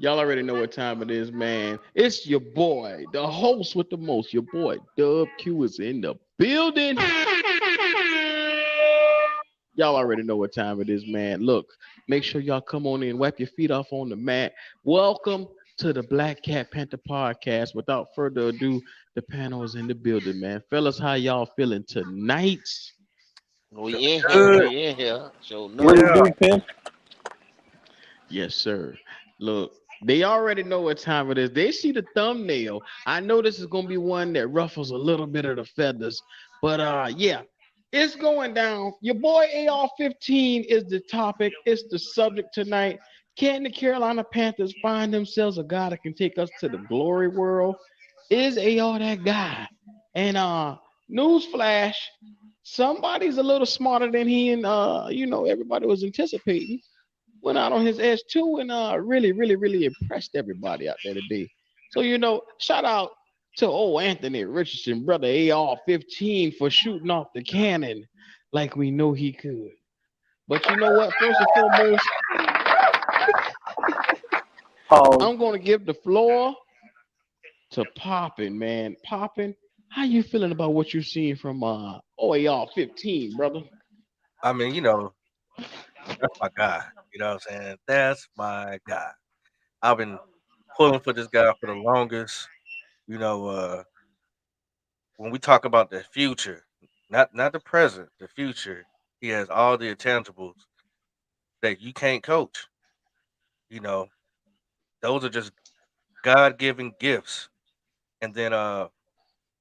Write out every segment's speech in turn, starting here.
Y'all already know what time it is, man. It's your boy, the host with the most. Your boy, Dub Q, is in the building. Y'all already know what time it is, man. Look, make sure y'all come on in, wipe your feet off on the mat. Welcome to the Black Cat Panther podcast. Without further ado, the panel is in the building, man. Fellas, how y'all feeling tonight? We in here. Good. We in here. So What no. it Yeah. do, Pimp? Yes, sir. Look, they already know what time it is. They see the thumbnail. I know this is gonna be one that ruffles a little bit of the feathers, but yeah, it's going down. Your boy AR-15 is the topic. It's the subject tonight. Can the Carolina Panthers find themselves a guy that can take us to the glory world? Is AR that guy? And newsflash, somebody's a little smarter than he and everybody was anticipating, went out on his S2 and really impressed everybody out there today. So, shout out to old Anthony Richardson, brother AR-15, for shooting off the cannon like we know he could. But you know what? First and foremost, Pause. I'm going to give the floor to Poppin, man. Poppin, how you feeling about what you're seeing from OAR-15, brother? I mean, that's my guy. You know what I'm saying? That's my guy. I've been pulling for this guy for the longest. You know, when we talk about the future, not the present, the future, he has all the intangibles that you can't coach. You know, those are just God given gifts. And then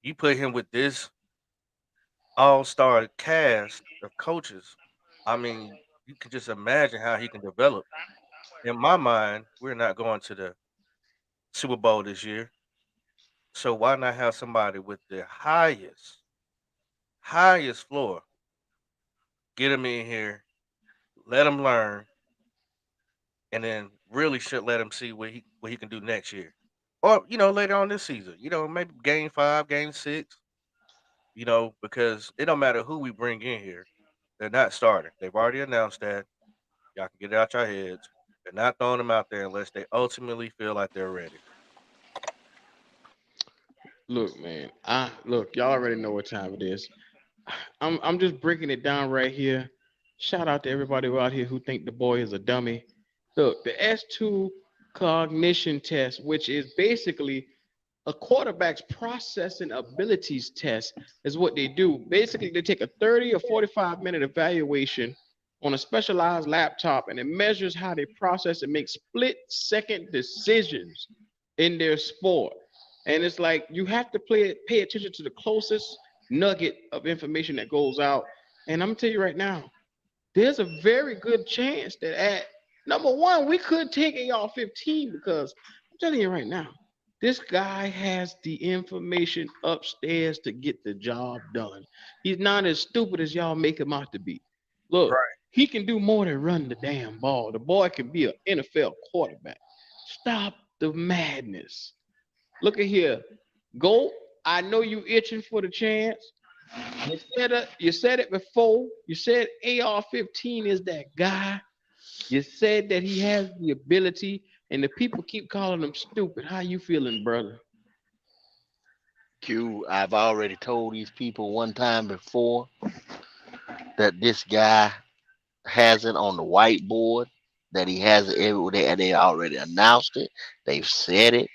you put him with this all star cast of coaches. I mean, you can just imagine how he can develop. In my mind, we're not going to the Super Bowl this year. So why not have somebody with the highest floor? Get him in here, let him learn, and then really should let him see what he can do next year. Or, later on this season. Maybe game 5, game 6, because it don't matter who we bring in here. They're not starting. They've already announced that. Y'all can get it out your heads. They're not throwing them out there unless they ultimately feel like they're ready. Look, man. Y'all already know what time it is. I'm just breaking it down right here. Shout out to everybody out here who think the boy is a dummy. Look, the S2 cognition test, which is basically a quarterback's processing abilities test, is what they do. Basically, they take a 30 or 45-minute evaluation on a specialized laptop, and it measures how they process and make split-second decisions in their sport. And it's like you have to pay attention to the closest nugget of information that goes out. And I'm gonna tell you right now, there's a very good chance that at number one, we could take AR-15 because I'm telling you right now, this guy has the information upstairs to get the job done. He's not as stupid as y'all make him out to be. Look, Right. he can do more than run the damn ball. The boy can be an NFL quarterback. Stop the madness. Look at here. Go. I know you itching for the chance. You said it before. You said AR-15 is that guy. You said that he has the ability, and the people keep calling him stupid. How you feeling, brother? Q, I've already told these people one time before that this guy has it on the whiteboard, that he has it everywhere, and they already announced it. They've said it.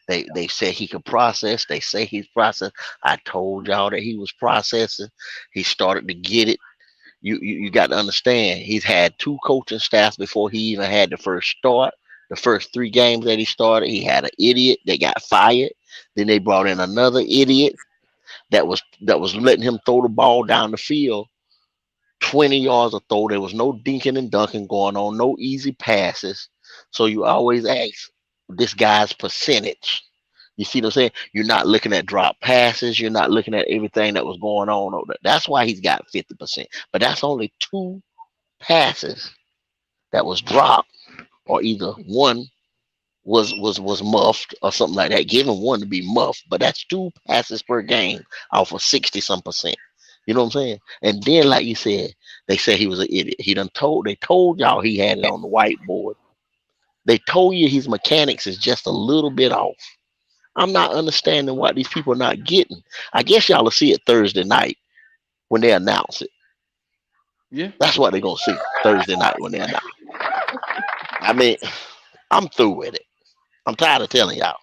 They said he could process. They say he's processed. I told y'all that he was processing. He started to get it. You got to understand. He's had two coaching staffs before he even had the first start. The first 3 games that he started, he had an idiot that got fired. Then they brought in another idiot that was letting him throw the ball down the field 20 yards of throw. There was no dinking and dunking going on, no easy passes. So you always ask this guy's percentage. You see what I'm saying? You're not looking at drop passes. You're not looking at everything that was going on over there. That's why he's got 50%. But that's only 2 passes that was dropped, or either one was muffed or something like that. Give him one to be muffed, but that's 2 passes per game off of 60 some percent. You know what I'm saying? And then, like you said, they said he was an idiot. They told y'all he had it on the whiteboard. They told you his mechanics is just a little bit off. I'm not understanding what these people are not getting. I guess y'all will see it Thursday night when they announce it. Yeah. That's what they're gonna see Thursday night when they announce. I mean, I'm through with it. I'm tired of telling y'all.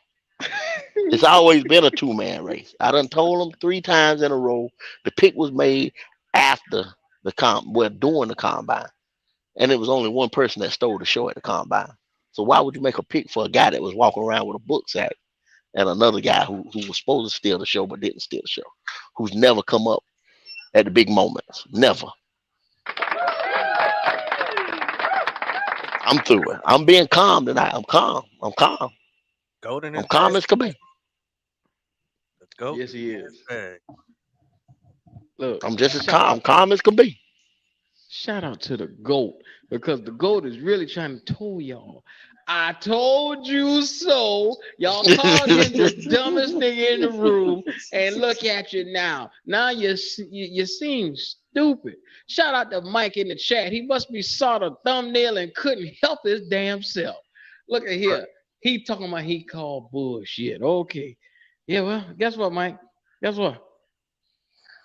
It's always been a two-man race. I done told them 3 times in a row. The pick was made after during the combine, and it was only one person that stole the show at the combine. So why would you make a pick for a guy that was walking around with a book sack and another guy who was supposed to steal the show but didn't steal the show, who's never come up at the big moments? Never. I'm through it. I'm being calm tonight. I'm calm. I'm calm. Goat in I'm his calm bag. as can be. The goat Yes, he in his is. bag. Look, I'm just as shout calm. out I'm calm as can be. Shout out to the GOAT because the GOAT is really trying to tell y'all. I told you so. Y'all called him the dumbest nigga in the room, and look at you now. Now you seem stupid. Shout out to Mike in the chat. He must be saw the thumbnail and couldn't help his damn self. Look at here. He talking about he called bullshit. Okay. Yeah, well, guess what, Mike? Guess what?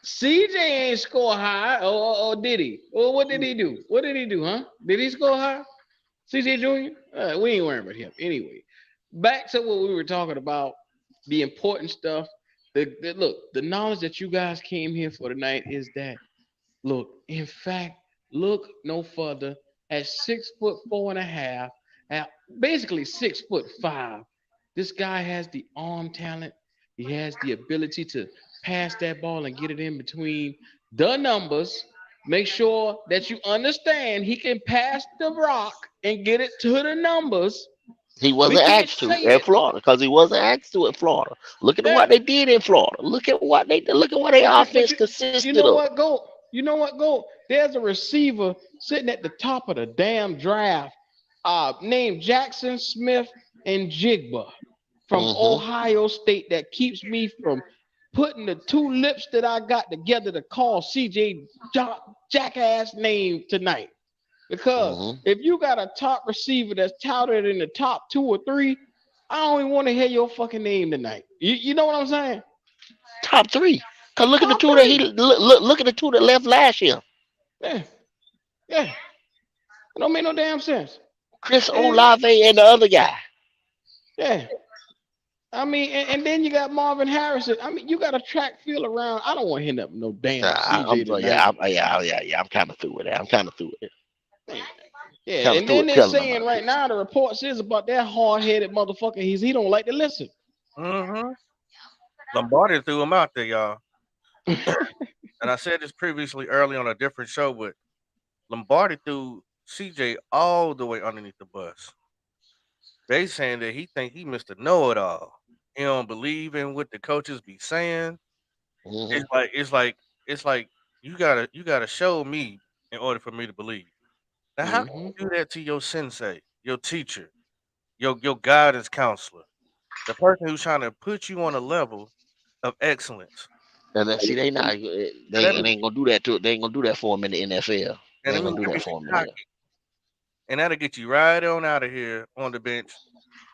CJ ain't score high, or did he? Or what did he do? What did he do, huh? Did he score high? CJ Jr.? We ain't worrying about him. Anyway, back to what we were talking about, the important stuff. Look, the knowledge that you guys came here for tonight is that, look, in fact, look no further at 6 foot 4.5, at basically 6 foot 5. This guy has the arm talent. He has the ability to pass that ball and get it in between the numbers. Make sure that you understand he can pass the rock and get it to the numbers. He We wasn't can't asked to say at it. Florida because he wasn't asked to at Florida. Look at what Yeah. they did in Florida. Look at what they did. Look at what their But offense you consisted know of. what, go? You know what, go? There's a receiver sitting at the top of the damn draft, named Jackson Smith and Jigba from Hmm. Ohio State that keeps me from putting the two lips that I got together to call CJ jackass name tonight. Because Hmm. if you got a top receiver that's touted in the top 2 or 3, I don't even want to hear your fucking name tonight. You know what I'm saying? Top three. Cause look at the Top two that he three. look at the two that left last year. Yeah, yeah. It don't make no damn sense. Chris And Olave and the other guy. yeah, I mean, and then you got Marvin Harrison. I mean, you got a track field around. I don't want to hit up no damn CJ tonight. I'm kind of through with that. I'm kind of through with it. Man. Yeah, Kind of and through then it they're telling saying about right this. now the report says about that hard headed motherfucker. He don't like to listen. Mm-hmm. Lombardi threw him out there, y'all. And I said this previously early on a different show, but Lombardi threw CJ all the way underneath the bus. They saying that he think he Mr. Know It All. He don't believe in what the coaches be saying. Hmm. It's like you gotta show me in order for me to believe. Now how can Hmm. you do that to your sensei, your teacher, your guidance counselor, the person who's trying to put you on a level of excellence? And then, see, And that they means ain't gonna do that to they ain't gonna do that for him in the NFL. They and it ain't gonna means do you that being for him in there. cocky, and that'll get you right on out of here on the bench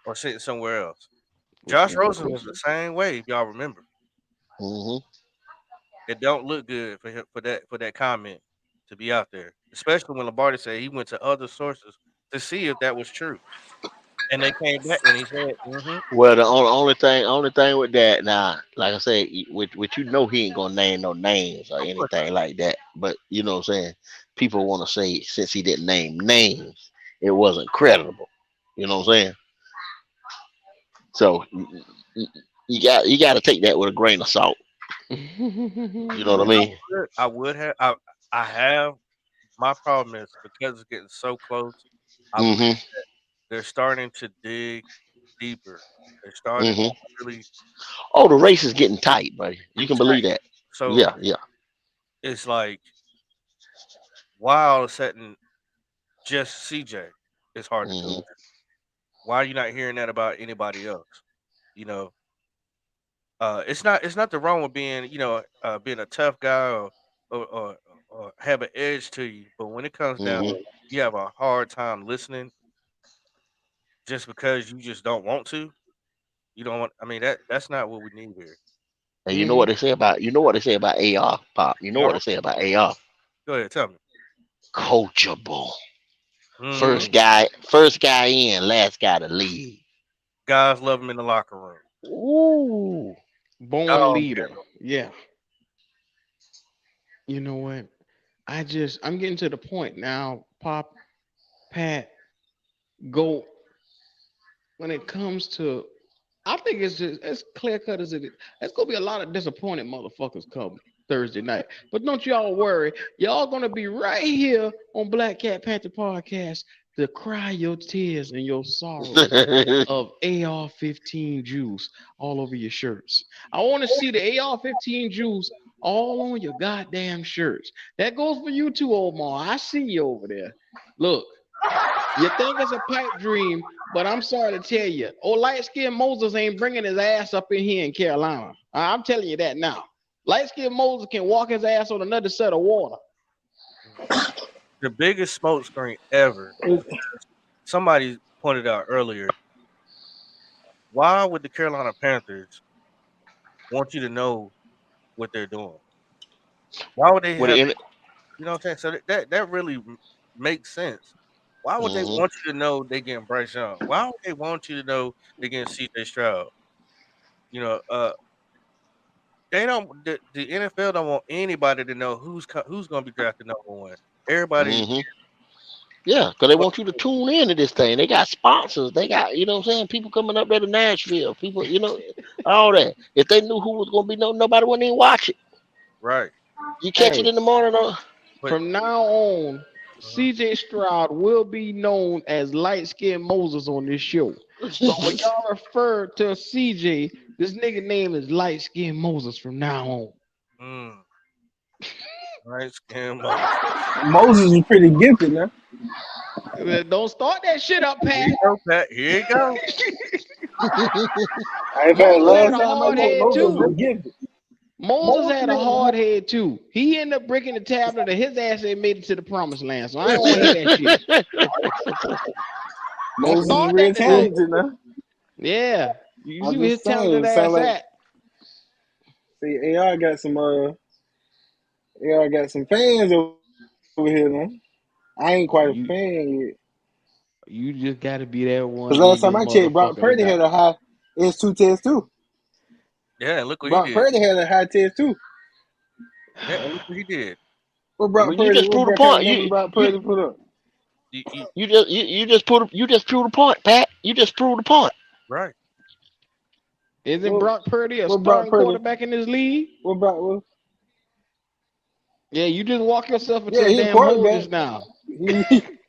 or sitting somewhere else. Josh Rosen was the same way, if y'all remember. Hmm. It don't look good for him for that comment to be out there, especially when Lombardi said he went to other sources to see if that was true, and they came back and he said, "Mm-hmm, Well, the only thing with that now, like I said, with you know he ain't gonna name no names or of course anything like that. But you know what I'm saying? People want to say since he didn't name names, it wasn't credible. You know what I'm saying? So you, you got to take that with a grain of salt. You know what I mean? I would have I have my problem is because it's getting so close. I believe Hmm. they're starting to dig deeper. They're starting to Hmm. really Oh, the race is getting tight, buddy. You get can tight. believe that. So Yeah, yeah. it's like why all of a sudden just CJ is hard to tune. Hmm. Why are you not hearing that about anybody else? You know, it's not the wrong with being being a tough guy or, or or have an edge to you, but when it comes down, Hmm. you have a hard time listening just because you just don't want to. You don't want. I mean that's not what we need here. And you know Hmm. what they say about AR, Pop. You know All what right, they say about AR? go ahead, tell me. Coachable. Hmm. First guy in, last guy to leave. Guys love him in the locker room. Ooh. Born Dog. leader. Yeah. You know what? I'm getting to the point now, Pop, Pat, go when it comes to I think it's just as clear cut as it is. There's gonna be a lot of disappointed motherfuckers come Thursday night. But don't y'all worry. Y'all gonna be right here on Black Cat Panther Podcast to cry your tears and your sorrows of AR-15 juice all over your shirts. I want to see the AR-15 juice all on your goddamn shirts. That goes for you too, Omar. I see you over there. Look, you think it's a pipe dream, but I'm sorry to tell you, old light skinned Moses ain't bringing his ass up in here in Carolina. I'm telling you that now. Light skinned Moses can walk his ass on another set of water. The biggest smoke screen ever. Somebody pointed out earlier. Why would the Carolina Panthers want you to know what they're doing? Why would they With have? the You know what I'm saying? So that really makes sense. Why would they hmm want you to know they getting Bryce Young? Why would they want you to know they getting CJ Stroud? You know, they don't. The NFL don't want anybody to know who's going to be drafted number one. Everybody, hmm Yeah, because they but want you to tune into this thing. They got sponsors. They got, you know what I'm saying, people coming up there to Nashville. People, all that. If they knew who was going to be, nobody wouldn't even watch it. right? You catch it Hey, in the morning. But from now on, mhm. CJ Stroud will be known as light skinned Moses on this show. So when y'all refer to CJ, this nigga name is light skinned Moses from now on. mm, right, Scam Moses. Moses is pretty gifted now. Don't start that shit up, Here Pat. you go, Pat. Here you go. In fact, Moses had last a time I hard looked, head Moses was too. gifted. Moses had a hard head too. He ended up breaking the tablet, and his ass ain't made it to the promised land. So I don't want to hear that shit. Don't Moses is start real that tonight. talented now. Yeah, you see I'm where his just talented saying, sound ass like at. see AR got some fans over here now. I ain't quite a fan yet. You you just got to be that Cause one last in time your I checked, Brock motherfucker to Purdy die. had a high S2 test too. Yeah, and look what he Brock did. Purdy had a high test too. Yeah, and look what he did. What Well, you just proved the Kind of point. numbers Brock You Purdy put up? You you just proved the point, Pat. You just proved the point. right. Isn't What Brock Purdy a what Brock starting Purdy? quarterback in this league? What Brock? What, Yeah, you just walk yourself into yeah, a he a damn hole quarterback. just now.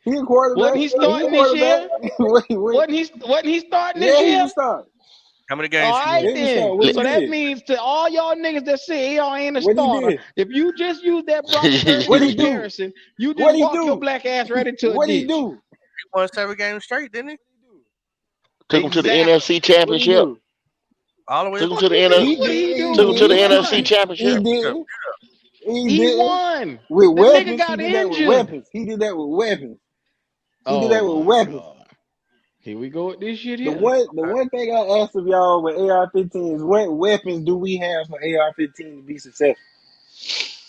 He a Wasn't quarterback. he He a starting this quarterback. year? Wait. Wasn't he starting this Yeah, he year? was starting. How many All games he right won? Yeah, he was then. starting. What Li- he So that did? means to all y'all niggas that say AR ain't a What he starter, did? if you just use that Brock Purdy What he do? comparison, you What just he walk your do? black ass right into a What he ditch. do? He won 7 games straight, didn't he? Took them to the Exactly. NFC What he Championship. do? All the way Took up them to Fuck to the you NFC. mean He what he did. do? Took them He to He the did. NFC won. He Championship. mute up, did. He He didn't. won. With The nigga weapons, he got did that with injured. weapons. He did that with weapons. He did Oh that with my weapons. god. Here we go with this shit The here. one the one thing I asked of y'all with AR-15 is what weapons do we have for AR-15 to be successful?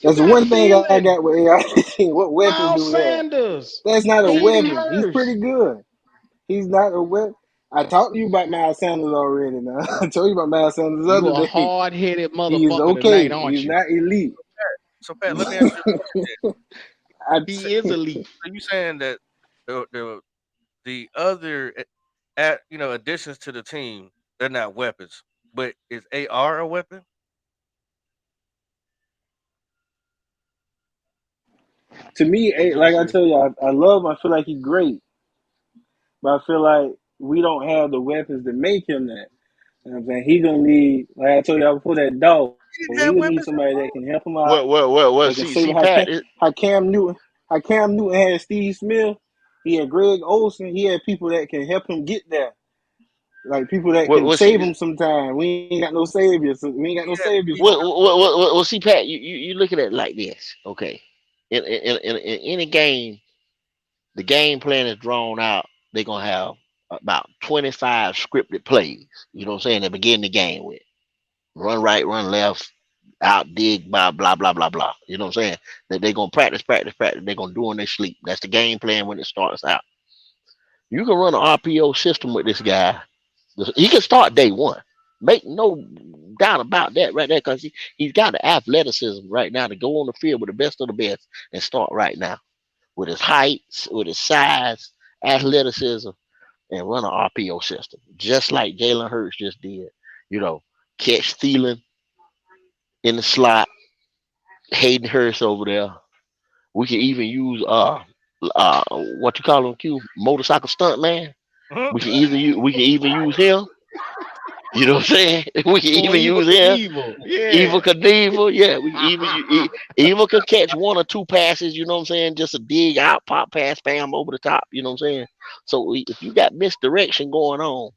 You That's the got one thing I Thielen, got with AR-15. What weapons do Miles we have? Sanders, That's not a Hayden weapon. He's Hurst. pretty good. He's not a weapon. I talked to you about Miles Sanders already. Now I told you about Miles Sanders the You other a day. hard headed He is motherfucker okay. tonight, aren't He's you? not elite. So Pat, let me ask you a question. I, He is elite. So you saying that the other additions to the team, they're not weapons, but is AR a weapon? to me, What'd you like I say? tell you, I love him. I feel like he's great, but I feel like we don't have the weapons to make him that. You know what I'm saying? He gonna need, like I told y'all before, that dog. He He didn't have gonna need weapons somebody at that all. can help him out, Well. that can save See, him. Pat. How Cam Newton had Steve Smith. He had Greg Olson. He had people that can help him get there. Like people that can See, save him sometime. We ain't got no saviors. We ain't got no He had saviors he, for him. See, Pat. You look at it like this. Okay, in any game, the game plan is drawn out. They're gonna have about 25 scripted plays. You know what I'm saying? They begin the game with run right, run left, out dig, blah blah blah blah blah. You know what I'm saying? That they're gonna practice. They're gonna do in their sleep. That's the game plan when it starts out. You can run an RPO system with this guy. He can start day one. Make no doubt about that right there, because he's got the athleticism right now to go on the field with the best of the best and start right now with his height, with his size, athleticism, and run an RPO system, just like Jalen Hurts just did. You know, catch Thielen in the slot, Hayden Hurst over there. We can even use what you call him, Q, motorcycle stunt man. We can even use him. You know what I'm saying? We can Or even evil use him. Knievel. Evil Yeah. Knievel, yeah. We can even could catch one or two passes. You know what I'm saying? Just a dig out, pop pass, spam over the top. You know what I'm saying? So if you got misdirection going on,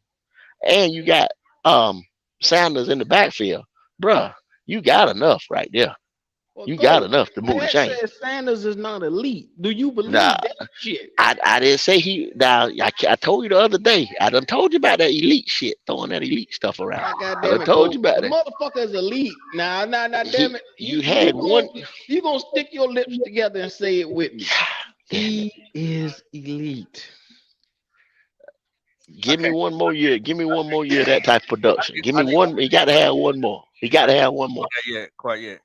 and you got um Sanders in the backfield, bruh, you got enough right there. Well, You got coach, enough to move the Pat chain. says Sanders is not elite. Do you Nah, believe that shit? I didn't say he. Now I told you the other day. I done told you about that elite shit, throwing that elite stuff around. Ah, I goddamn done it, told you coach. about The that. motherfucker is elite. Now, damn He, it. you had one. You gonna stick your lips together and say it with me. Damn it. He is elite. Give me Okay. one more year. Give me one more year of that type of production. Give I me think one. He got to have one more. He got to have one more. quite yet.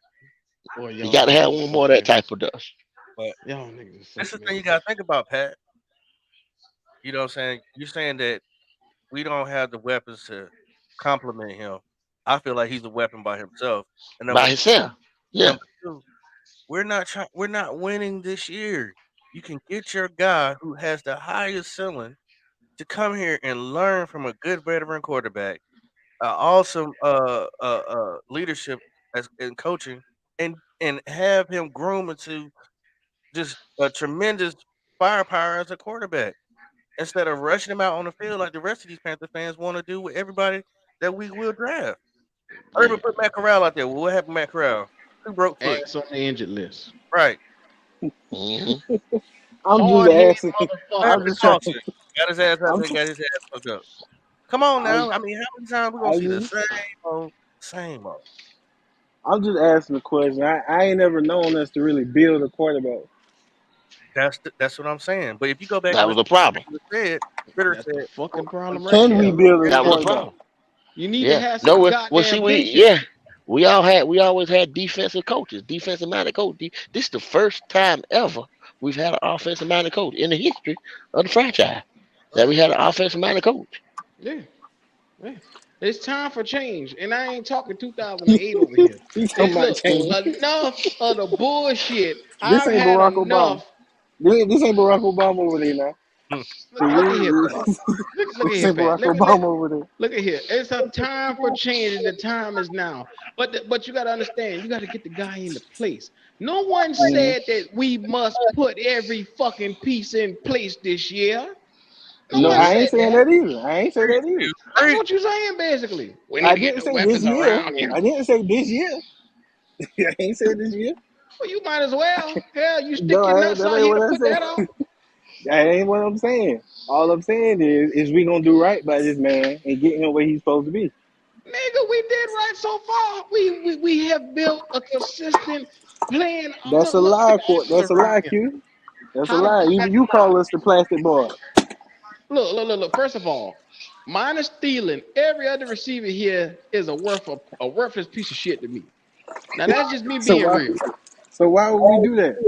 Boy, He y'all got to have niggas is one more of that something type else. of production. But Y'all niggas is this is something the thing you else. gotta think about, Pat. You know what I'm saying? You're saying that we don't have the weapons to complement him. I feel like he's a weapon by himself. And By himself. Yeah. number two, we're not winning this year. You can get your guy who has the highest ceiling to come here and learn from a good veteran quarterback, awesome leadership as in coaching, and have him groom into just a tremendous firepower as a quarterback instead of rushing him out on the field like the rest of these Panther fans want to do with everybody that we will draft. I Yeah. even put Matt Corral out there. Well, what happened to Matt Corral? Who broke foot? Ass on the injured list. Right. Hmm. I'm just Hard headed asking. Larry motherfucker. I'm just trying. Johnson got his ass out I'm. there, got his ass fucked up. Come on I'm, now. I mean, how many times we gonna I see the just, same old? I'm just asking the question. I ain't never known us to really build a quarterback. That's what I'm saying. But if you go back and That was listen a to what problem. Ritter That's the said, fucking problem right Can we there. build a That was a quarterback? problem. You need to Yeah. have No. some Well, see, goddamn yeah. patience. We always had defensive coaches, defensive minded coach. This is the first time ever we've had an offensive minded coach in the history of the franchise that we had an offensive minded coach. Yeah. Yeah. It's time for change. And I ain't talking 2008 over here. He's talking It's about look, change. enough of the bullshit. This I've ain't had Barack Obama. enough. This ain't Barack Obama over there now. Look, See, look at here, Pat. Look at this here, ain't Pat. Barack Obama over there. Look at here. It's a time for change, and the time is now. But you got to understand, you got to get the guy into place. No one Mhm. said that we must put every fucking piece in place this year. No No, one I said ain't saying that. that either. I ain't say that either. That's what you're saying, basically. We need I to get didn't the say this weapons year. around him. I didn't say this year. I ain't say this year. Well, you might as well. Hell, you stick No, your nuts that out ain't here what to I put said. that out. That ain't what I'm saying. All I'm saying is we gonna do right by this man and get him where he's supposed to be. Nigga, we did right so far. We have built a consistent plan. That's a Look lie, the Court. offense That's a around lie, him. Q. That's a How the lie. fuck Even that's you a lie? call us the plastic boy. Look. First of all, minus stealing, every other receiver here is a worthless piece of shit to me. Now that's just me So being why real. so why would we do that?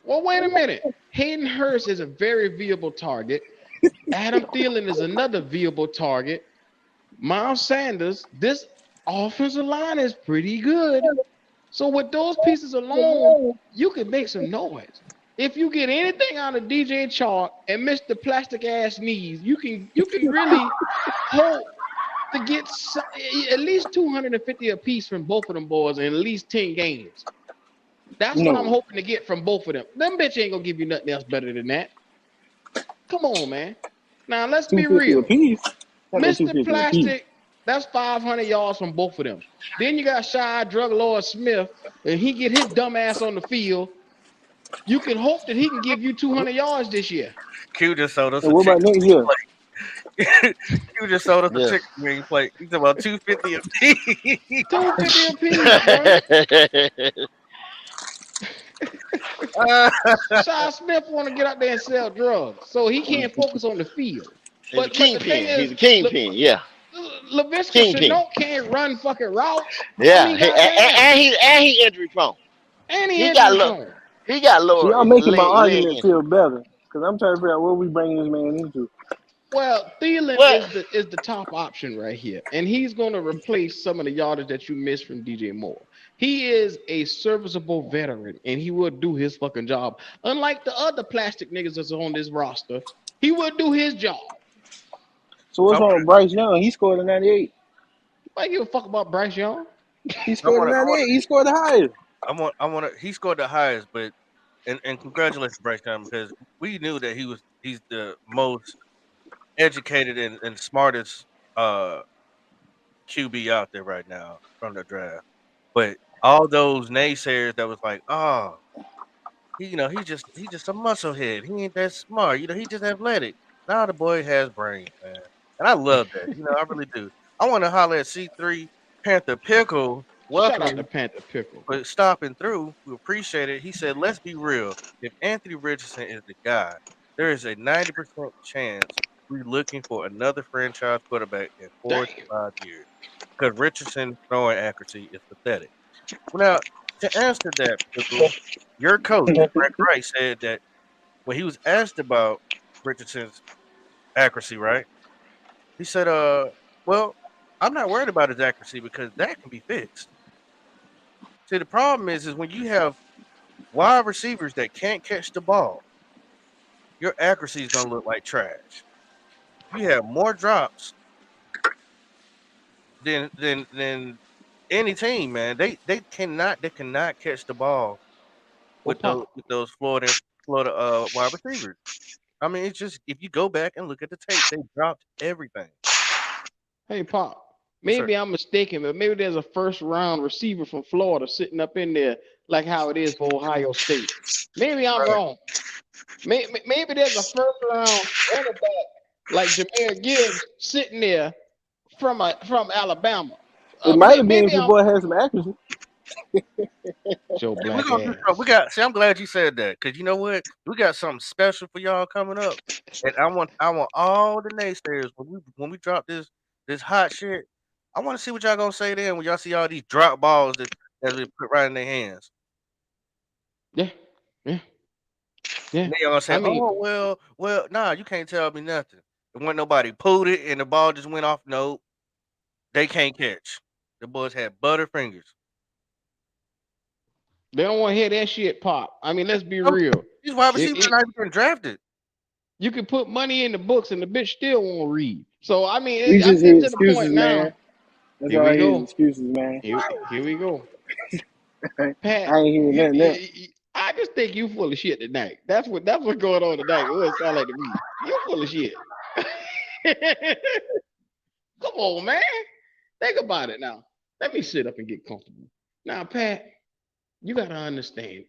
Well, wait a minute. Hayden Hurst is a very viable target. Adam Thielen is another viable target. Miles Sanders, this offensive line is pretty good. So with those pieces alone, you can make some noise. If you get anything out of DJ Chark and Mr. Plastic Ass Knees, you can really hope to get at least 250 apiece from both of them boys in at least 10 games. That's what I'm No. hoping to get from both of them. Them bitch ain't gonna give you nothing else better than that. Come on, man. Now let's be 250 real. apiece. Not no Mr. 250 apiece. Plastic, that's 500 yards from both of them. Then you got Shy Drug Lord Smith, and he get his dumb ass on the field. You can hope that he can give you 200 yards this year. Q just sold us And a what chick about next year? play. You just sold us a Yeah. chicken wing plate. You talking about 250 a piece? 250 a piece, bro. Uh, Shy Smith want to get out there and sell drugs, so he can't focus on the field. He's a But the thing kingpin. He's is, a kingpin. Yeah, LaVisca kingpin. Chenault can't run fucking routes. I Yeah, mean, goddamn, and he injury prone. and he He got injury low. prone. He got See, lower y'all making my leg argument injury. feel better because I'm trying to figure out what we bringing this man into. Well, Thielen What? is the top option right here, and he's going to replace some of the yardage that you missed from DJ Moore. He is a serviceable veteran, and he will do his fucking job. Unlike the other plastic niggas that's on this roster, he will do his job. So so what's wrong with Bryce Young? He scored a 98. I give a fuck about Bryce Young. He I scored a want to. 98. He scored the highest. I want to. He scored the highest, but and congratulations, Bryce Young, because we knew that he's the most educated and smartest QB out there right now from the draft. But all those naysayers that was like, oh, he's just a musclehead. He ain't that smart. He just athletic. Now the boy has brains, man, and I love that. I really do. I want to holler at C3 Panther Pickle. Shout out to Welcome Panther Pickle. for stopping through. We appreciate it. He said, let's be real. If Anthony Richardson is the guy, there is a 90% chance we're looking for another franchise quarterback in 4 to 5 years. Because Richardson's throwing accuracy is pathetic. Well, now, to answer that, Pickle, your coach, Frank Wright, said that when he was asked about Richardson's accuracy, right? He said, well, I'm not worried about his accuracy because that can be fixed. See, the problem is when you have wide receivers that can't catch the ball, your accuracy is gonna look like trash. You have more drops than any team, man. They cannot catch the ball Well, Pop. with those Florida wide receivers. I mean, it's just if you go back and look at the tape, they dropped everything. Hey, Pop. Yes, sir. Maybe I'm mistaken, but maybe there's a first round receiver from Florida sitting up in there like how it is for Ohio State. Maybe I'm Right. wrong. Maybe there's a first round running back like Jameer Gibbs sitting there from Alabama. It might have been if Maybe your I'm boy had some accuracy. Joe Hey, we're Black gonna do ass. something. We got. See, I'm glad you said that because you know what? We got something special for y'all coming up, and I want all the naysayers when we drop this hot shit. I want to see what y'all gonna say then when y'all see all these drop balls that's been put right in their hands. Yeah, yeah, yeah. And then y'all gonna say, I mean, "Oh well, nah, you can't tell me nothing. There wasn't nobody pulled it and the ball just went off. No, they can't catch. The boys had butter fingers. they don't want to hear that shit, Pop. I mean, let's be No, real. these wide It, receivers it, are not even drafted. you can put money in the books and the bitch still won't read. So I mean, We I'm just getting hear to the point excuses, man. now. That's Here all I we hear is go. excuses, man. Here we go. I Pat, ain't hearing nothing else. I just think you full of shit tonight. That's what's going on tonight. What it sound like to me. You full of shit. Come on, man. Think about it now. Let me sit up and get comfortable. Now, Pat, you gotta understand.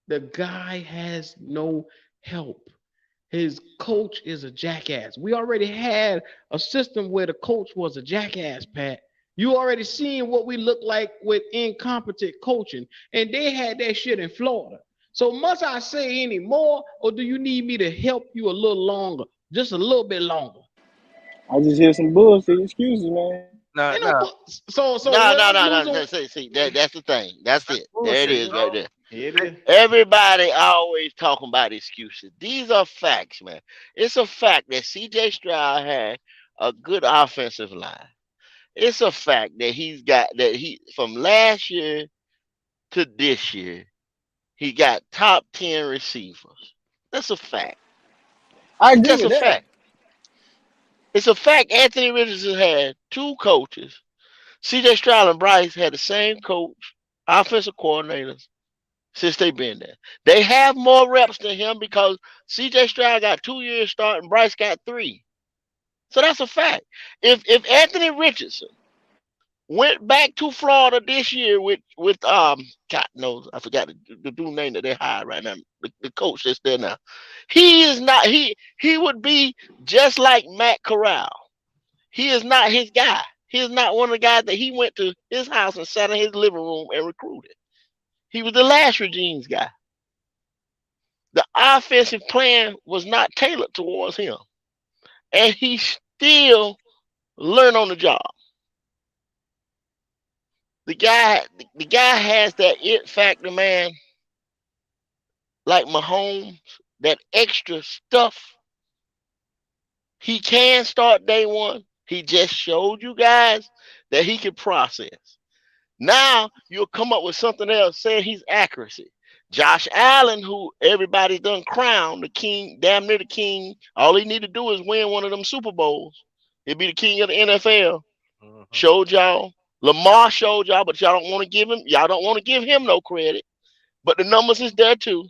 The guy has no help. His coach is a jackass. We already had a system where the coach was a jackass, Pat. You already seen what we look like with incompetent coaching, and they had that shit in Florida. So must I say any more, or do you need me to help you a little longer, just a little bit longer? I just hear some bullshit excuses, man. Nah, You know, nah, so No, what no, I'm no, no. losing? See, that's the thing. That's that's it. There it bullshit. is, right there. Here it is. Everybody always talking about excuses. These are facts, man. It's a fact that C.J. Stroud had a good offensive line. It's a fact that he from last year to this year he got top 10 receivers. That's a fact. I It's agree just with a that. fact. It's a fact. Anthony Richardson had two coaches. C.J. Stroud and Bryce had the same coach, offensive coordinators since they've been there. They have more reps than him because C.J. Stroud got 2 years starting, Bryce got three. So that's a fact. If Anthony Richardson Went back to Florida this year with God knows I forgot the dude name that they hired right now. The coach that's there now. He is not he would be just like Matt Corral. He is not his guy. He is not one of the guys that he went to his house and sat in his living room and recruited. He was the last regime's guy. The offensive plan was not tailored towards him. And he still learned on the job. The guy has that it factor, man, like Mahomes, that extra stuff. He can start day one. He just showed you guys that he can process. Now you'll come up with something else saying he's accuracy. Josh Allen, who everybody's done crowned the king, damn near the king. All he need to do is win one of them Super Bowls. He'll be the king of the NFL. Mhm. Showed y'all. Lamar showed y'all, but y'all don't want to give him. Y'all don't want to give him no credit. But the numbers is there too.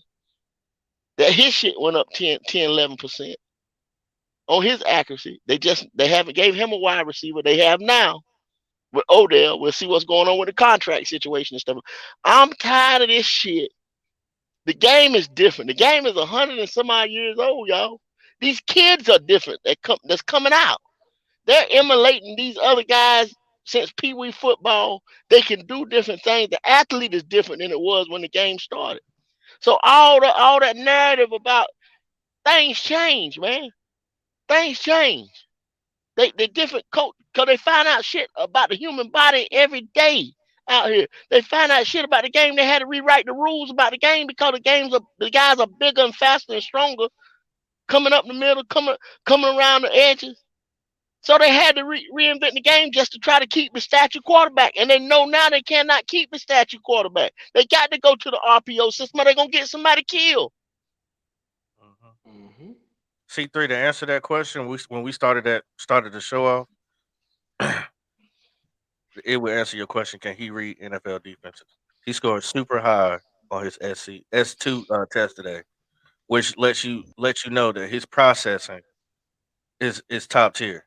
That his shit went up 11% on his accuracy. They haven't gave him a wide receiver. They have now with Odell. We'll see what's going on with the contract situation and stuff. I'm tired of this shit. The game is different. The game is 100 and some odd years old, y'all. These kids are different. That's coming out. They're emulating these other guys since Pee Wee football. They can do different things. The athlete is different than it was when the game started. So all that narrative about things change, man. Things change. They different coach because they find out shit about the human body every day out here. They find out shit about the game. They had to rewrite the rules about the game because the guys are bigger and faster and stronger, coming up the middle, coming around the edges. So they had to reinvent the game just to try to keep the statue quarterback. And they know now they cannot keep the statue quarterback. They got to go to the RPO system or they're going to get somebody killed. Mhm. Hmm. C3, to answer that question, when we started the show off, it would answer your question. Can he read NFL defenses? He scored super high on his S2 test today, which lets you know that his processing is top tier.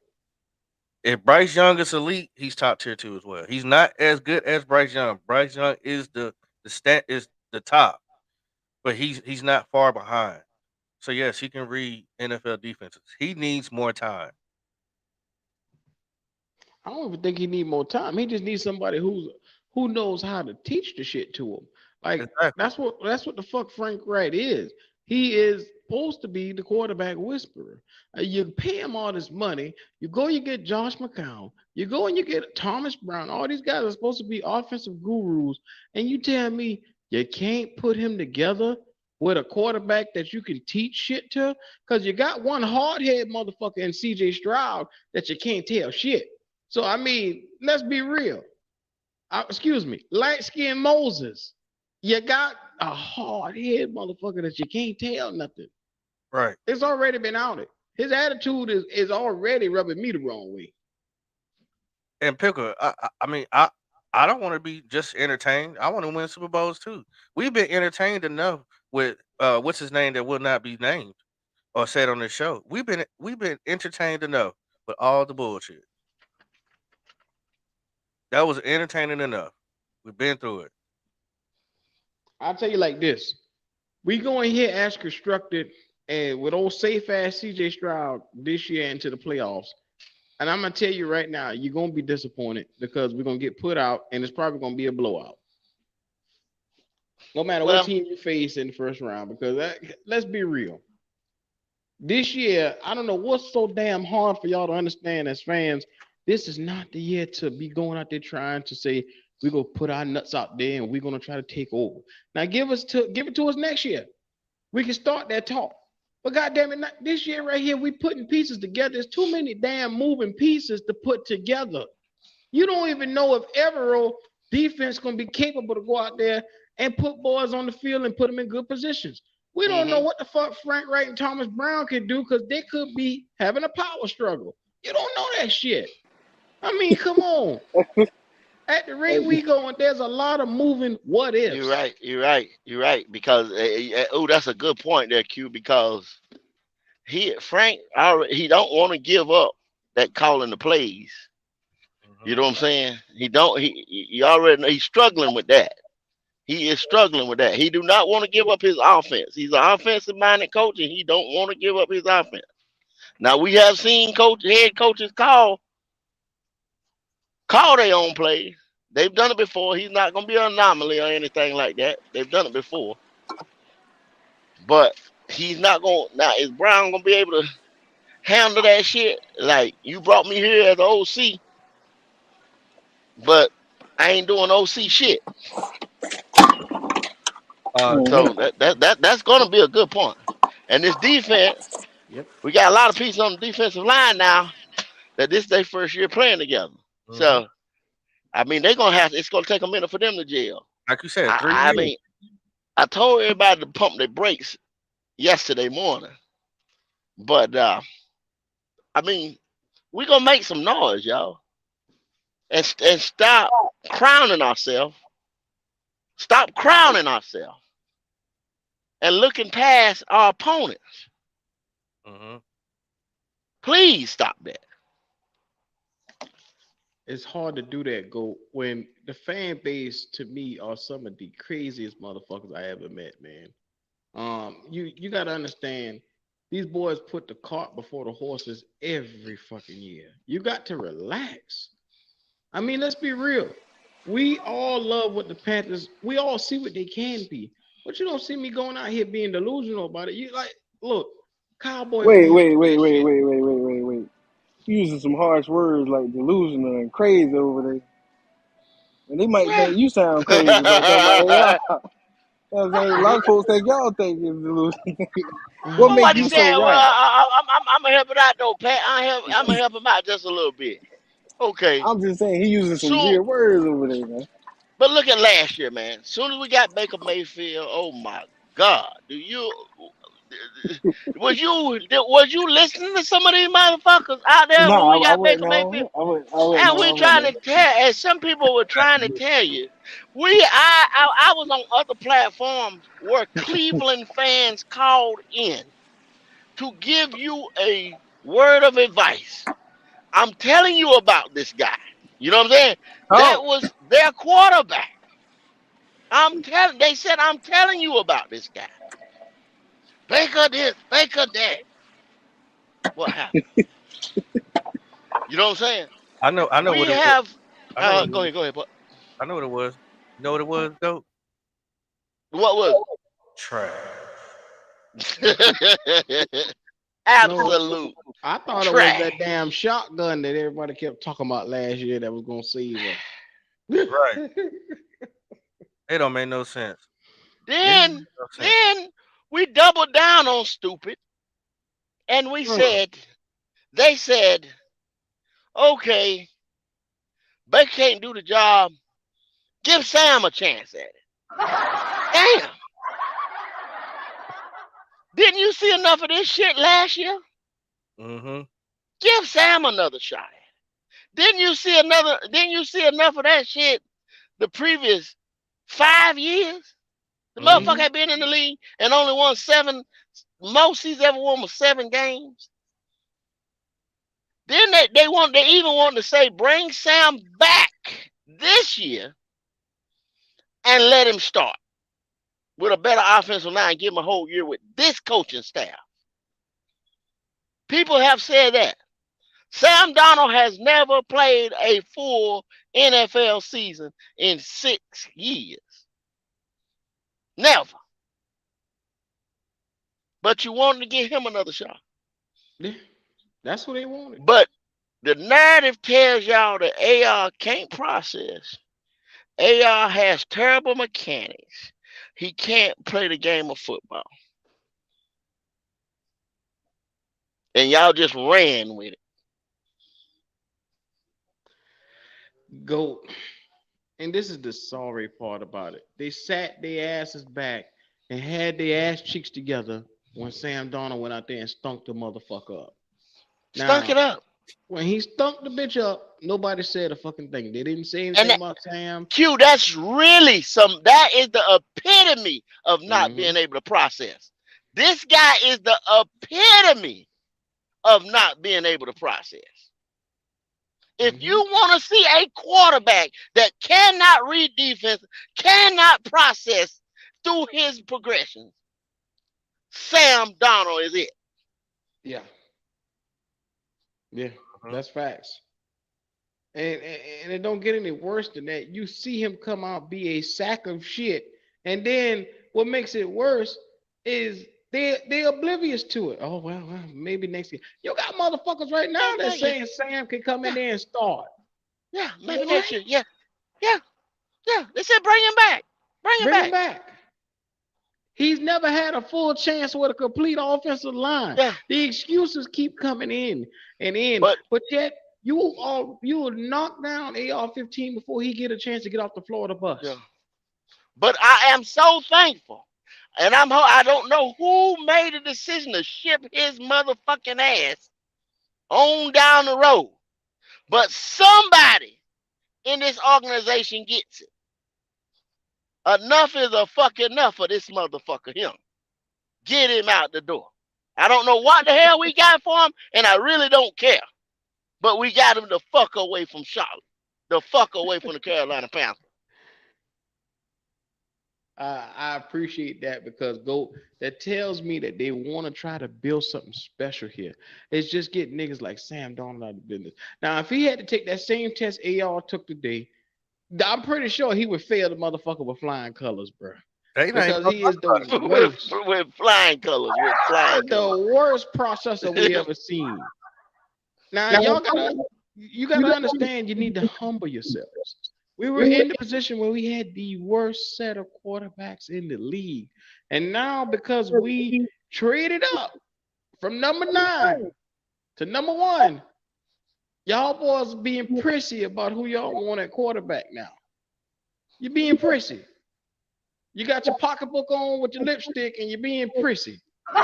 If Bryce Young is elite, he's top tier too as well. He's not as good as Bryce Young. Bryce Young is the top, but he's not far behind. So yes, he can read NFL defenses. He needs more time. I don't even think he need more time. He just needs somebody who knows how to teach the shit to him. Like Exactly. that's what the fuck Frank Wright is. He is supposed to be the quarterback whisperer. You pay him all this money. You go, you get Josh McCown. You go and you get Thomas Brown. All these guys are supposed to be offensive gurus, and you tell me you can't put him together with a quarterback that you can teach shit to, because you got one hard head motherfucker in CJ Stroud that you can't tell shit. So I mean, let's be real. Excuse me, light skinned Moses. You got a hard head motherfucker that you can't tell nothing. Right. It's already been outed. His attitude is already rubbing me the wrong way. And Pickle, I don't want to be just entertained. I want to win Super Bowls too. We've been entertained enough with what's his name that will not be named or said on this show. We've been entertained enough with all the bullshit. That was entertaining enough. We've been through it. I'll tell you like this. We going here as constructed and with old safe ass CJ Stroud this year into the playoffs. And I'm gonna tell you right now, you're gonna be disappointed because we're gonna get put out and it's probably gonna be a blowout. No matter what Well, team you face in the first round, because let's be real. This year, I don't know what's so damn hard for y'all to understand as fans. This is not the year to be going out there trying to say we're gonna put our nuts out there and we're gonna try to take over. Now give it to us next year. We can start that talk. But goddamn it, this year right here, we putting pieces together. There's too many damn moving pieces to put together. You don't even know if Evero defense gonna be capable to go out there and put boys on the field and put them in good positions. We don't know hmm what the fuck Frank Wright and Thomas Brown can do because they could be having a power struggle. You don't know that shit. I mean, come on. At the rate we going, there's a lot of moving what you're ifs. right. You're right. You're right. Because oh, that's a good point there, Q. Because Frank already he don't want to give up that calling the plays. You know what I'm saying? He don't. He already know he's struggling with that. He is struggling with that. He do not want to give up his offense. He's an offensive minded coach, and he don't want to give up his offense. Now we have seen head coaches call their own plays. They've done it before. He's not going to be an anomaly or anything like that. They've done it before, but he's not going. Now is Brown going to be able to handle that shit? Like, you brought me here as an OC, but I ain't doing OC shit. Mhm. So that's going to be a good point. And this defense, Yep. we got a lot of pieces on the defensive line now that this is their first year playing together. So I mean, they're gonna have. It's gonna take a minute for them to gel. Like you said, I 3 years. mean, I told everybody to pump their brakes yesterday morning, but I mean, we gonna make some noise, y'all, and stop crowning ourselves. Stop crowning ourselves and looking past our opponents. Mm-hmm. Please stop that. It's hard to do that, go when the fan base to me are some of the craziest motherfuckers I ever met, man. You gotta understand, these boys put the cart before the horses every fucking year. You got to relax. I mean, let's be real. We all love what the Panthers. We all see what they can be, but you don't see me going out here being delusional about it. You like, look, Cowboy Wait, fans wait, do wait, that wait, shit. wait, wait, wait, wait, wait. You using some harsh words like delusional and crazy over there. And they might think you sound crazy by talking about AI. You know what I'm saying? A lot of folks think y'all think it's delusional. What Well, make what he you Uh-huh. so said? Well, right? I'm gonna help it out though, Pat. I'm gonna help him out just a little bit. Okay. I'm just saying he using some So, weird words over there, man. but look at last year, man. As soon as we got Baker Mayfield, oh my God, do you was you listening to some of these motherfuckers out there when Nah, we I got wouldn't Baker Mayfield? know. I wouldn't And know. we I wouldn't trying know. to tell, and some people were trying to tell you, I was on other platforms where Cleveland fans called in to give you a word of advice. I'm telling you about this guy. You know what I'm saying? That Oh, was their quarterback. They said I'm telling you about this guy. Baker this, Baker that. What happened? You know what I'm saying? I know We what it was. have I know what it was. go ahead, but I know what it was. You know what it was, though? what was Trash. it? No, Absolute I thought it was that trash. damn shotgun that everybody kept talking about last year that was gonna save us. Right. It don't make no sense. It don't Then make no sense. then we doubled down on stupid and we mm. said they said, okay, Baker can't do the job. Give Sam a chance at it. Damn. Didn't you see enough of this shit last year? Mm-hmm. Give Sam another shot at it. Didn't you see enough of that shit the previous 5 years? The motherfucker Hmm. had been in the league and only won seven. Most he's ever won was 7 games. Then they even want to say bring Sam back this year and let him start with a better offensive line, give him a whole year with this coaching staff. People have said that. Sam Darnold has never played a full NFL season in 6 years. Never. But you wanted to give him another shot. Yeah, that's what they wanted. But the narrative tells y'all that AR can't process. AR has terrible mechanics. He can't play the game of football. And y'all just ran with it. Go. And this is the sorry part about it. They sat their asses back and had their ass cheeks together when Sam Darnold went out there and stunk the motherfucker up. Stunk Now, it up. when he stunk the bitch up, nobody said a fucking thing. They didn't say And anything about Sam. Q, that is the epitome of not Hmm. being able to process. This guy is the epitome of not being able to process. If you Hmm. want to see a quarterback that cannot read defense, cannot process through his progressions, Sam Darnold is it. Yeah, yeah, Mhm. that's facts. And it don't get any worse than that. You see him come out be a sack of shit, and then what makes it worse is they're oblivious to it. Oh well, maybe next year. You got motherfuckers right now Yeah, that yeah, yeah, saying Sam can come in yeah, there and start. yeah. Maybe next What? year. Yeah, yeah, yeah. They said bring him back. Bring him Bring him back. back. He's never had a full chance with a complete offensive line. Yeah, The excuses keep coming in and in, but but yet you will knock down AR-15 before he get a chance to get off the floor of the yeah, bus. but I am so thankful, and I don't know who made the decision to ship his motherfucking ass on down the road, but somebody in this organization gets it. Enough is a fuck enough for this motherfucker. Him, get him out the door. I don't know what the hell we got for him, and I really don't care. But we got him the fuck away from Charlotte, the fuck away from the Carolina Panthers. I appreciate that because go that tells me that they want to try to build something special here. It's just getting niggas like Sam Darnold out of business. Now, if he had to take that same test AR took today, I'm pretty sure he would fail the motherfucker with flying colors, bro. They ain't even Because gonna he talk is the about it. worst, with flying colors, with flying colors. the worst processor we ever seen. Now, you gotta understand, you need to humble yourselves. We were in the position where we had the worst set of quarterbacks in the league. And now, because we traded up from number 9 to number 1, y'all boys being prissy about who y'all want at quarterback now. You're being prissy. You got your pocketbook on with your lipstick and you're being prissy. Now,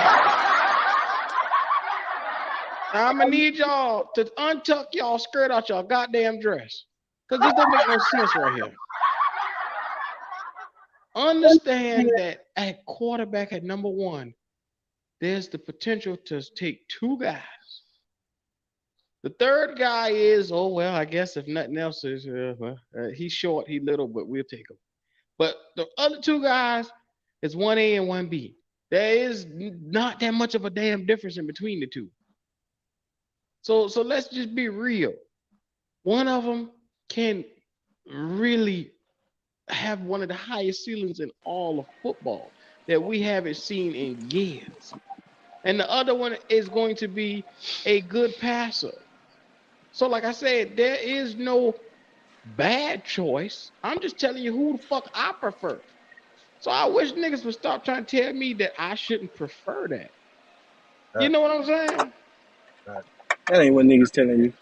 I'm gonna need y'all to untuck y'all skirt out y'all goddamn dress. Because this don't make no sense right here. Understand that at quarterback at number 1, there's the potential to take 2 guys. The third guy is, oh, well, I guess if nothing else is, he's short, he's little, but we'll take him. But the other 2 guys is 1A and 1B. There is not that much of a damn difference in between the two. So let's just be real. One of them can really have one of the highest ceilings in all of football that we haven't seen in years. And the other one is going to be a good passer. So, like I said, there is no bad choice. I'm just telling you who the fuck I prefer. So I wish niggas would stop trying to tell me that I shouldn't prefer that. You Right, know what I'm saying? right. That ain't what niggas telling you.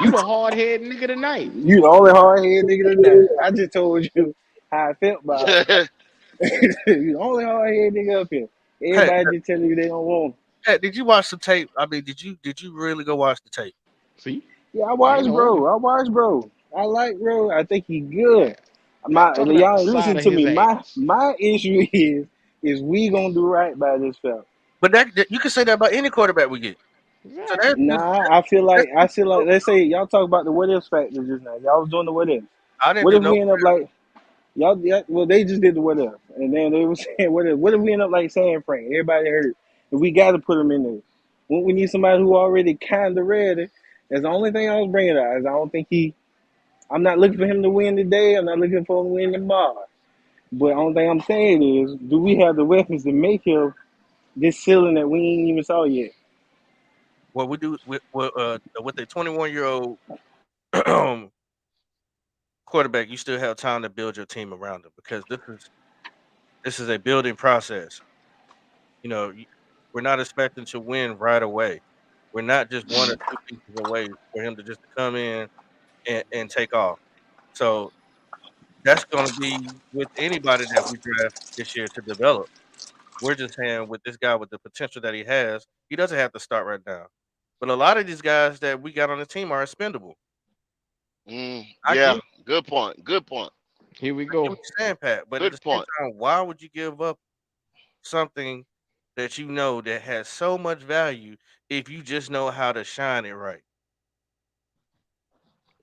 You the hard head nigga tonight. You the only hard head nigga tonight. I just told you how I felt about Yeah, it. You the only hard head nigga up here. Pat, Everybody just telling you they don't want him. Pat, did you watch the tape? I mean, did you really go watch the tape? See? Yeah, I I ain't watched hold you. bro. I watched bro. I like bro. I think he good. I'm My talking about the y'all side listen of to his me. My ass. my issue is we gonna do right by this fella. But you can say that about any quarterback we get. So Exactly. Nah, that's I feel like let's say y'all talk about the what if factor just now. Y'all was doing the what if. I didn't What do if no. we end up like y'all? Yeah, well, they just did the what if, and then they were saying what if? What if we end up like San Fran? Everybody hurt, and we got to put them in there. We need somebody who already kind of ready. That's the only thing I was bringing up. Is I don't think he. I'm not looking for him to win today. I'm not looking for him to win tomorrow. But the only thing I'm saying is, do we have the weapons to make him this ceiling that we ain't even saw yet? What we do with a 21-year-old quarterback, you still have time to build your team around him because this is a building process. You know, we're not expecting to win right away. We're not just one or two pieces away for him to just come in and take off. So that's going to be with anybody that we draft this year to develop. We're just saying with this guy with the potential that he doesn't have to start right now. But a lot of these guys that we got on the team are expendable. I get yeah. Good point. Good point. Here we I get go. what you're saying, Pat. But at the Good same point. time, why would you give up something that you know that has so much value if you just know how to shine it right?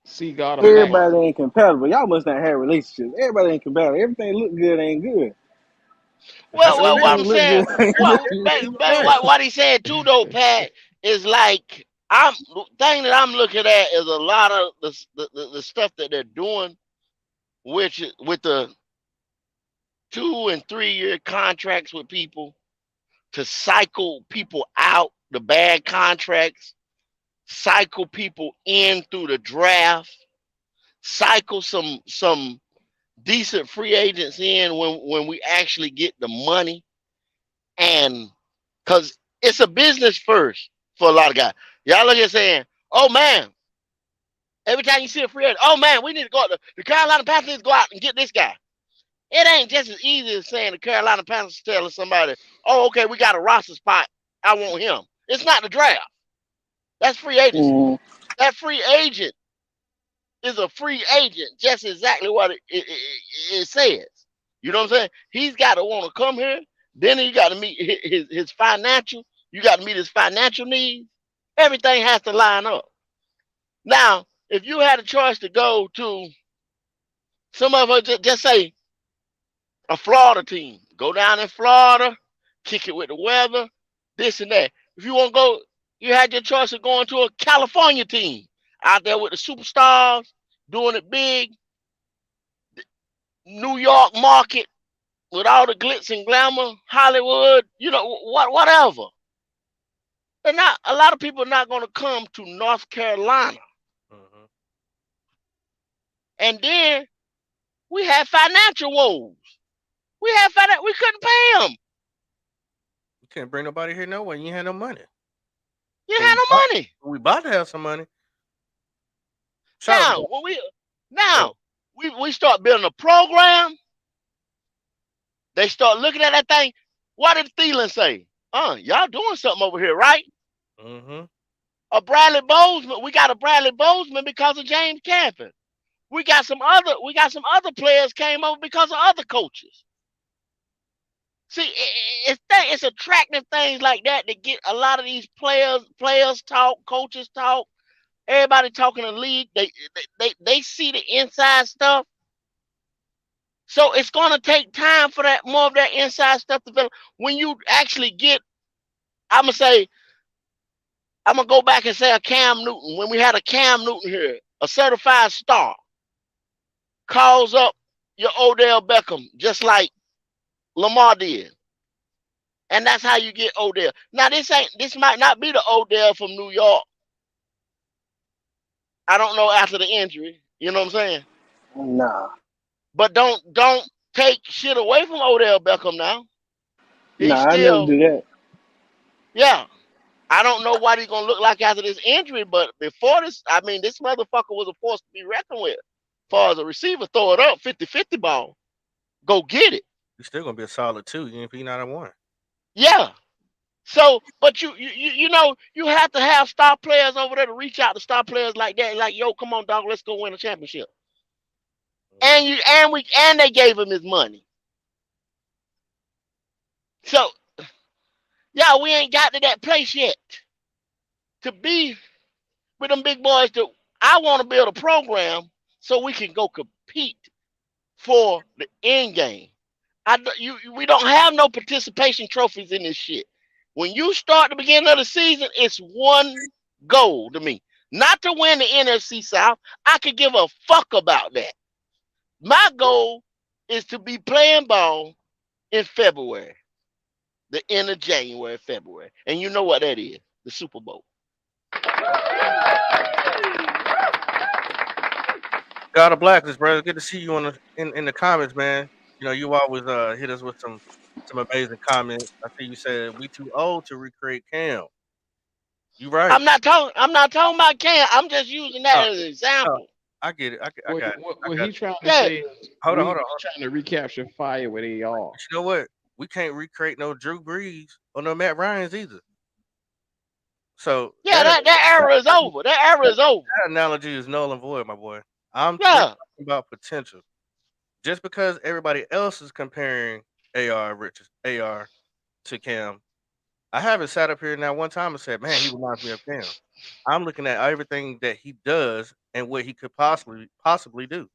See God of Everybody facts. ain't compatible. Y'all must not have relationships. Everybody ain't compatible. Everything look good ain't good. That's what What it is. I'm Everything look saying, good ain't It's, what, it, good. it's baby, fact. what he said too though, Pat, is like I'm the thing that I'm looking at is a lot of the stuff that they're doing, with the 2 and 3 year contracts with people to cycle people out, the bad contracts, cycle people in through the draft, cycle some decent free agents in when we actually get the money, and because it's a business first for a lot of guys. Y'all look at saying, "Oh man," every time you see a free agent, "Oh man, we need to go out. The Carolina Panthers need to go out and get this guy." It ain't just as easy as saying the Carolina Panthers telling somebody, "Oh, okay, we got a roster spot. I want him." It's not the draft. That's free agency. Mm, That free agent is a free agent, just exactly what it says. You know what I'm saying? He's got to want to come here. Then you got to meet his financial. You got to meet his financial needs. Everything has to line up. Now, if you had a choice to go to some of us, just say a Florida team, go down in Florida, kick it with the weather, this and that. If you want to go, you had your choice of going to a California team out there with the superstars, doing it big, New York market with all the glitz and glamour, Hollywood, whatever. They're not. A lot of people are not going to come to North Carolina, Mhm. and then we had financial woes. We couldn't pay them. You can't bring nobody here no way. You ain't had no money. You But had no money. we about to have some money. Shout out to Now, God. Oh, now we start building a program. They start looking at that thing. What did Thielen say? Y'all doing something over here, right? mm-hmm. A Bradley Bozeman. We got a Bradley Bozeman because of James Campbell. We got some other players came over because of other coaches. See, it's attractive things like that that get a lot of these players talk, coaches talk, everybody talking in the league. They see the inside stuff. So it's gonna take time for that more of that inside stuff to develop. When you actually get, I'm gonna say, I'm gonna go back and say a Cam Newton. When we had a Cam Newton here, a certified star, calls up your Odell Beckham just like Lamar did, and that's how you get Odell. Now this might not be the Odell from New York. I don't know after the injury. You know what I'm saying? nah, But don't take shit away from Odell Beckham now. He's nah, I never still, do that. yeah. I don't know what he's gonna look like after this injury, but before this, I mean, this motherfucker was a force to be reckoned with. As far as a receiver, throw it up, 50-50 ball. Go get it. You still gonna be a solid two, even if you're not a one. Yeah. So, but you have to have star players over there to reach out to star players like that. Like, yo, come on, dog, let's go win a championship. Mhm. And they gave him his money. So, yeah, we ain't got to that place yet to be with them big boys. I want to build a program so we can go compete for the end game. We don't have no participation trophies in this shit. When you start the beginning of the season, it's one goal to me. Not to win the NFC South. I could give a fuck about that. My goal is to be playing ball in February, the end of January, February. And you know what that is, the Super Bowl. God of Blacklist, brother. Good to see you in the comments, man. You know, you always hit us with some amazing comments. I see you said we too old to recreate Cam. You right. I'm not talking about Cam. I'm just using that Uh, as an uh, example. I get it. I What got it. what, I what got he it. trying to Yeah. say is Hold on, we hold on. we trying to recapture fire with AR. But you know what? We can't recreate no Drew Brees or no Matt Ryan's either. So Yeah, that era is over. That era that, is over. that analogy is null and void, my boy. We're Yeah. talking about potential. Just because everybody else is comparing AR to Cam, I haven't sat up here now one time and said, "Man, he reminds me of Cam." I'm looking at everything that he does and what he could possibly do.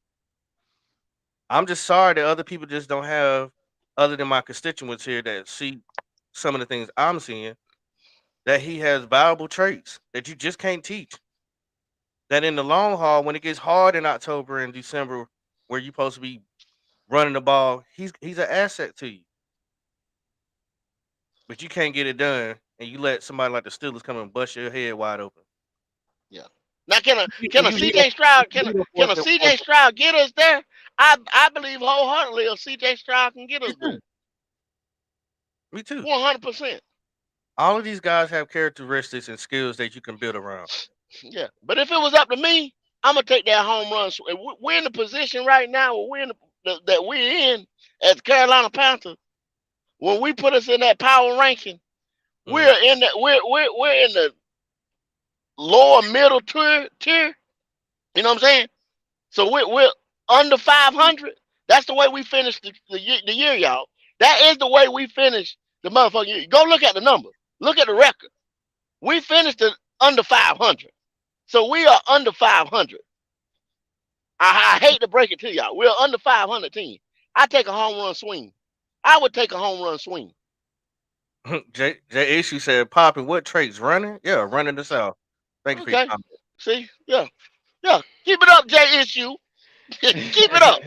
I'm just sorry that other people just don't have, other than my constituents here that see some of the things I'm seeing, that he has valuable traits that you just can't teach. That in the long haul, when it gets hard in October and December, where you're supposed to be running the ball, he's an asset to you. But you can't get it done, and you let somebody like the Steelers come and bust your head wide open. Yeah. Now can And a you need a, CJ Stroud you need a can fourth a and fourth. CJ Stroud get us there? I believe wholeheartedly a CJ Stroud can get Me us there. too. Me too. 100%. All of these guys have characteristics and skills that you can build around. Yeah. But if it was up to me, I'm gonna take that home run. We're in the position right now where that we're in as the Carolina Panthers. When we put us in that power ranking, Mhm. we're in the lower middle tier. You know what I'm saying? So we're under 500. That's the way we finished the year, y'all. That is the way we finished the motherfucking year. Go look at the number. Look at the record. We finished it under 500. So we are under 500. I hate to break it to y'all. We're under 500 team. I take a home run swing. I would take a home run swing. J Issue said, "Popping what traits? Running? Yeah, running the south." Thank you for your Okay. comment. See? Yeah. Yeah. Keep it up, J Issue. Keep it up.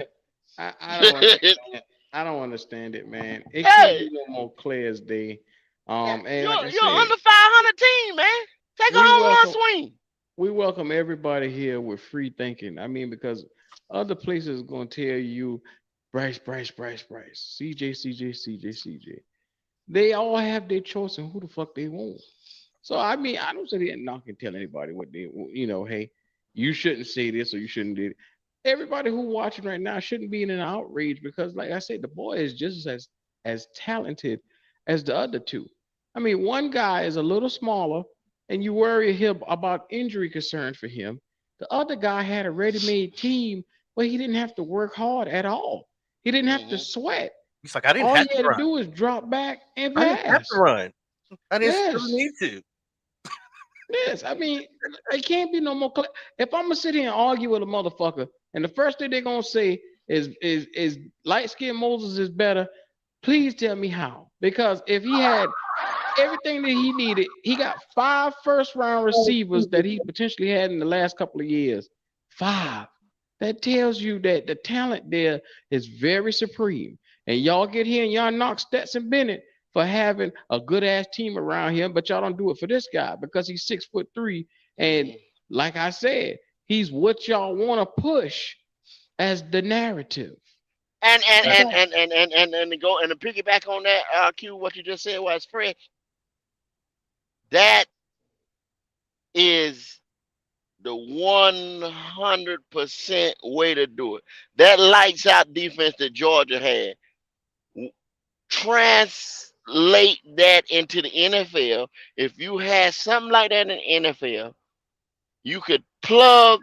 I don't understand. I don't understand it, man. It can't Hey, be no more clear as day. And like I you're said, under 500 team, man. Take a we home run welcome swing. we welcome everybody here with free thinking. I mean, because other places gonna tell you Bryce, Bryce, Bryce, Bryce, CJ, CJ, CJ, CJ. They all have their choice in who the fuck they want. So I mean, I don't sit here and knock and tell anybody what they, hey, you shouldn't say this or you shouldn't do it. Everybody who watching right now shouldn't be in an outrage because, like I said, the boy is just as talented as the other two. I mean, one guy is a little smaller, and you worry him about injury concerns for him. The other guy had a ready-made team where he didn't have to work hard at all. He didn't have to Hmm. sweat. He's like, "I didn't All have he to had to run. do was drop back and I didn't have to pass. run. I didn't still Yes. need to." Yes, I mean, it can't be no more. If I'm gonna sit here and argue with a motherfucker, and the first thing they're gonna say is light skinned Moses is better, please tell me how. Because if he had everything that he needed, he got 5 first round receivers that he potentially had in the last couple of years. 5. That tells you that the talent there is very supreme. And y'all get here and y'all knock Stetson Bennett for having a good ass team around him, but y'all don't do it for this guy because he's 6'3", and Hmm. like I said, he's what y'all want to push as the narrative. And and That's and all. and and and and, and to go and to piggyback on that, Q, what you just said was fresh. That is the 100% way to do it. That lights out defense that Georgia had. Translate that into the NFL. If you had something like that in the NFL, you could plug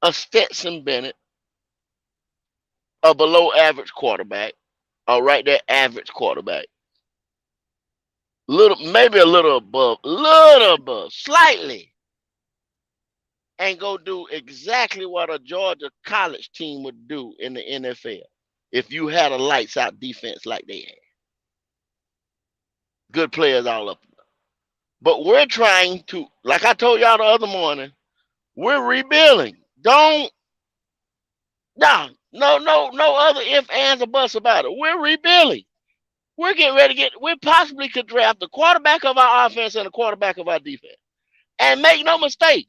a Stetson Bennett, a below average quarterback, or right there average quarterback. Little, maybe a little above, slightly, and go do exactly what a Georgia college team would do in the NFL if you had a lights out defense like they had. Good players all up. But we're trying to, like I told y'all the other morning, we're rebuilding. Don't, no other if, ands, or buts about it. We're rebuilding. We're getting ready to we possibly could draft the quarterback of our offense and the quarterback of our defense. And make no mistake,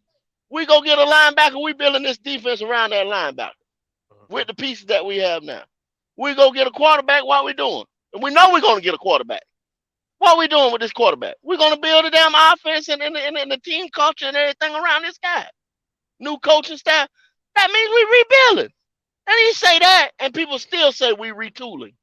we go get a linebacker. We building this defense around that linebacker with Mhm. the pieces that we have now. We go get a quarterback. What we doing? And we know we're going to get a quarterback. What we doing with this quarterback? We're going to build a damn offense and the team culture and everything around this guy. New coaching staff. That means we rebuilding. And he say that, and people still say we retooling.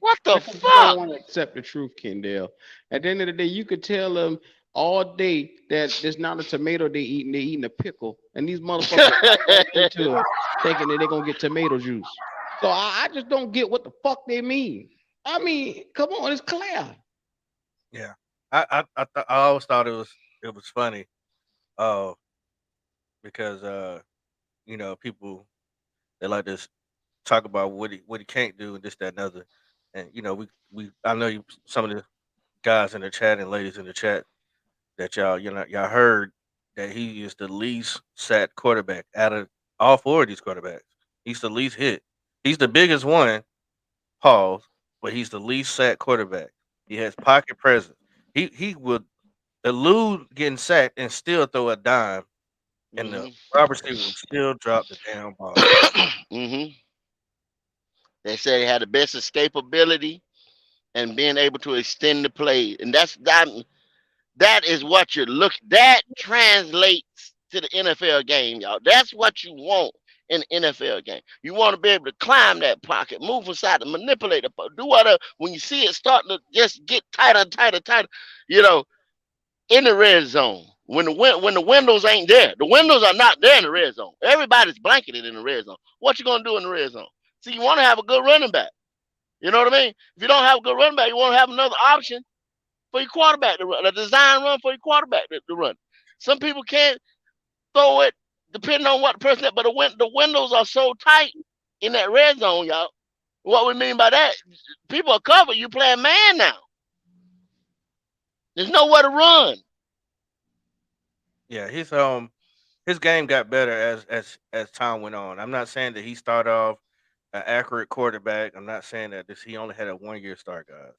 What the Because you don't fuck? want to accept the truth, Kendall. At the end of the day, you could tell them all day that there's not a tomato they're eating a pickle. And these motherfuckers bite right into it, thinking that they're gonna get tomato juice. So I just don't get what the fuck they mean. I mean, come on, it's clear. Yeah, I always thought it was funny, uh, because people they like to talk about what he can't do and this that and other, and we I know some of the guys in the chat and ladies in the chat that y'all heard that he is the least sacked quarterback out of all four of these quarterbacks. He's the least hit. He's the biggest one, pause, but he's the least sacked quarterback. He has pocket presence. He would elude getting sacked and still throw a dime, and the Hmm. wide receiver will still drop the damn ball. Hmm. They said he had the best escapability and being able to extend the play, and that is what you're looking. That translates to the NFL game, y'all. That's what you want in the NFL game. You want to be able to climb that pocket, move aside, and manipulate the do whatever. When you see it starting to just get tighter and tighter, tighter, you know, in the red zone. When the windows ain't there, the windows are not there in the red zone. Everybody's blanketed in the red zone. What you gonna do in the red zone? See, you want to have a good running back. You know what I mean? If you don't have a good running back, you want to have another option for your quarterback to run, a design run for your quarterback to run. Some people can't throw it depending on what the person is, but the windows are so tight in that red zone, y'all. What we mean by that, people are covered. You playing man now. There's nowhere to run. Yeah, his game got better as time went on. I'm not saying that he started off an accurate quarterback. I'm not saying that he only had a 1 year start, guys.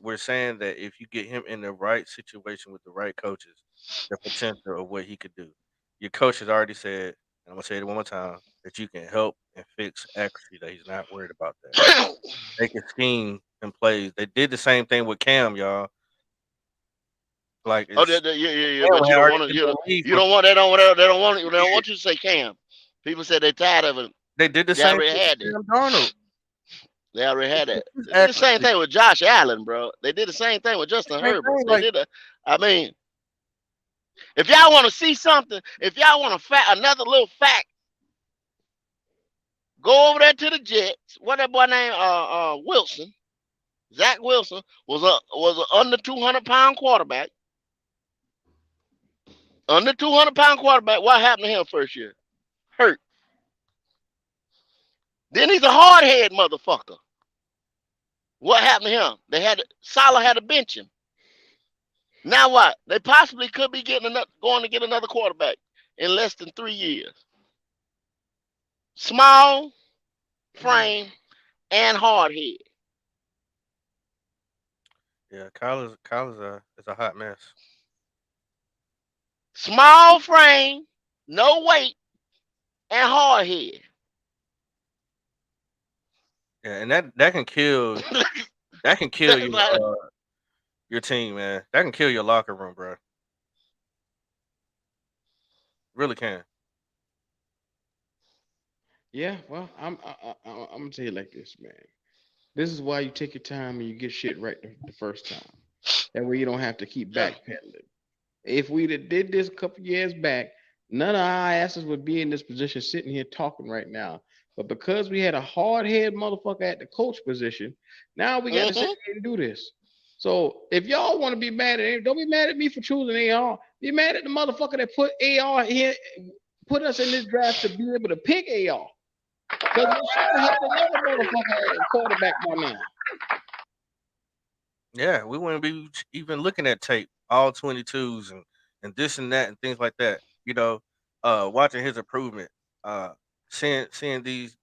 We're saying that if you get him in the right situation with the right coaches, the potential of what he could do. Your coach has already said, and I'm gonna say it one more time, that you can help and fix accuracy. That he's not worried about that. They can scheme and plays. They did the same thing with Cam, y'all. Like Oh, it's yeah, Cam but you had don't already want to. been in the league You for don't want. They don't want. They don't years. want you to say Cam. People said they're tired of it. They did the They same already thing had with it. Sam Darnold. They already They had that. fixed his They did the same accuracy. thing with Josh Allen, bro. They did the same thing with Justin Same Herbert. thing. They Like did a. I mean, if y'all want to see something, if y'all want another little fact, go over there to the Jets. What that boy named Wilson, Zach Wilson was an under 200 pound quarterback. Under 200 pound quarterback. What happened to him first year? Hurt. Then he's a hard head motherfucker. What happened to him? Salah had to bench him. Now what? They possibly could be going to get another quarterback in less than 3 years. Small frame and hard head. yeah, Kyle is a hot mess. Small frame, no weight, and hard head. Yeah, and that can kill That's like, your team, man. That can kill your locker room, bro. Really can. Yeah, well, I'm gonna tell you like this, man. This is why you take your time and you get shit right the first time. That way you don't have to keep yeah. backpedaling. If we'd have did this a couple years back, none of our asses would be in this position sitting here talking right now. But because we had a hard head motherfucker at the coach position, now we got to sit Hmm. here and do this. So if y'all want to be mad at it, don't be mad at me for choosing AR. Be mad at the motherfucker that put AR here, put us in this draft to be able to pick AR. Because we should have had another motherfucker at quarterback by now. Yeah, we wouldn't be even looking at tape, all 22s and this and that and things like that. Watching his improvement, uh, seeing these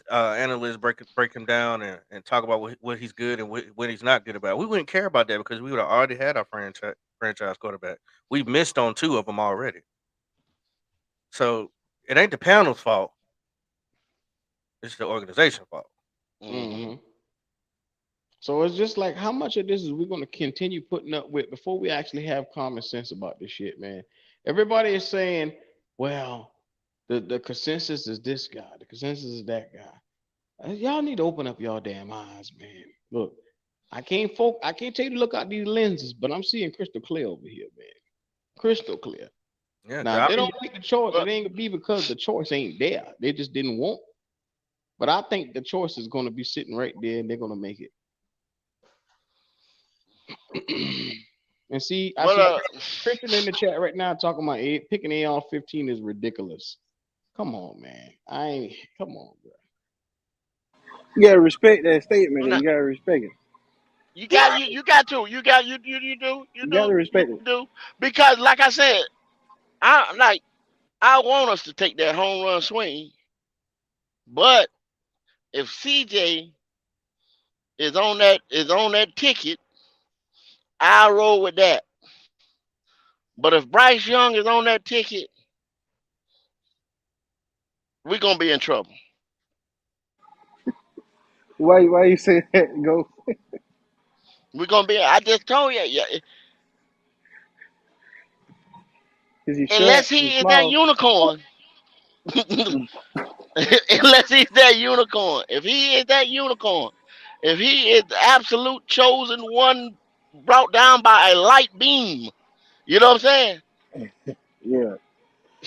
analysts break him down and talk about what he's good and what he's not good about. We wouldn't care about that because we would have already had our franchise quarterback. We've missed on two of them already. So it ain't the panel's fault. It's the organization fault. Hmm. Hmm. So it's just like how much of this is we going to continue putting up with before we actually have common sense about this shit, man. Everybody is saying, well, the consensus is this guy, the consensus is that guy. Y'all need to open up y'all damn eyes, man. Look, I can't tell you to look out these lenses, but I'm seeing crystal clear over here, man. Crystal clear. Yeah, Now, if I they mean, don't make the choice, Well, it ain't gonna be because the choice ain't there. They just didn't want. But I think the choice is gonna be sitting right there, and they're gonna make it. And see, I But see Christian in the chat right now talking about picking AR-15 is ridiculous. Come on, man. I ain't. Come on, bro. You gotta respect that statement. no, And you gotta respect it. you You gotta do you respect it. do because like I said, I want us to take that home run swing, but if CJ is on that ticket, I'll roll with that. But if Bryce Young is on that ticket, we're gonna be in trouble. Why you say that? Go. We're gonna be. I just told you, yeah. Is he short Unless and he is that small? unicorn, Mm. unless he's that unicorn. If he is that unicorn, if he is the absolute chosen one brought down by a light beam, you know what I'm saying? Yeah.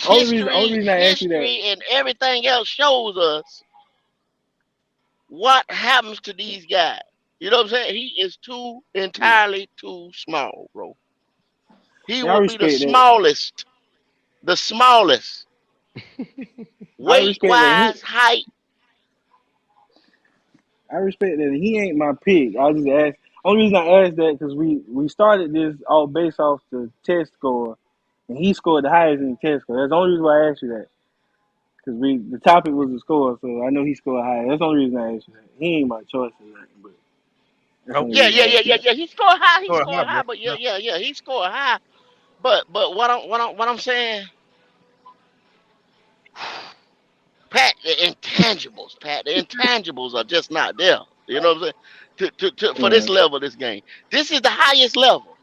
Only History, reason I asked you that. history, and everything else shows us what happens to these guys. You know what I'm saying? He is Yeah. entirely too small, bro. He And I will be respect that. the smallest, I weight respect that. wise, height. I respect that. He ain't my pick. I just asked. Only reason I asked that because we started this all based off the test score, and he scored the highest in the test score. That's the only reason why I asked you that. Because the topic was the score, so I know he scored high. That's the only reason I asked you that. He ain't my choice or nothing, but that's the Nope. only Yeah, reason yeah, I yeah, asked you yeah, that. yeah. He scored high. He Go ahead, scored high. bro. But yeah, No. yeah, yeah. He scored high. But what I'm saying, Pat, the intangibles are just not there. You know what I'm saying? For this Yeah, level, this game, this is the highest level.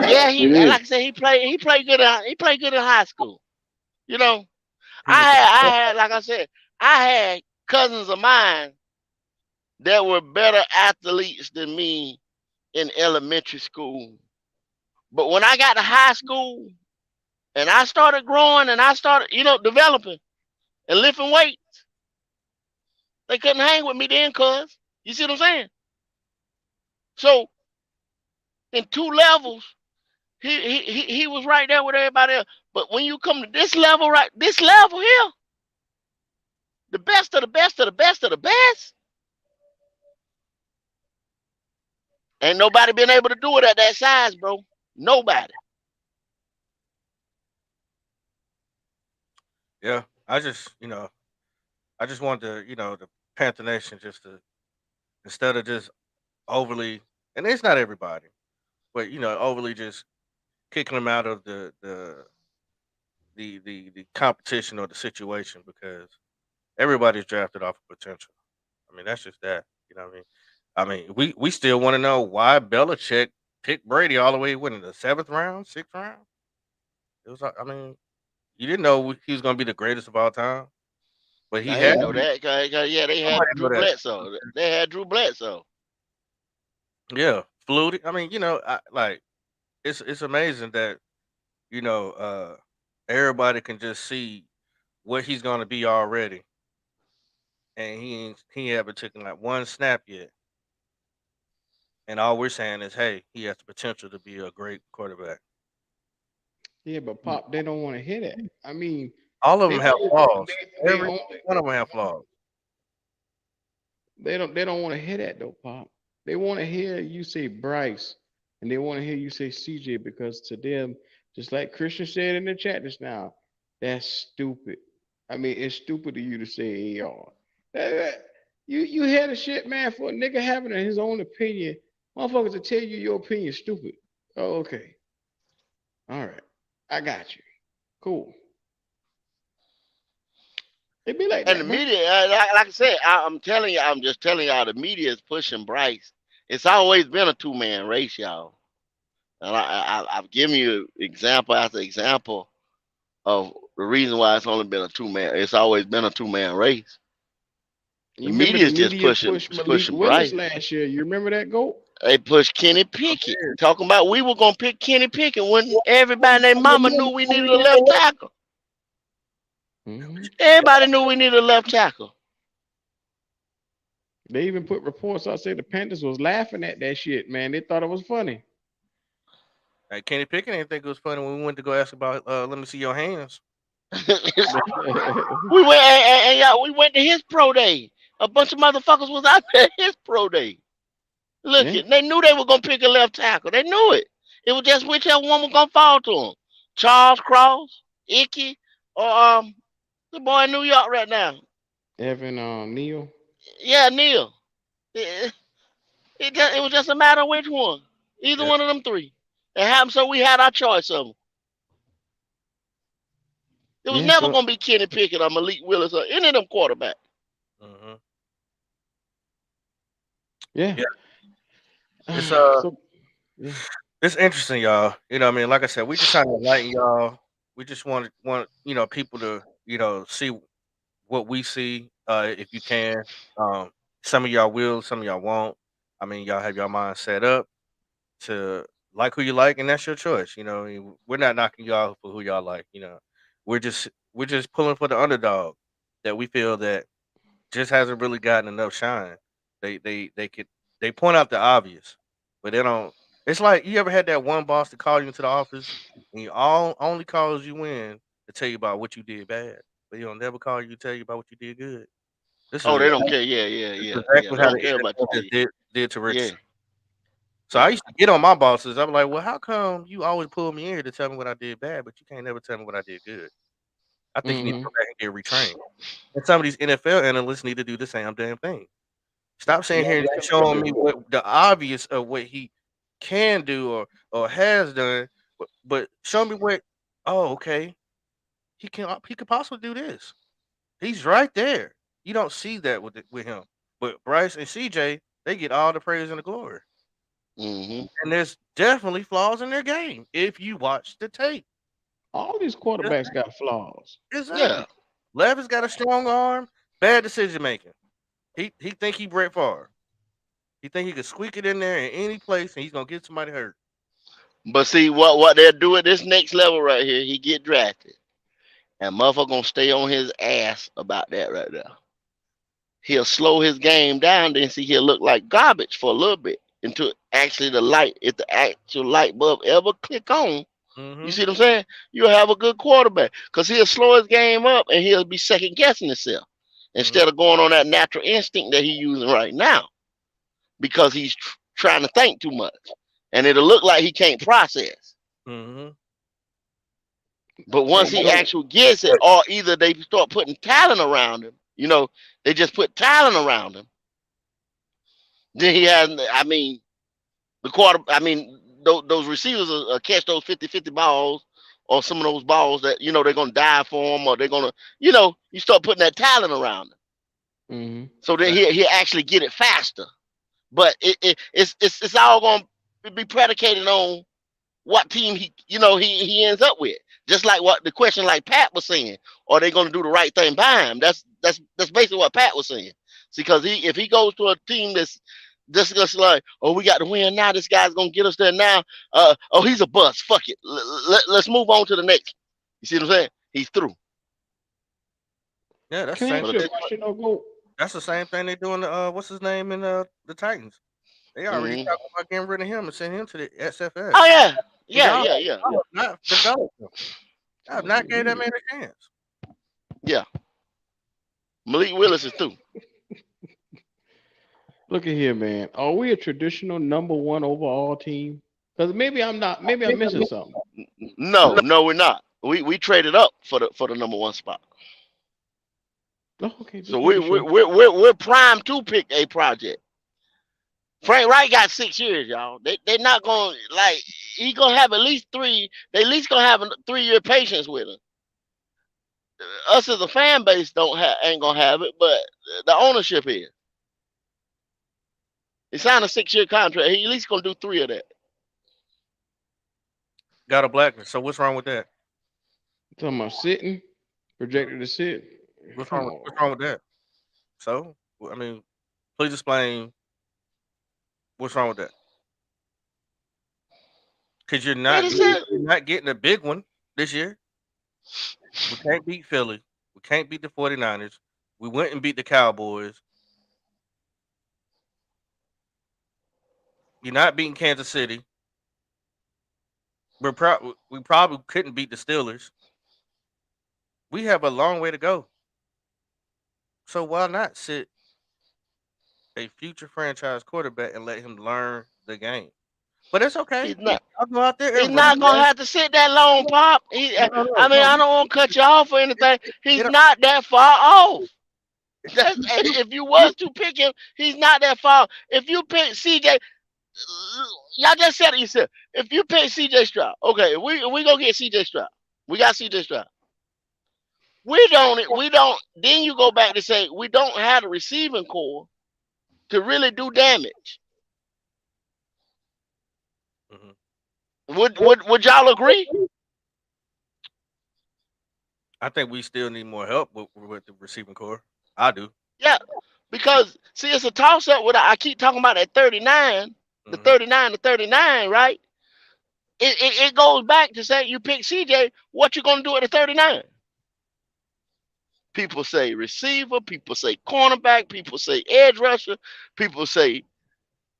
Yeah, it he is. like I said, he played good. He played good in high school. You know, He went to I had like I said, I had cousins of mine that were better athletes than me in elementary school. But when I got to high school and I started growing and I started, developing and lifting weights, they couldn't hang with me then, cuz. You see what I'm saying? So in two levels, he was right there with everybody else. But when you come to this level here, the best of the best of the best of the best, ain't nobody been able to do it at that size, bro. Nobody. yeah. I just want the Panther Nation just to instead of just overly, and it's not everybody, but overly just kicking them out of the competition or the situation because everybody's drafted off of potential. I mean, that's just that. You know what I mean? We still want to know why Belichick picked Brady all the way in the seventh round, sixth round. It was, I mean, you didn't know he was going to be the greatest of all time, but he I had ain't to know be. that. 'Cause, yeah, they Somebody had know Drew that. Bledsoe. They had Drew Bledsoe. Yeah, fluid. I mean, like it's amazing that you know uh everybody can just see what he's going to be already, and he haven't taken like one snap yet. And all we're saying is, hey, he has the potential to be a great quarterback. Yeah, but Pop, they don't want to hear that. I mean, All of they them have flaws. they Every only one of them have flaws. they don't want to hear that though, Pop. They want to hear you say Bryce, and they want to hear you say CJ because to them, just like Christian said in the chat just now, that's stupid. I mean, it's stupid of you to say AR. You hear the shit, man, for a nigga having his own opinion. Motherfuckers will tell you your opinion stupid. Oh, okay. All right. I got you. Cool. It be like And the that, bro. media, like I said, I'm telling you, I'm just telling y'all, the media is pushing Bryce. It's always been a two-man race, y'all. And I've given you example after example of the reason why it's only been a two-man. It's always been a two-man race. The You remember media the is just media pushing pushed Malik pushing Willis Bryce. last year. You remember that goat? They pushed Kenny Pickett, talking about we were gonna pick Kenny Pickett when everybody and their mama knew we needed a left tackle. Hmm. Everybody knew we needed a left tackle. They even put reports out saying the Panthers was laughing at that shit, man. They thought it was funny. Like Kenny Pickett didn't think it was funny when we went to go ask about. Let me see your hands. We went and yeah, we went to his pro day. A bunch of motherfuckers was out there at his pro day. Look, Yeah, it, they knew they were gonna pick a left tackle. They knew it. It was just whichever one was gonna fall to them. Charles Cross, Icky, or the boy in New York right now. Evan Neal. Yeah, Neil. It, it was just a matter of which one. Either Yeah. one of them three. It happened so we had our choice of them. It was Yeah, never so gonna be Kenny Pickett or Malik Willis or any of them quarterbacks. Mm-hmm. yeah. Yeah. It's So yeah. it's interesting, y'all. You know, what I mean, like I said, we just trying to enlighten y'all. We just want people to see what we see. If you can, some of y'all will, some of y'all won't. I mean, y'all have your mind set up to like who you like, and that's your choice. We're not knocking y'all for who y'all like. We're just pulling for the underdog that we feel that just hasn't really gotten enough shine. They point out the obvious, but they don't. It's like you ever had that one boss to call you into the office and he only calls you in to tell you about what you did bad, but he don't never call you to tell you about what you did good. This Oh, is they don't exactly, care. Yeah, yeah, this yeah, is yeah. exactly They how don't the care about NFL you, just D. did to Yeah, Richardson. So I yeah. used to get on my bosses. I'm like, well, how come you always pull me in here to tell me what I did bad, but you can't never tell me what I did good? I think you need to Mm-hmm. go back and get retrained. And some of these NFL analysts need to do the same damn thing. Stop Yeah, saying here and because showing me what the obvious of what he can do or has done, but show me what. Oh, okay, he could possibly do this. He's right there. You don't see that with him. But Bryce and CJ, they get all the praise and the glory. Hmm. And there's definitely flaws in their game if you watch the tape. all these Just- quarterbacks got flaws. Exactly. Yeah. Levis got a strong arm, bad decision making. He think he Brett Favre. He think he could squeak it in there in any place and he's gonna get somebody hurt. But see what they'll do at this next level right here, he get drafted. And motherfucker gonna stay on his ass about that right there. He'll slow his game down, then see he'll look like garbage for a little bit until actually if the actual light bulb ever click on, you Mm-hmm. see what I'm saying? You'll have a good quarterback. Because he'll slow his game up and he'll be second guessing himself Mm-hmm. instead of going on that natural instinct that he's using right now because he's trying to think too much. And it'll look like he can't process. Mm-hmm. But once Hey, he Joe. actually gets it, or either they start putting talent around him, they just put talent around him. Then he has, I mean, those receivers will catch those 50-50 balls or some of those balls that, they're going to die for him or they're going to, you start putting that talent around him. Mm-hmm. So then he'll actually get it faster. But it's all going to be predicated on what team he ends up with. Just like what the question like Pat was saying, are they going to do the right thing by him? That's basically what Pat was saying. See, because if he goes to a team that's just like, oh, we got to win now, this guy's going to get us there now. Oh, he's a bust. Fuck it. Let's move on to the next. You see what I'm saying? He's through. Yeah, that's the Can I same ask But you a thing. question, though, Go? That's the same thing they doing. What's his name in the Titans? They already mhm. talking about getting rid of him and sending him to the Oh SFS. yeah, And yeah, yeah, yeah, y'all yeah, have not developed him. Y'all have not gave that Mm. man a chance. yeah. Malik Willis is through. Look at here, man. Are we a traditional number one overall team? Because maybe I'm not. Maybe I'm missing something. No, no, we're not. We traded up for the number one spot. Oh, okay, So just making sure. we're primed to pick a project. Frank Wright got 6 years, y'all. They're not gonna like he gonna have at least three. They at least gonna have a 3 year patience with him. Us as a fan base don't have ain't gonna have it, but the ownership is. He signed a 6 year contract. He at least gonna do three of that. Got a blackness. So what's wrong with that? Talking about sitting, projected to sit. Come on. What's wrong with that? So I mean, please explain what's wrong with that. Because They just said, you're not getting a big one this year. We can't beat Philly. We can't beat the 49ers. We went and beat the Cowboys. You're not beating Kansas City. We probably couldn't beat the Steelers. We have a long way to go. So why not sit a future franchise quarterback and let him learn the game? But it's okay. He's not. I'll go out there He's and run not gonna fast. have to sit that long, Pop. No, no, I no, mean, no. I don't want to cut you off or anything. It He's don't- not that far off. That's, you, you, if you you, was to pick him, he's not that far. If you pick CJ, y'all just said it yourself. If you pick CJ Stroud, okay, we gonna get CJ Stroud. We got CJ Stroud. We don't. Then you go back to say we don't have the receiving core to really do damage. Mhm. Would y'all agree? I think we still need more help with the receiving core. I do. Yeah, because see, it's a toss up. With I keep talking about that 39, the Hmm 39 to 39, right? It goes back to say you pick CJ. What you gonna do at the 39? People say receiver. People say cornerback. People say edge rusher. People say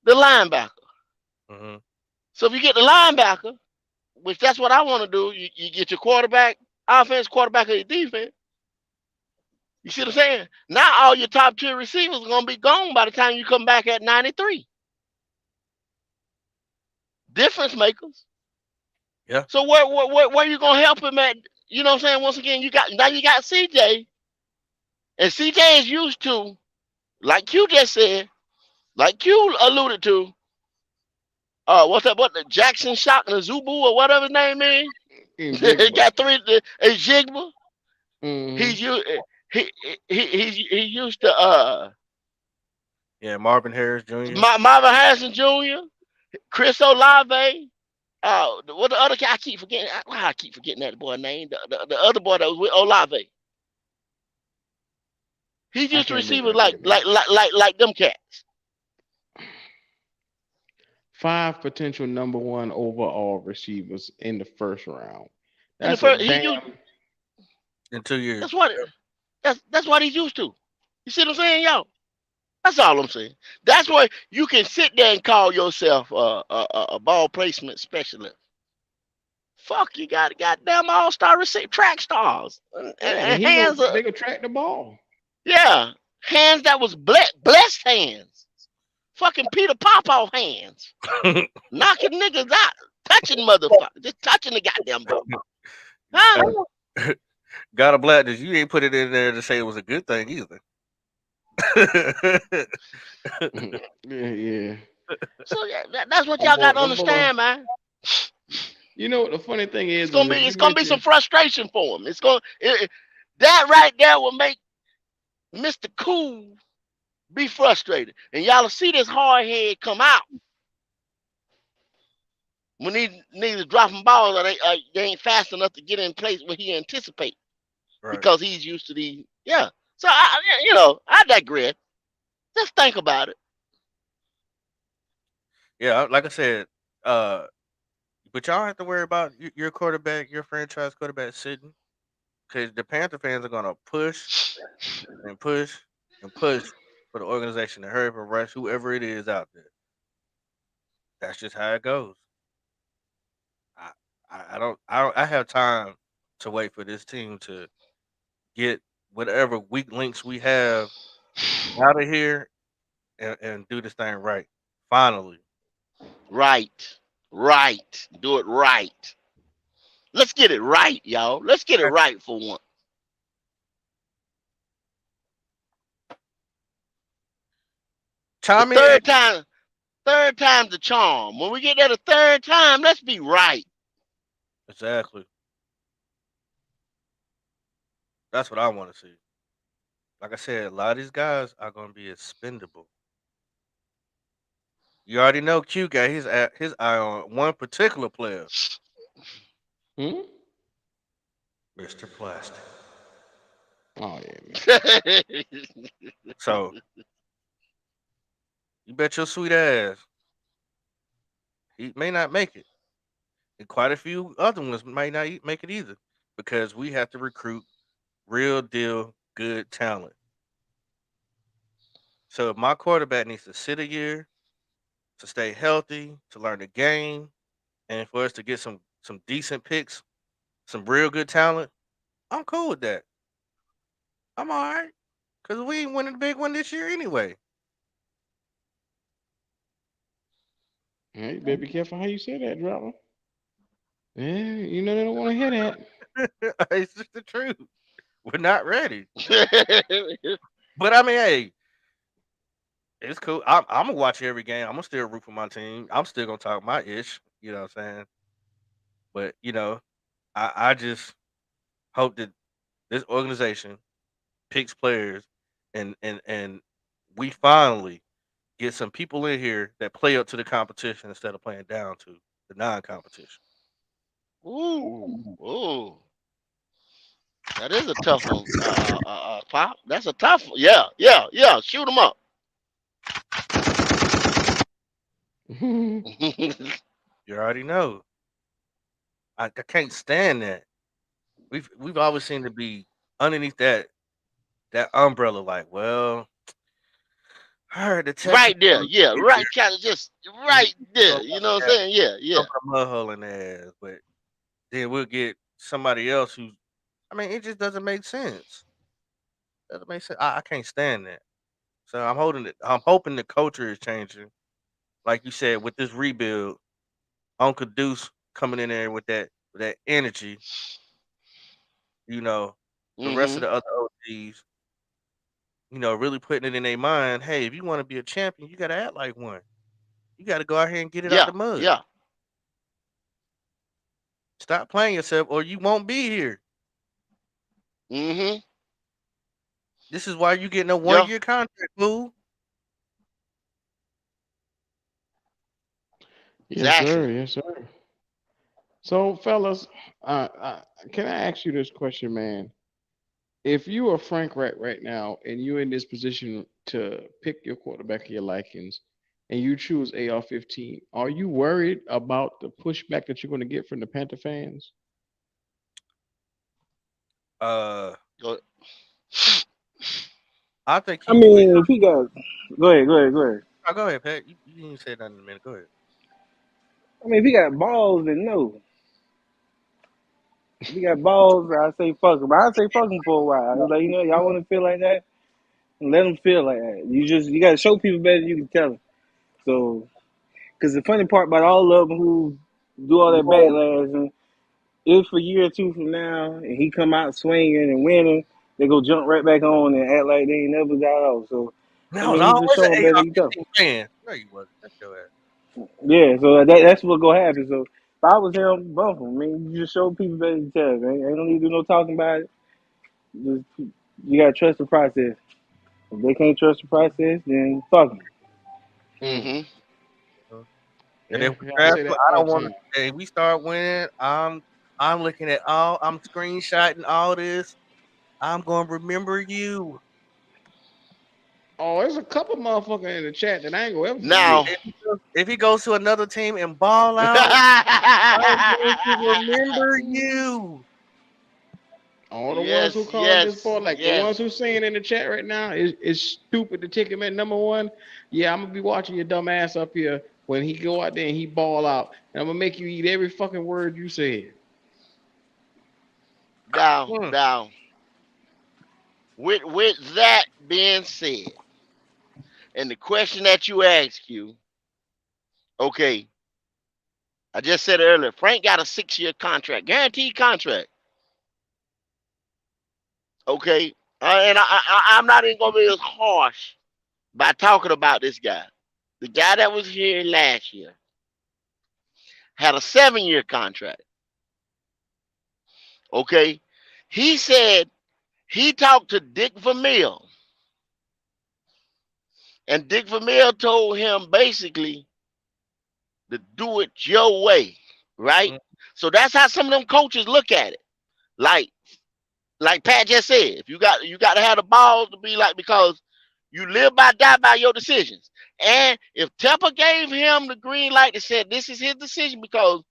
the linebacker. hmm So if you get the linebacker, which that's what I want to do, you get your quarterback, offense, quarterback, of your defense. You see what I'm saying? Now all your top tier receivers are gonna be gone by the time you come back at 93. Difference makers. Yeah. So where you gonna help him at? You know what I'm saying? Once again, you got CJ, and CJ is used to, like Q just said, like Q alluded to. What's that? What the Jackson Shock and the Zubu or whatever his name is? In He Jigba. got three. A Jigba. Mm-hmm. He's used. He used to Yeah. Marvin Harris Jr. Marvin Harrison Jr., Chris Olave. What the other guy? I keep forgetting. I keep forgetting that boy name. The other boy that was with Olave. He's I used to can't think of receivers the nigga name. like them cats. Five potential number one overall receivers in the first round. In the That's a first, he used. damn. In 2 years. That's what. That's what he's used to. You see what I'm saying, y'all? That's all I'm saying. That's why you can sit there and call yourself a ball placement specialist. Fuck, you got goddamn all star receive track stars Yeah, and and hands. they could track the ball. Yeah, hands that was blessed hands. Fucking Peter Popoff hands, knocking niggas out, touching motherfuckers, just touching the goddamn ball. Huh? Got a black. You ain't put it in there to say it was a good thing either. Yeah, yeah. So yeah, that's what y'all got to Them boy. understand, man. You know what the funny thing It's is gonna be if you it's gonna be some mention frustration for him. That right there will make Mr. Cool be frustrated, and y'all will see this hard head come out when he needs dropping balls or they ain't fast enough to get in place where he anticipate Right. because he's used to the yeah. So I digress. Just think about it. Yeah. Like I said, uh, but y'all have to worry about your quarterback, your franchise quarterback sitting, because the Panther fans are gonna push and push and push for the organization to hurry up and rush whoever it is out there. That's just how it goes. I, I have time to wait for this team to get whatever weak links we have out of here and do this thing right. Finally. Right, right. Do it right. Let's get it right, y'all. Let's get it Okay. right for one. The Chime in. third time's the charm. When we get there the third time, let's be right. Exactly. That's what I want to see. Like I said, a lot of these guys are going to be expendable. You already know Q got his eye on one particular player, hmm? Mr. Plastic. Oh yeah, man. So you bet your sweet ass he may not make it, and quite a few other ones might not make it either, because we have to recruit real deal good talent. So if my quarterback needs to sit a year, to stay healthy, to learn the game, and for us to get some decent picks, some real good talent, I'm cool with that. I'm all right because we ain't winning the big one this year anyway. Hey, you better be careful how you say that, dropper. Yeah, you know they don't want to hear that. It's just the truth. We're not ready. But I mean, hey, it's cool. I'm gonna watch every game. I'm gonna still root for my team. I'm still gonna talk my ish. You know what I'm saying? But I just hope that this organization picks players, and we finally get some people in here that play up to the competition instead of playing down to the non-competition. Ooh, ooh, that is a tough one, Pop. That's a tough one. Yeah, yeah, yeah. Shoot them up. You already know. I can't stand that. We've always seemed to be underneath that umbrella. Like, well, I heard the Texans Right there. gonna Yeah, get right. there. Kind of just We right there. gonna You know what I'm have saying? Yeah, yeah. jump in a mud hole in their ass, but then we'll get somebody else who. I mean, it just doesn't make sense. Doesn't make sense. I can't stand that. So I'm holding it. I'm hoping the culture is changing. Like you said, with this rebuild, Uncle Deuce coming in there with that energy. You know, the rest of Mm-hmm. the other OGs, really putting it in their mind. Hey, if you want to be a champion, you got to act like one. You got to go out here and get it out Yeah, the mud. yeah. Stop playing yourself, or you won't be here. Mm-hmm. This is why you getting a one Yeah. year contract, fool. Yes, Exactly. sir. Yes, sir. So, fellas, can I ask you this question, man? If you are Frank right now, and you're in this position to pick your quarterback of your likings, and you choose AR-15, are you worried about the pushback that you're going to get from the Panther fans? Uh, Go- I think I he would. mean, if he got, go ahead. Oh, go ahead, Pat. You didn't say nothing in a minute. Go ahead. I mean, if he got balls, then no. If he got balls, I say fuck him. I say fuck him for a while. I was like, y'all want to feel like that, let them feel like that. You got to show people better than you can tell them. So, because the funny part about all of them who do all that backlash, and if a year or two from now and he come out swinging and winning, they go jump right back on and act like they ain't never got off. So, Man, I I was mean, you just always show an them better than you tell 'em. AR-15 fan. No, you wasn't. That's your ass. Yeah, so that's what gonna happen. So if I was him, bump him. I mean, you just show people better than you tell them. Ain't no need to do no talking about it. Just, you gotta trust the process. If they can't trust the process, then fuck them. Mm. mm-hmm. Uh, And Yeah, if we yeah, I draft say him, that I all don't the want to. time. Hey, we start winning. I'm looking at I'm screenshotting all this. I'm gonna remember you. Oh, there's a couple motherfuckers in the chat that I ain't gonna ever forget. Now, If he goes to another team and ball out, I'm going to remember you. All the ones who yes, calling this yes, boy, like the yes. ones who saying in the chat right now, is stupid to take him at number one. Yeah, I'm gonna be watching your dumb ass up here when he go out there and he ball out, and I'm gonna make you eat every fucking word you said. Now, Hmm. now, with that being said, and the question that you asked you, okay, I just said earlier, Frank got a 6 year contract, guaranteed contract. Okay, and I'm not even gonna be as harsh by talking about this guy. The guy that was here last year had a 7 year contract. Okay, he said he talked to Dick Vermeil, and Dick Vermeil told him basically to do it your way, right? Mm. So that's how some of them coaches look at it. Like like Pat just said, if you got to have the balls to be like, because you live by die by your decisions. And if Tepper gave him the green light and said this is his decision, because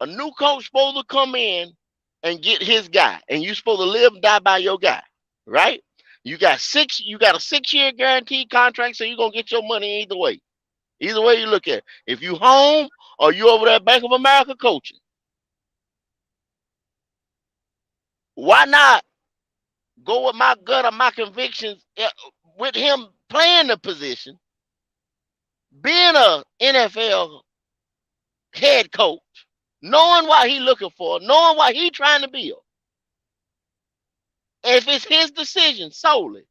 a new coach supposed to come in and get his guy, and you supposed to live and die by your guy, right? You got a 6 year guaranteed contract, so you're gonna get your money either way. Either way you look at it. If you home or you over there at Bank of America coaching, why not go with my gut or my convictions with him playing the position, being a NFL head coach, knowing what he looking for, knowing what he trying to build. If it's his decision solely,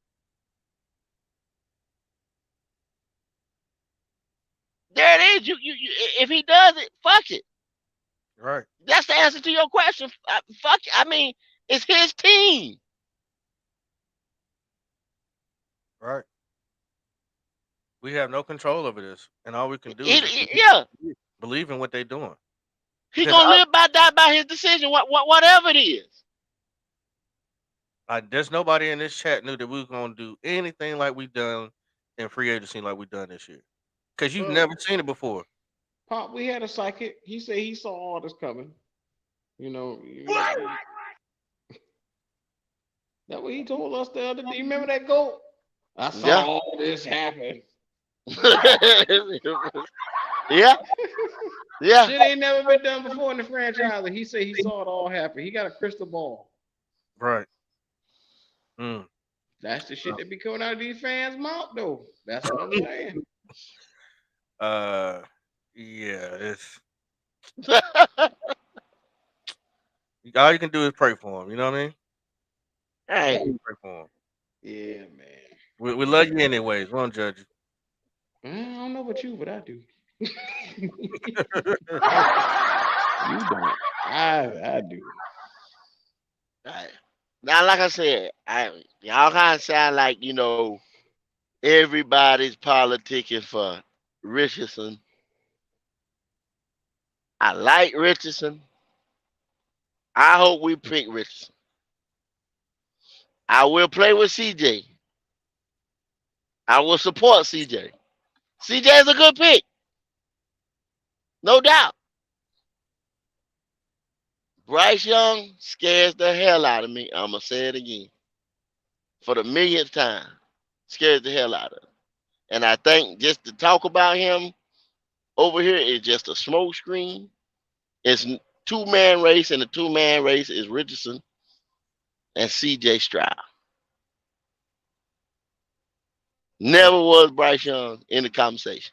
there it is. If he does it, fuck it. Right. That's the answer to your question. Fuck it. I mean, it's his team. Right. We have no control over this, and all we can do is just Yeah, believe in what they're doing. he Because gonna live by die by his decision. Whatever it is. there's nobody in this chat knew that we was gonna do anything like we done in free agency like we done this year. Because you've Bro, never seen it before. Pop, we had a psychic. He said he saw all this coming. You know, that what he told us the other day. You remember that goat? I saw Yeah. all this happen. Yeah. Yeah. Shit ain't never been done before in the franchise. And he said he saw it all happen. He got a crystal ball. Right. Mm. That's the shit that be coming out of these fans' mouth, though. That's what I'm saying. Yeah, it's all you can do is pray for him. You know what I mean? Hey. Pray for him. Yeah, man. We love you anyways. We don't judge I don't know about you, but I do. You you. don't. I do. Right. Now, like I said, y'all kind of sound like everybody's politicking for Richardson. I like Richardson. I hope we pick Richardson. I will play with CJ. I will support CJ. CJ is a good pick, no doubt. Bryce Young scares the hell out of me. I'm gonna say it again for the millionth time. Scares the hell out of him. And I think just to talk about him over here is just a smoke screen. It's two-man race, and the two-man race is Richardson and CJ Stroud. Never was Bryce Young in the conversation.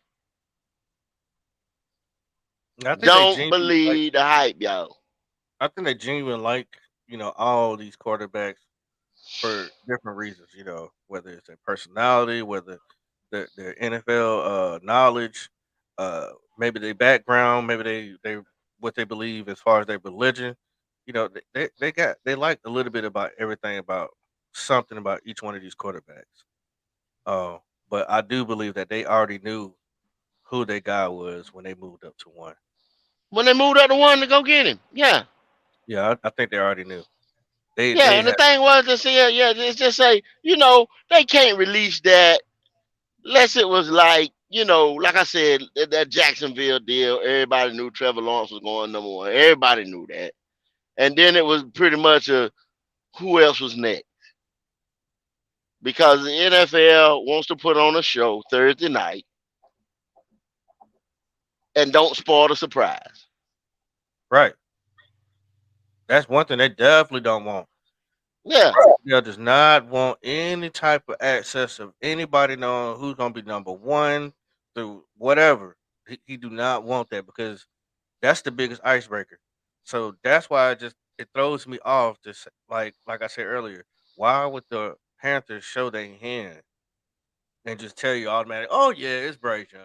I think they Don't genuinely like. believe the hype, y'all. I think they genuinely like all these quarterbacks for different reasons. Whether it's their personality, whether their NFL knowledge, maybe their background, maybe they what they believe as far as their religion. They like a little bit about everything about something about each one of these quarterbacks. Uh, but I do believe that they already knew who their guy was when they moved up to one. When they moved up to one to go get him, yeah. Yeah, I think they already knew. They Yeah, they and the had thing was to say, yeah, it's just say, they can't release that unless it was like I said, that Jacksonville deal. Everybody knew Trevor Lawrence was going number one. Everybody knew that. And then it was pretty much who else was next. Because the NFL wants to put on a show Thursday night and don't spoil the surprise. right. That's one thing they definitely don't want. Yeah. They does not want any type of access of anybody knowing who's gonna be number one through whatever. He do not want that because that's the biggest icebreaker. So that's why it throws me off. Just like I said earlier, why would the Panthers show their hand and just tell you automatically? Oh yeah, it's Bryce Young.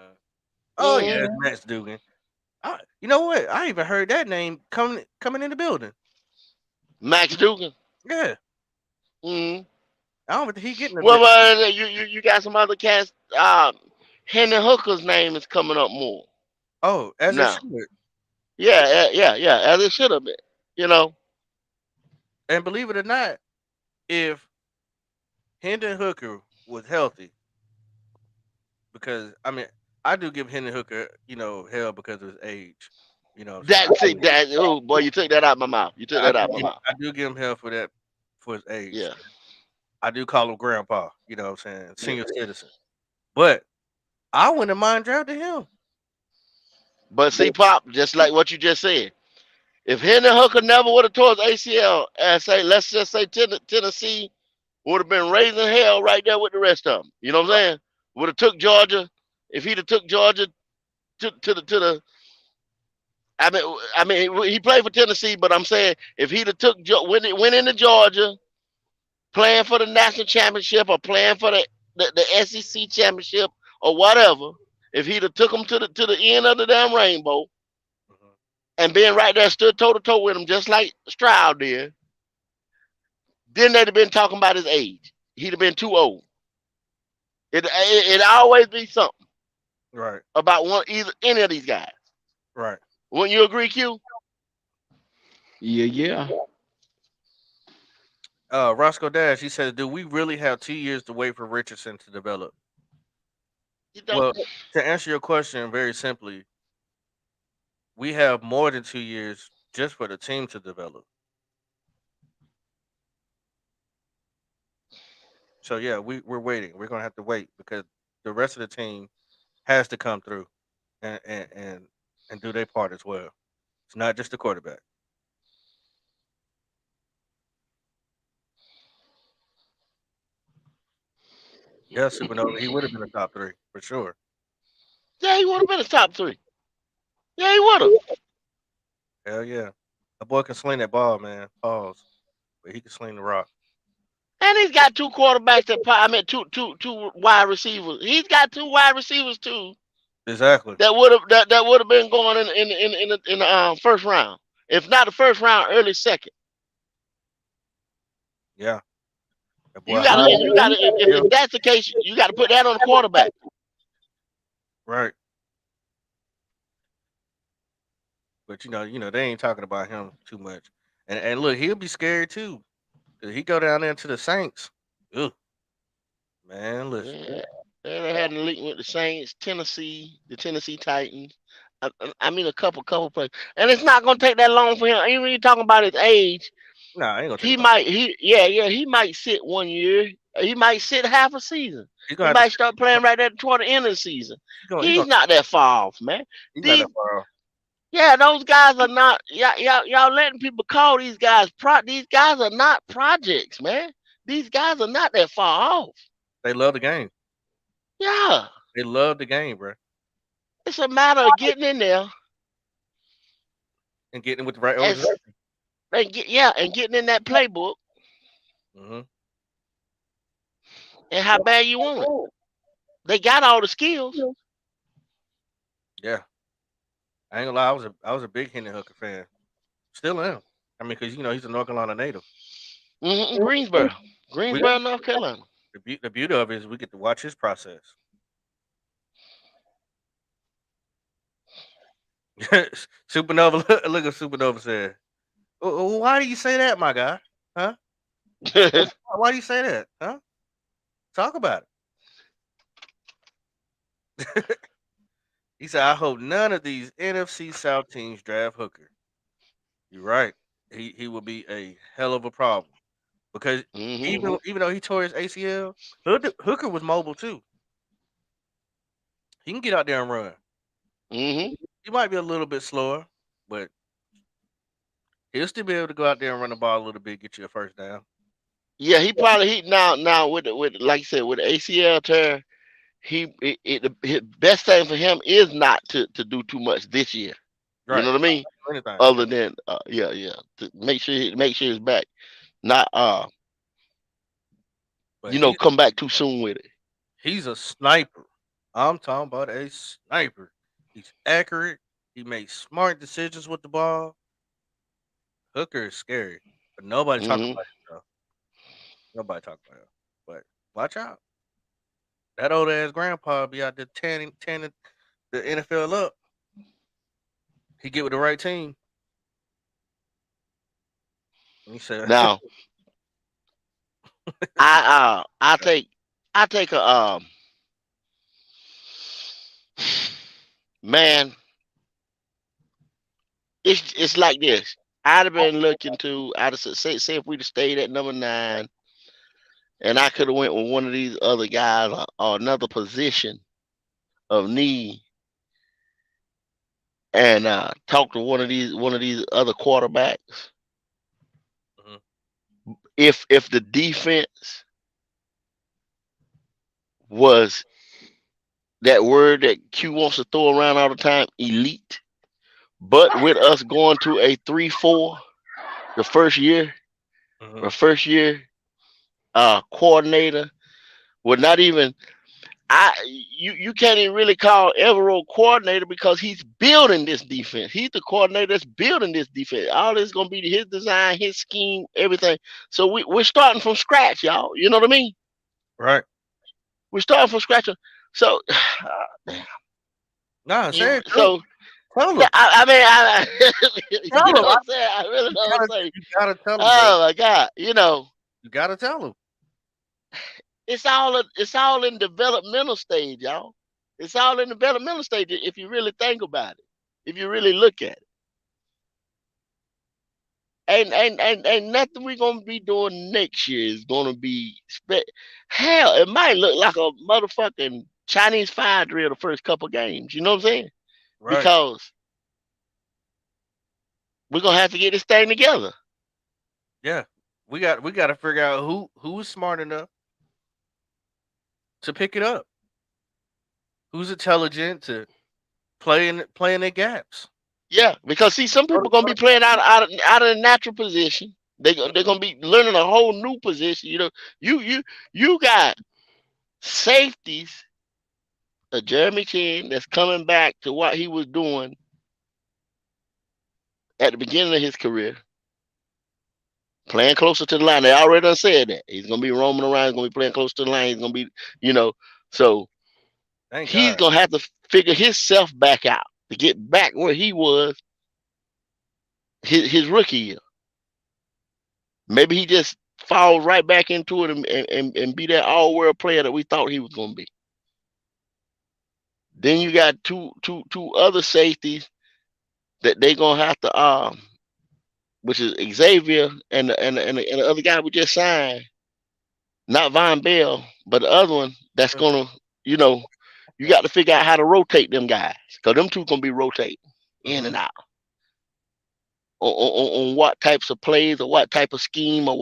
Oh yeah, Mm-hmm. it's Max Dugan. You know what? I even heard that name coming in the building. Max Dugan. Yeah, Mm-hmm. I don't think he getting a bit. Well, you got some other cats. Henry Hooker's name is coming up more Oh, as it now. should. Yeah, as it should have been. You know. And believe it or not, if Hendon Hooker was healthy, because I mean, I do give Hendon Hooker, hell because of his age. You know what I'm That see saying? that oh boy, you took that out of my mouth. You took I that do out of my give, mouth. I do give him hell for that for his age. Yeah. I do call him grandpa, you know what I'm saying? Yeah. Senior citizen. But I wouldn't mind drafting him. But see, Pop, just like what you just said, if Henry Hooker never would have tore his ACL, and say, let's just say Tennessee would have been raising hell right there with the rest of them. You know what I'm saying? Would have took Georgia. If he'd have took Georgia to the I mean, he played for Tennessee, but I'm saying if he'd have went into Georgia, playing for the national championship or playing for the SEC championship or whatever, if he'd have took him to the end of the damn rainbow Mhm. and been right there, stood toe to toe with him, just like Stroud did, then they'd have been talking about his age. He'd have been too old. It always be something Right, about any of these guys. right. Wouldn't you agree, Q? Yeah, yeah. Roscoe Dash, he said, "Do we really have 2 years to wait for Richardson to develop?" You don't. Well, to answer your question very simply, we have more than 2 years just for the team to develop. So yeah, we're waiting. We're gonna have to wait because the rest of the team has to come through and and and, and do their part as well. It's not just the quarterback. Yeah, Supernova, he would have been a top three for sure. Yeah, he would have been a top three. Yeah, he would have. Hell yeah, a boy can sling that ball, man. Pause, but he can sling the rock. And he's got two quarterbacks two wide receivers. He's got two wide receivers too Exactly. that would have been going in the first round, if not the first round, early second. Yeah, that boy You got to, high. and you got to, if that's the case, you got to put that on the quarterback. Right. But they ain't talking about him too much. And look, he'll be scared too. 'Cause he go down there to the Saints. Ugh, man, listen. Yeah, they had a link with the Saints, Tennessee, the Tennessee Titans. I mean, a couple plays, and it's not gonna take that long for him. Even when you're talking about his age, Nah, I ain't gonna take he about. might, he might sit 1 year. He might sit half a season. He's He gonna have to. might start playing right there toward the end of the season. He He's gonna. not that far off, man. He's not These, that far off. yeah, those guys are not. Y'all letting people call these guys These guys are not projects, man. These guys are not that far off. They love the game. Yeah, They love the game, bro. it's a matter of getting in there And getting with the right and organization. and getting in that playbook Hmm. and how bad you want it. They got all the skills. Yeah, I ain't gonna lie. I was a big Henry Hooker fan. Still am. I mean, because he's a North Carolina native. Greensboro, We North Carolina. the beauty of it is we get to watch his process. Supernova, look at Supernova said. Why do you say that, my guy? Huh? Why do you say that? Huh? Talk about it. He said, I hope none of these NFC South teams draft Hooker. You're right. He will be a hell of a problem. Because hmm even though he tore his ACL, Hooker was mobile too. He can get out there and run. hmm He might be a little bit slower, but he'll still be able to go out there and run the ball a little bit, get you a first down. Yeah, he now with like I said with the ACL tear, the best thing for him is not to do too much this year. You know Right. what I mean? Anything. Other than yeah, to make sure he's back, not But he come back too soon with it. he's a sniper. I'm talking about a sniper. He's accurate. He makes smart decisions with the ball. Hooker is scary, but nobody talking hmm about him, though. Nobody talking about him. But watch out. That old ass grandpa be out there tanning the NFL up. He get with the right team. And he said, Now I take a man. It's like this. I'd have been looking to. I'd have say if we'd have stayed at number 9, and I could have went with one of these other guys or another position of need and talk to one of these other quarterbacks, Mhm. if the defense was that word that Q wants to throw around all the time, elite, but with us going to a 3-4 the first year, Mhm. or first year coordinator would not even you can't even really call Evero coordinator because he's building this defense. He's the coordinator that's building this defense. All this is gonna be his design, his scheme, everything. So we're starting from scratch, y'all. You know what I mean? Right. We're starting from scratch. So Nah, say it. Tell him. so Tell him. I mean Tell you him. know what I'm saying? I really know what I'm saying. You gotta tell him, bro. Oh my God, You gotta tell him. it's all in developmental stage, y'all. It's all in developmental stage if you really think about it. If you really look at it. Ain't nothing we're gonna be doing next year is gonna be hell, it might look like a motherfucking Chinese fire drill the first couple games. You know what I'm saying? Right. Because we're gonna have to get this thing together. Yeah. We got to figure out who's smart enough to pick it up. Who's intelligent to play in their gaps. Yeah, because see, some people gonna be playing out of the natural position. They're gonna be learning a whole new position. You got safeties, Jeremy Chin that's coming back to what he was doing at the beginning of his career, playing closer to the line. They already done said that he's gonna be roaming around. He's gonna be playing close to the line. He's gonna be, you know, so Thank he's God. gonna have to figure himself back out to get back where he was his rookie year. Maybe he just falls right back into it and be that all world player that we thought he was gonna be. Then you got two other safeties that they gonna have to which is Xavier and the other guy we just signed, not Von Bell, but the other one that's gonna, you know, you got to figure out how to rotate them guys because them two gonna be rotating in Hmm. and out on what types of plays or what type of scheme or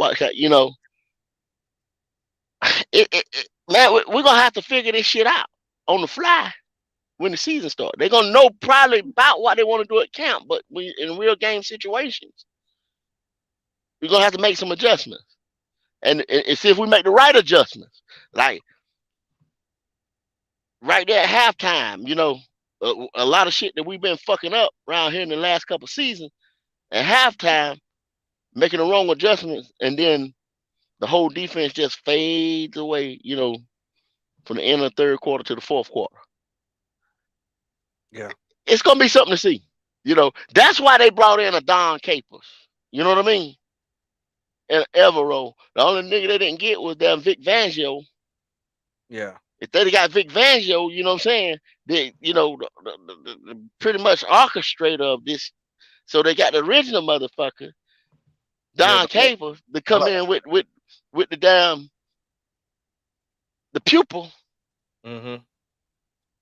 man, we're gonna have to figure this shit out on the fly when the season starts. They're gonna know probably about what they want to do at camp, but in real game situations, we're gonna have to make some adjustments and see if we make the right adjustments. Like right there at halftime, a lot of shit that we've been fucking up around here in the last couple of seasons. At halftime, making the wrong adjustments, and then the whole defense just fades away. From the end of the third quarter to the fourth quarter. Yeah. It's gonna be something to see. That's why they brought in a Don Capers. You know what I mean? And Evero. The only nigga they didn't get was that Vic Fangio. Yeah. If they'd got Vic Fangio, you know what I'm saying? They, the pretty much orchestrator of this. So they got the original motherfucker, Yeah. Don Capers, to I come like. in with the damn the pupil Hmm.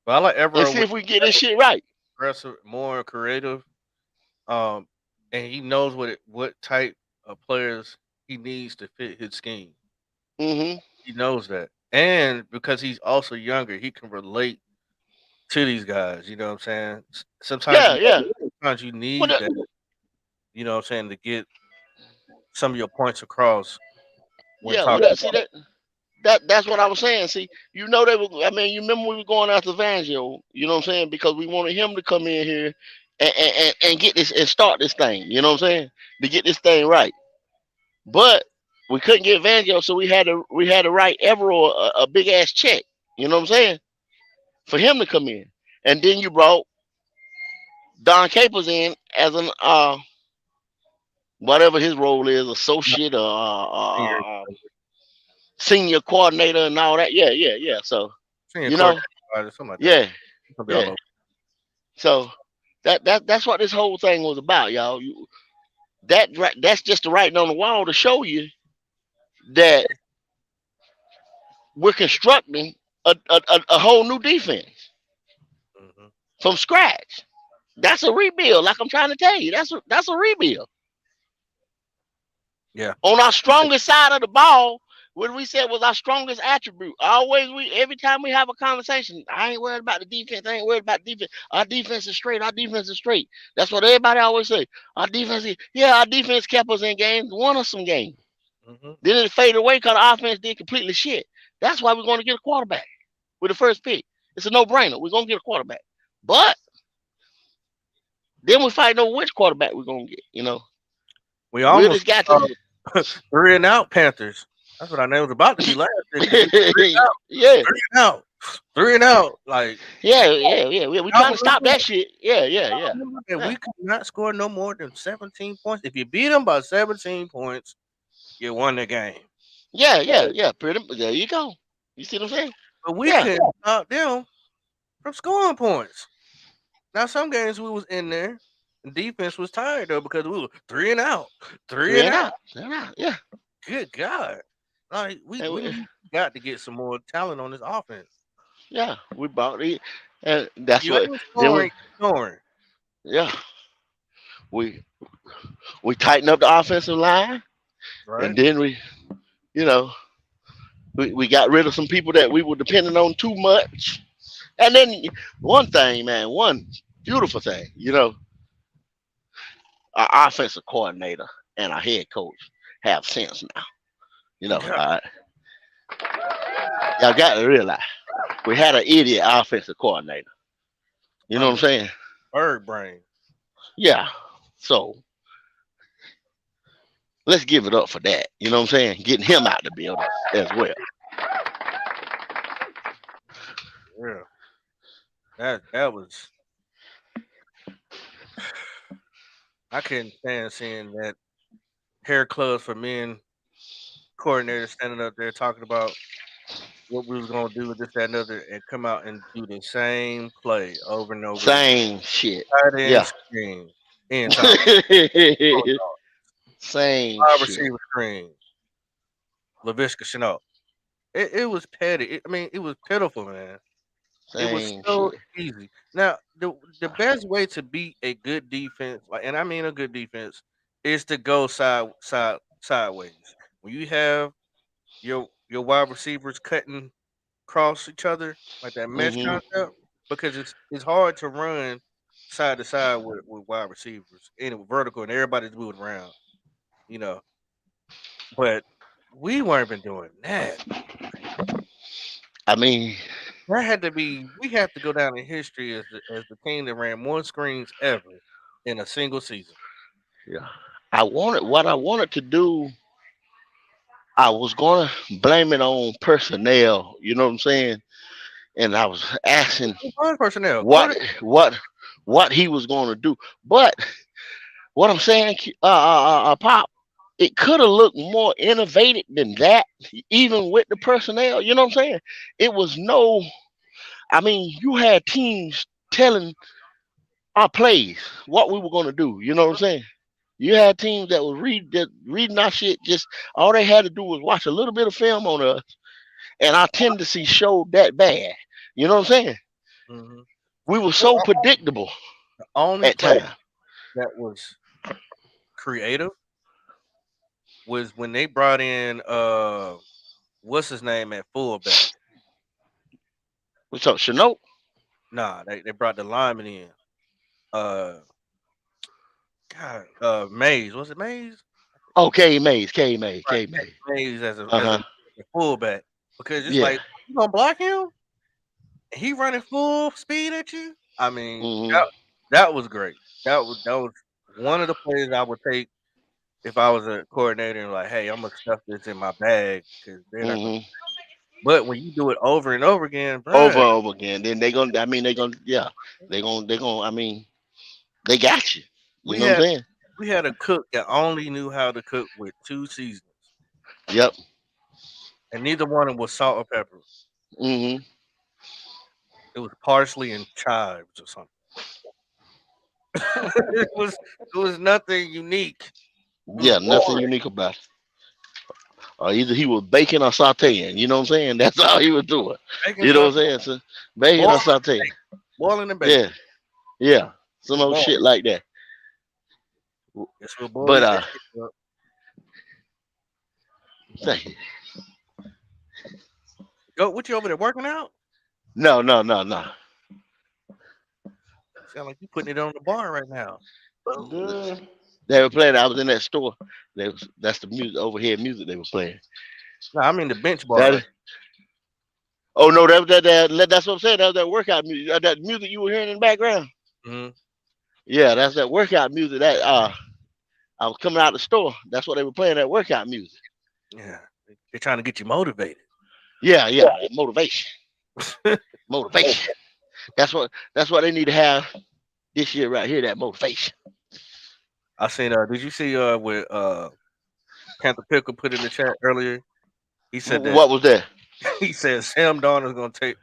But I like and Evero see with if we get this shit right. aggressive, more creative. Um, and he knows what type of players he needs to fit his scheme. Hmm. He knows that, and because he's also younger, he can relate to these guys. You know what I'm saying? Sometimes Yeah, you yeah. sometimes you What need that. the, You know what I'm saying, to get some of your points across when yeah, talking. see that's what I was saying. See, they were. I mean, you remember we were going after Vangio. You know what I'm saying? Because we wanted him to come in here and get this and start this thing. You know what I'm saying? To get this thing right. But we couldn't get Vangio, so we had to write Evero a big ass check. You know what I'm saying? For him to come in, and then you brought Don Capers in as an whatever his role is, associate or Senior, senior coordinator and all that. Yeah, yeah, yeah. So senior you know, coordinator, something like that. yeah, It's gonna be all yeah. over. So that's what this whole thing was about, y'all. That's just the writing on the wall to show you that we're constructing a whole new defense. from scratch. That's a rebuild. Like I'm trying to tell you, that's a rebuild. Yeah. On our strongest side of the ball, what we said was our strongest attribute. Always, every time we have a conversation, I ain't worried about the defense. I ain't worried about defense. Our defense is straight. Our defense is straight. That's what everybody always say. Our defense kept us in games, won us some games. Mm-hmm. Then it faded away because the offense did completely shit. That's why we're going to get a quarterback with the first pick. It's a no-brainer. We're going to get a quarterback. But then we fight over which quarterback we're going to get, We We almost just got to. 3-and-out Panthers. That's what I know it was about to be last year. 3-and-out, Yeah. 3-and-out, 3-and-out. Like, Yeah. We trying to stop that shit. Yeah. we could not score no more than 17 points. If you beat them by 17 points, you won the game. Yeah. Pretty. There you go. You see what I'm saying? But we couldn't stop them from scoring points. Now, some games we was in there, and defense was tired though because we were 3-and-out, 3-and-out. Yeah. Good God! Like we got to get some more talent on this offense. Yeah. We bought it, and that's You what. ain't Then scoring. yeah. We tighten up the offensive line, Right. and then we got rid of some people that we were depending on too much. And then one beautiful thing, our offensive coordinator and our head coach have sense now. Y'all got to realize we had an idiot offensive coordinator. You know what I'm saying? Bird brain. Yeah. So let's give it up for that. You know what I'm saying? Getting him out the building as well. Yeah. That was. I couldn't stand seeing that hair clubs for men coordinator standing up there talking about what we was gonna do with this, that, and other, and come out and do the same play over and over again. Same shit. Tight end Yeah. screen. In time. Same Wide shit. receiver screen. LaVishka Chenault. It was petty. It was pitiful, man. It was Same so shit. easy. Now, the best way to beat a good defense, and I mean a good defense, is to go sideways. When you have your wide receivers cutting across each other like that mesh hmm concept, because it's hard to run side to side with wide receivers and vertical, and everybody's moving around, you know. But we weren't even doing that. I mean, That had to be. We have to go down in history as the team that ran more screens ever in a single season. yeah. What I wanted to do. I was gonna blame it on personnel. You know what I'm saying? And I was asking Fine personnel. what he was gonna do. But what I'm saying, Pop, it could have looked more innovative than that, even with the personnel. You know what I'm saying? It was no. I mean, you had teams telling our plays what we were gonna do. You know what I'm saying? You had teams that was reading our shit. Just all they had to do was watch a little bit of film on us, and our tendency showed that bad. You know what I'm saying? Mm-hmm. We were so predictable The only at play times. that was creative was when they brought in what's his name at fullback. What's up, Chenault? Nah, they brought the lineman in. Uh, Mays. Was it Mays? Oh, K Mays. Right, Mays as Uh-huh. a fullback, because it's Yeah. like you gonna block him, and he running full speed at you. I mean, Mhm. that was great. That was one of the plays I would take if I was a coordinator and like, hey, I'm gonna stuff this in my bag because they're not gonna. Mhm. But when you do it over and over again, Over bruh, and over again. Then they gonna. I mean, they gonna. Yeah. They gonna. I mean, they got you. You we know what I'm had saying? we had a cook that only knew how to cook with 2 seasons, Yep. and neither one of them was salt or pepper. Mhm. It was parsley and chives or something. it was nothing unique. It was Yeah. Nothing boring. unique about it. Or either he was baking or sauteing. You know what I'm saying? That's all he was doing. Bacon You know sauce, what I'm saying? So baking or boiling, sauteing. boiling and Yeah. bacon. Yeah, some It's old ball. shit like that. It's what boy But said. say, Go, what you over there working out? no, no, no, no. Sound like you putting it on the bar right now. Boom. Duh. They were playing. I was in that store. That's the music overhead music they were playing. No, I'm in the bench bar That right oh no, that's what I'm saying. That was that workout music. That music you were hearing in the background. now. Hmm. Yeah, that's that workout music. That I was coming out the store. That's what they were playing. That workout music. Yeah, they're trying to get you motivated. Yeah, yeah. That motivation, motivation. That's what they need to have this year right here. That motivation. I seen. Did you see? What Panther Pickle put in the chat earlier? He said that What was that? he said Sam Darnold is going to take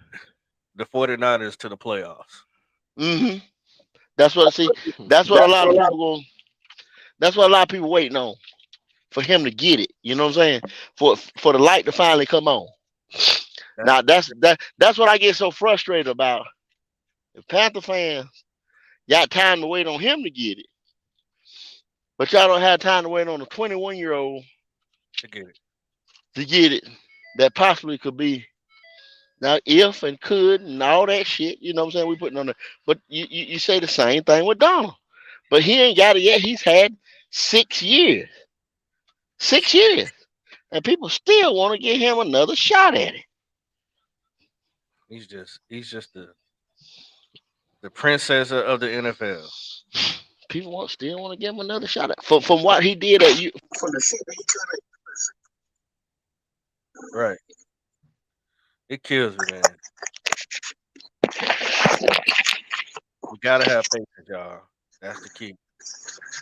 the 49ers to the playoffs. Hmm. That's what. See, that's what a lot of people go. That's what a lot of people waiting on for him to get it. You know what I'm saying? For the light to finally come on. That's Now that's what I get so frustrated about. If Panther fans got time to wait on him to get it, but y'all don't have time to wait on a 21-year-old to get it. to get it that possibly could be now if and could and all that shit. You know what I'm saying? We putting on the but you say the same thing with Donald. But he ain't got it yet. He's had 6 years. 6 years. And people still want to give him another shot at it. He's just the princess of the NFL. People still want to give him another shot at from what he did at you. Right. It kills me, man. We gotta have patience, y'all. That's the key.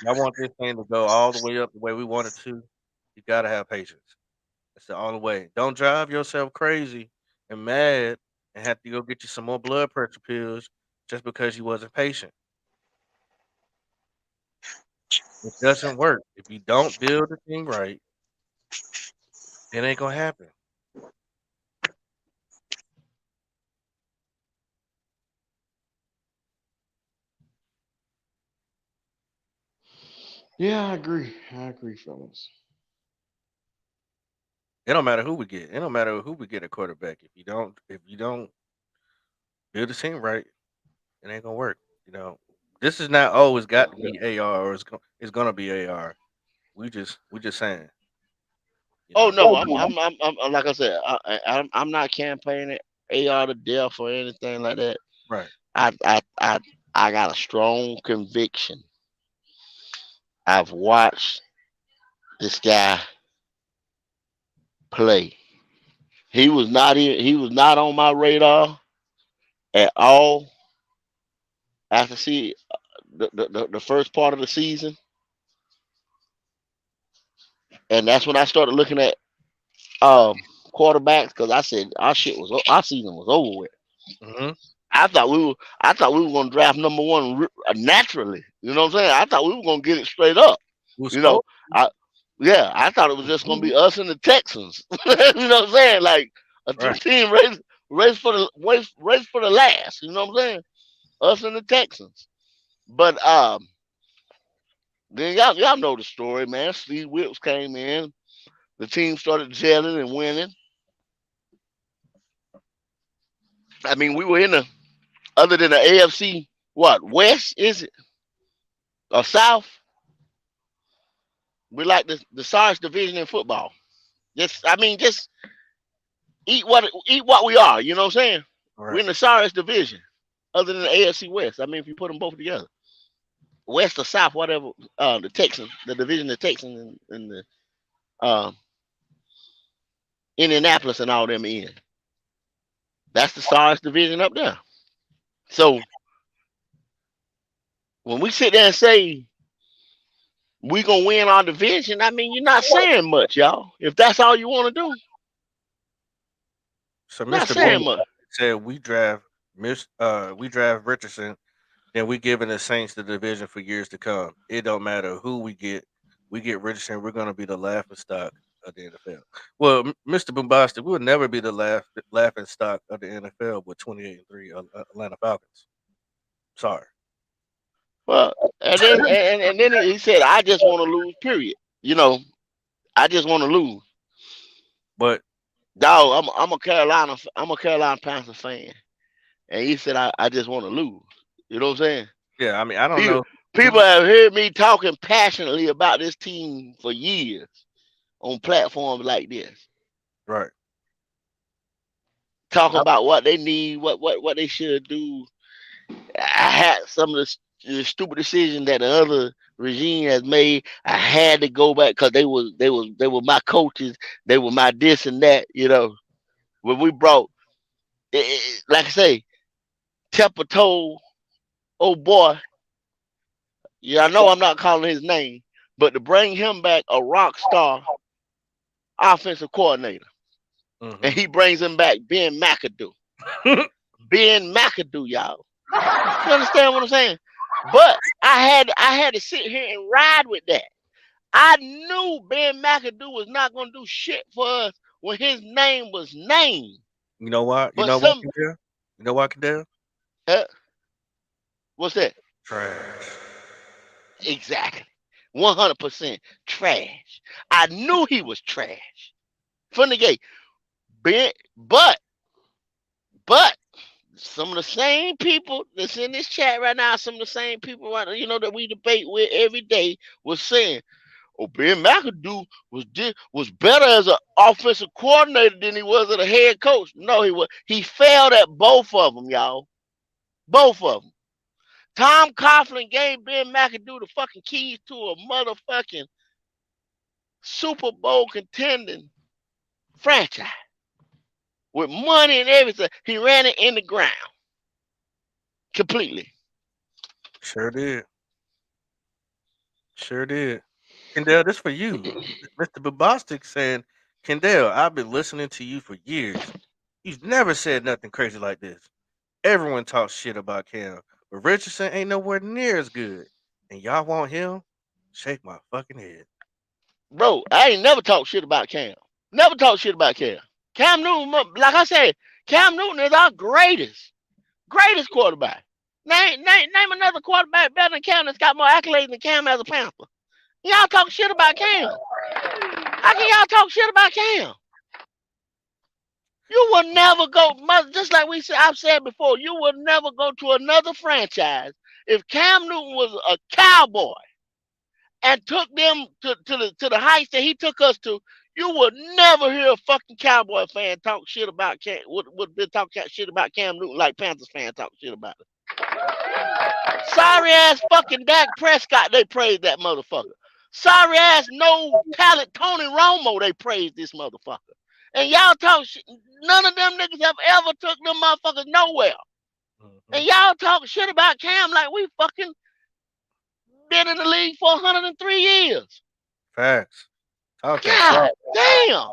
I want this thing to go all the way up the way we want it to. You gotta have patience. That's the only way. Don't drive yourself crazy and mad and have to go get you some more blood pressure pills just because you wasn't patient. It doesn't work. If you don't build the thing right, it ain't gonna happen. Yeah, I agree. I agree, fellas. It don't matter who we get. It don't matter who we get at quarterback. If you don't build the team right, it ain't gonna work. This is not always got to be AR or it's gonna be AR. We just saying, you Oh know. no, I'm like I said, I'm not campaigning AR to death or anything like that. Right. I I I I got a strong conviction. I've watched this guy play. He was not on my radar at all after see the first part of the season, and that's when I started looking at um quarterbacks because I said our season was over with. Hmm. I thought we were I thought we were going to draft number one naturally. You know what I'm saying? I thought we were going to get it straight up. It was You know, supposed. I yeah, I thought it was just going to be us and the Texans. You know what I'm saying? Like a Right. two-team race for the last. You know what I'm saying? Us and the Texans. But then y'all know the story, man. Steve Wilkes came in. The team started gelling and winning. I mean, we were in the other than the AFC, what West is it or South? We like the sorriest division in football. Just eat what we are. You know what I'm saying? We're Right. in the sorriest division, other than the AFC West. I mean, if you put them both together, West or South, whatever. The Texans, the division, the Texans and the uh, Indianapolis and all them in. That's the sorriest division up there. So when we sit there and say we gonna win our division, I mean, you're not saying much, y'all. If that's all you want to do, So not Mr. Boom saying much. said we draft Richardson, then we giving the Saints the division for years to come. It don't matter who we get. We get Richardson, we're gonna be the laughing stock of the NFL. Well, Mr. Bombastic, we'll never be the laughing stock of the NFL with 28-3 Atlanta Falcons. Sorry. Well, and then he said, "I just want to lose." Period. You know, I just want to lose. But Dog, I'm a Carolina Panthers fan, and he said, "I just want to lose." You know what I'm saying? yeah, I mean, I don't People know people who. have heard me talking passionately about this team for years on platforms like this, Right. talking I, about what they need, what they should do. I had some of the stupid decisions that the other regime has made. I had to go back because they were my coaches. They were my this and that. You know, when we brought, like I say, Tepper told old boy, yeah, I know I'm not calling his name, but to bring him back a rock star offensive coordinator, and hmm he brings him back Ben McAdoo. Ben McAdoo, y'all. You understand what I'm saying? But I had to sit here and ride with that. I knew Ben McAdoo was not gonna do shit for us when his name was named. You know why? You But know why, some Cadell? You know why, Cadell? uh, what's that? Trash. Exactly. 100% trash. I knew he was trash from the gate. Ben, but some of the same people that's in this chat right now, some of the same people right now, that we debate with every day was saying, "Oh, Ben McAdoo was better as an offensive coordinator than he was as a head coach." No, he was. He failed at both of them, y'all. Both of them. Tom Coughlin gave Ben McAdoo the fucking keys to a motherfucking Super Bowl contending franchise with money and everything. He ran it in the ground completely. Sure did. Sure did. Kendall, this for you. Mr. Bobostic saying, Kendall, I've been listening to you for years. You've never said nothing crazy like this. Everyone talks shit about Cam, but Richardson ain't nowhere near as good. And y'all want him? Shake my fucking head. Bro, I ain't never talked shit about Cam. Never talked shit about Cam. Cam Newton, like I said, Cam Newton is our greatest quarterback. Name another quarterback better than Cam that's got more accolades than Cam as a Panther. Y'all talk shit about Cam. How can y'all talk shit about Cam? You will never go, just like I've said before, you will never go to another franchise if Cam Newton was a cowboy and took them to the heights that he took us to. You would never hear a fucking Cowboy fan talk shit about would been talking shit about Cam Newton like Panthers fan talk shit about it. Sorry ass fucking Dak Prescott, they praised that motherfucker. Sorry ass no talent Tony Romo, they praised this motherfucker. And y'all talk shit. None of them niggas have ever took them motherfuckers nowhere. Mhm. And y'all talk shit about Cam like we fucking been in the league for 103 years. Facts. Talk that shit. God damn,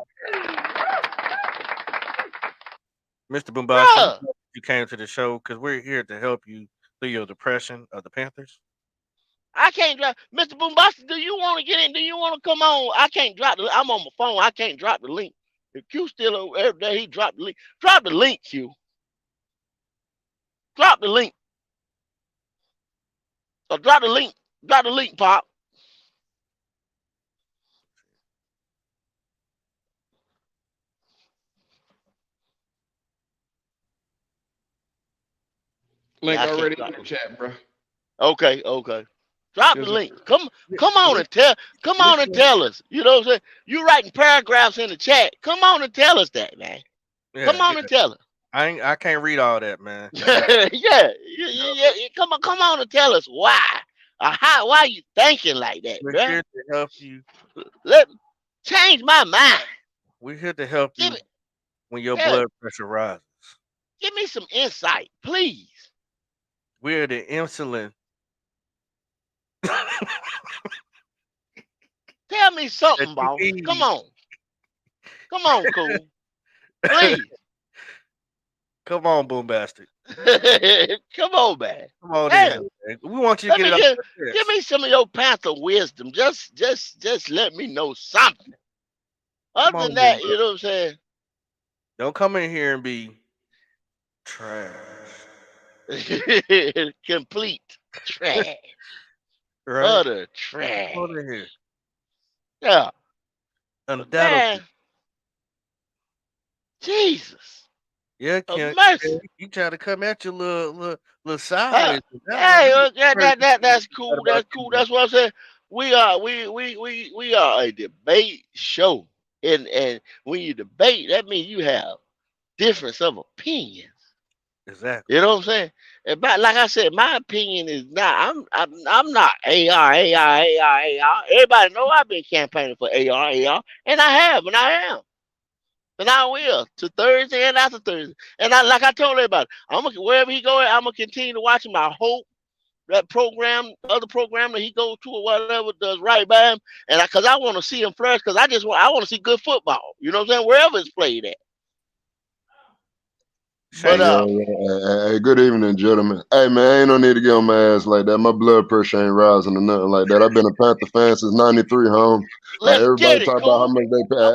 Mr. Bombastic, bruh. you came to the show because we're here to help you through your depression of the Panthers. I can't drop. Mr. Boombasta, do you want to get in? Do you want to come on? I can't drop I'm on my phone. I can't drop the link. If Q still over there, he dropped the link. Drop the link, Q. Drop the link. Or drop the link. Drop the link, Pop. Yeah, Link I can't already in drop the the. chat, bro. Okay. Drop the Just link. Come on Li- and tell. Come on and Listen, tell us. You know what I'm saying? You writing paragraphs in the chat. Come on and tell us that, man. Come yeah, on yeah. and tell us. I can't read all that, man. Yeah, come on and tell us why. Why you thinking like that, We're bruh? here to help you. Let change my mind. We're here to help Give you it, when your yeah, blood pressure rises. give me some insight, please. We're the insulin. that Tell me something, you boss. need. Come on, cool, please. Come on, Boombastic. Come on, man. Come on in Damn. here, man. We want you to Let get me it off your give chest. me some of your Panther wisdom. Just let me know something. Come Other on, than that, Boombastic. you know what I'm saying? Don't come in here and be trash. Complete. Trash. Right? Utter trash. Go to here. Yeah. But Undoubtedly. man, Jesus. Yeah, Of Ken. mercy. He trying to come at you little Huh? sideways with that one. Hey, Heard that's that cool. about That's cool. you. That's what I'm saying. We are a debate show. And when you debate, that means you have difference of opinions. Exactly. You know what I'm saying? But like I said, my opinion is not. I'm not AR. Everybody know I've been campaigning for AR, and I have, and I am, and I will to Thursday and after Thursday. And like I told everybody, I'm gonna wherever he go, I'm gonna continue to watch him. I hope that program, other program that he goes to or whatever, does right by him, and because I want to see him flourish, because I want to see good football. You know what I'm saying? Wherever it's played at. But Shane. Hey, good evening, gentlemen. Hey, man, ain't no need to get on my ass like that. My blood pressure ain't rising or nothing like that. I've been a Panther fan since '93, home. Like let's everybody get it, talk about how cool. much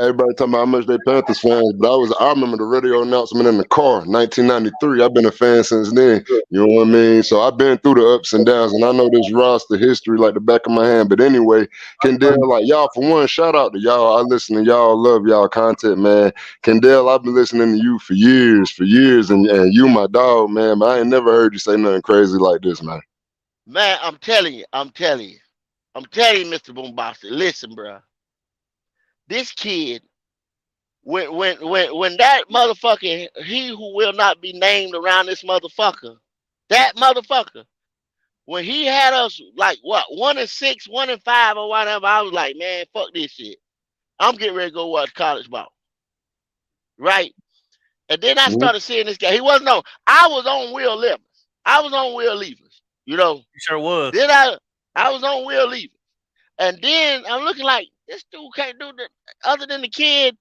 everybody talking about how much they Panthers fans, but I remember the radio announcement in the car, 1993. I've been a fan since then. You know what I mean? So I've been through the ups and downs, and I know this roster history like the back of my hand. But anyway, Kendall, like y'all, for one, shout out to y'all. I listen to y'all, love y'all content, man. Kendall, I've been listening to you for years, and you my dog, man. But I ain't never heard you say nothing crazy like this, man. Man, I'm telling you, Mr. Boombastic. Listen, bro. This kid, when that motherfucker, he who will not be named around this motherfucker, that motherfucker, when he had us like what 1-6, 1-5 or whatever, I was like, man, fuck this shit. I'm getting ready to go watch college ball, right? And then I Mhm. started seeing this guy. He wasn't on. I was on Will Levis. I was on Will Levis. You know. You sure was. Then I was on Will Levis. And then I'm looking like this dude can't do that other than the kid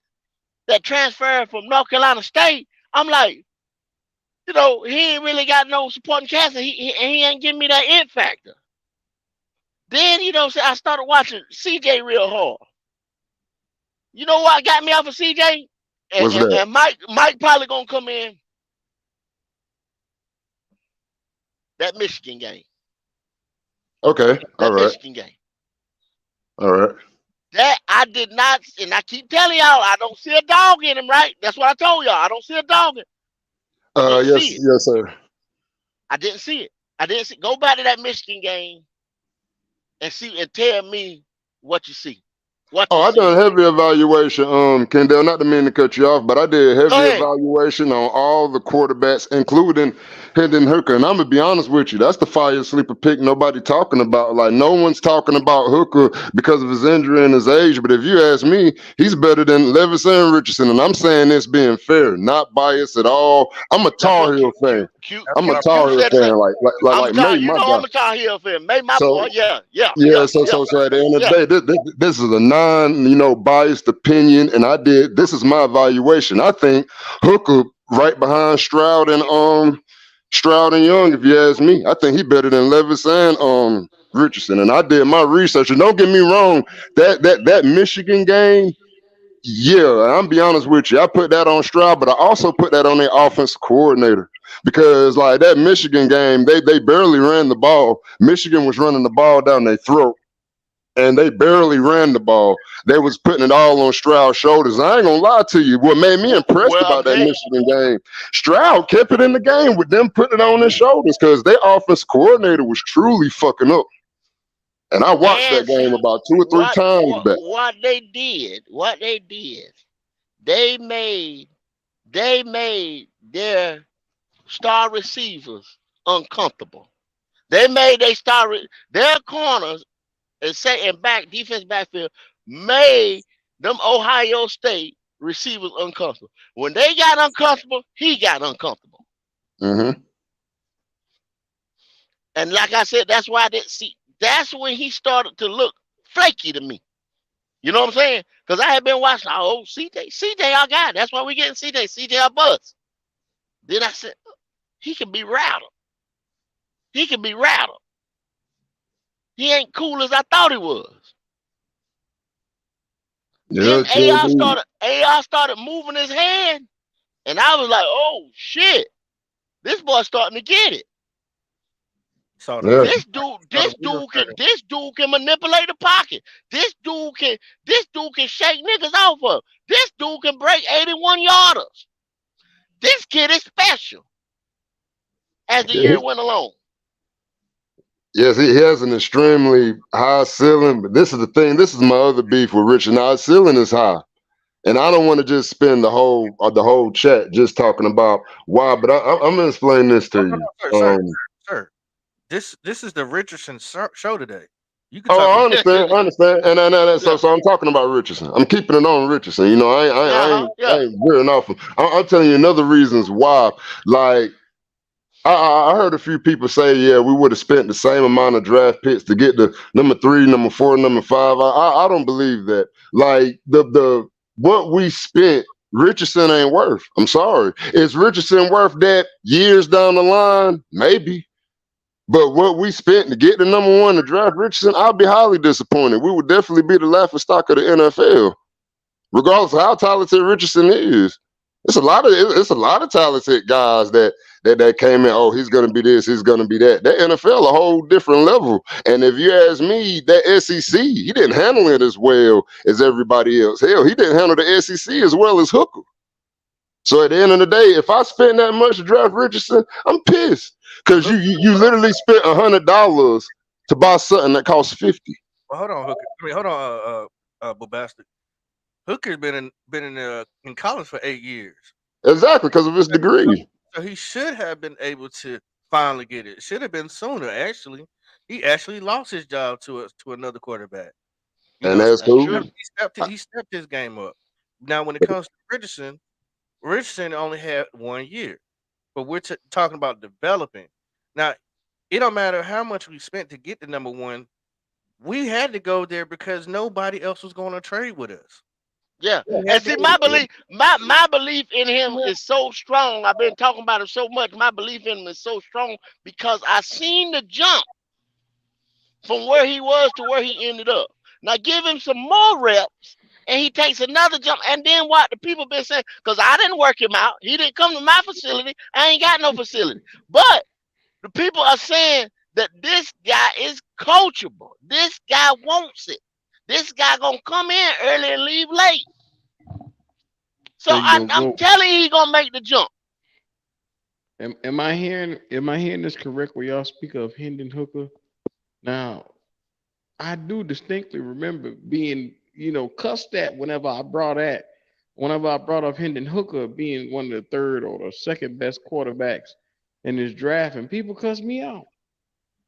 that transferred from North Carolina State. I'm like, he ain't really got no supporting cast, and he ain't giving me that it factor. Then I started watching CJ real hard. You know what got me off of CJ? And, What's and, that? and Mike probably gonna come in that Michigan game. Okay, all That right, Michigan game. all right. That I did not, and I keep telling y'all, I don't see a dog in him, right? That's what I told y'all. I don't see a dog in him. I didn't see Yes, it. yes, sir. I didn't see it. I didn't see. Go back to that Michigan game and tell me what you see. What Oh, you I see. done heavy evaluation, Kendall. Not to mean to cut you off, but I did Go heavy ahead. evaluation on all the quarterbacks, including Hendon Hooker. And I'm gonna be honest with you, that's the fire sleeper pick nobody talking about. Like no one's talking about Hooker because of his injury and his age. But if you ask me, he's better than Levis and Richardson. And I'm saying this being fair, not biased at all. I'm a That's Tar what Heel fan. That's I'm a what I Q Tar Heel said. fan, I'm a like May, Tar. my I'm guy. a Tar Heel fan. May my So boy. Yeah. yeah, so at the end of the day, this is a biased opinion, and this is my evaluation. I think Hooker right behind Stroud and Young, if you ask me. I think he better than Levis and Richardson. And I did my research. And don't get me wrong, that Michigan game, yeah, I'm be honest with you. I put that on Stroud, but I also put that on their offensive coordinator. Because like that Michigan game, they barely ran the ball. Michigan was running the ball down their throat, and they barely ran the ball. They was putting it all on Stroud's shoulders. I ain't gonna lie to you. What made me impressed Well, I'm about that saying. Michigan game, Stroud kept it in the game with them putting it on his shoulders because their offense coordinator was truly fucking up. And I watched that And game see about 2 or 3 times back. what they did. What they did. They made their star receivers uncomfortable. They made their corners and back defense backfield made them Ohio State receivers uncomfortable. When they got uncomfortable, he got uncomfortable. Mm-hmm. And like I said, that's why I didn't see. That's when he started to look flaky to me. You know what I'm saying? Because I had been watching. Oh, CJ, our guy. That's why we getting CJ, our buzz. Then I said, he can be rattled. He can be rattled. He ain't cool as I thought he was. Yeah, Then KB. AR started moving his hand, and I was like, oh shit, this boy's starting to get it. Saw the Yeah. real saw This the real dude can, thing. manipulate the pocket. This dude can shake niggas off of. This dude can break 81 yarders. This kid is special as the Yeah, year went along. yes, he has an extremely high ceiling, but this is the thing. This is my other beef with Richard. Now, his ceiling is high, and I don't want to just spend the whole chat just talking about why. But I'm gonna explain this to Oh, no, you. no, sir. This is the Richardson show today. You can talk Oh, I about understand. I understand. And so, Yeah. so I'm talking about Richardson. I'm keeping it on Richardson. Uh-huh. I Yeah. ain't veering off him. I'm telling you another reasons why. Like, I heard a few people say, yeah, we would have spent the same amount of draft picks to get the number 3, number 4, number 5. I don't believe that. Like the what we spent, Richardson ain't worth. I'm sorry. Is Richardson worth that years down the line? Maybe. But what we spent to get the number 1 to draft Richardson, I'll be highly disappointed. We would definitely be the laughing stock of the NFL, regardless of how talented Richardson is. It's a lot of talented guys that came in. Oh, he's gonna be this, he's gonna be that. That NFL a whole different level. And if you ask me, that SEC, he didn't handle it as well as everybody else. Hell, he didn't handle the SEC as well as Hooker. So at the end of the day, if I spend that much to draft Richardson, I'm pissed because you, Hooker. you you literally spent $100 to buy something that costs 50. Well, hold on, Hooker. I mean, hold on, Bobastic. Hooker's been in college for 8 years. Exactly, because of his degree. So he should have been able to finally get it. Should have been sooner. Actually, he actually lost his job to another quarterback. You And know, that's That's cool. true. he stepped his game up. Now, when it comes to Richardson, Richardson only had 1 year, but we're talking about developing. Now, it don't matter how much we spent to get the number 1. We had to go there because nobody else was going to trade with us. Yeah. We And had to see, get there. my belief in him is so strong. I've been talking about him so much. My belief in him is so strong because I seen the jump from where he was to where he ended up. Now give him some more reps and he takes another jump. And then what the people been saying, because I didn't work him out. He didn't come to my facility. I ain't got no facility. But the people are saying that this guy is coachable. This guy wants it. This guy gonna come in early and leave late. So So you I'm know, telling you, he gonna make the jump. am I hearing this correct? Where y'all speak of Hendon Hooker? Now, I do distinctly remember being, cussed at whenever I brought up Hendon Hooker being one of the third or the second best quarterbacks in this draft, and people cussed me out.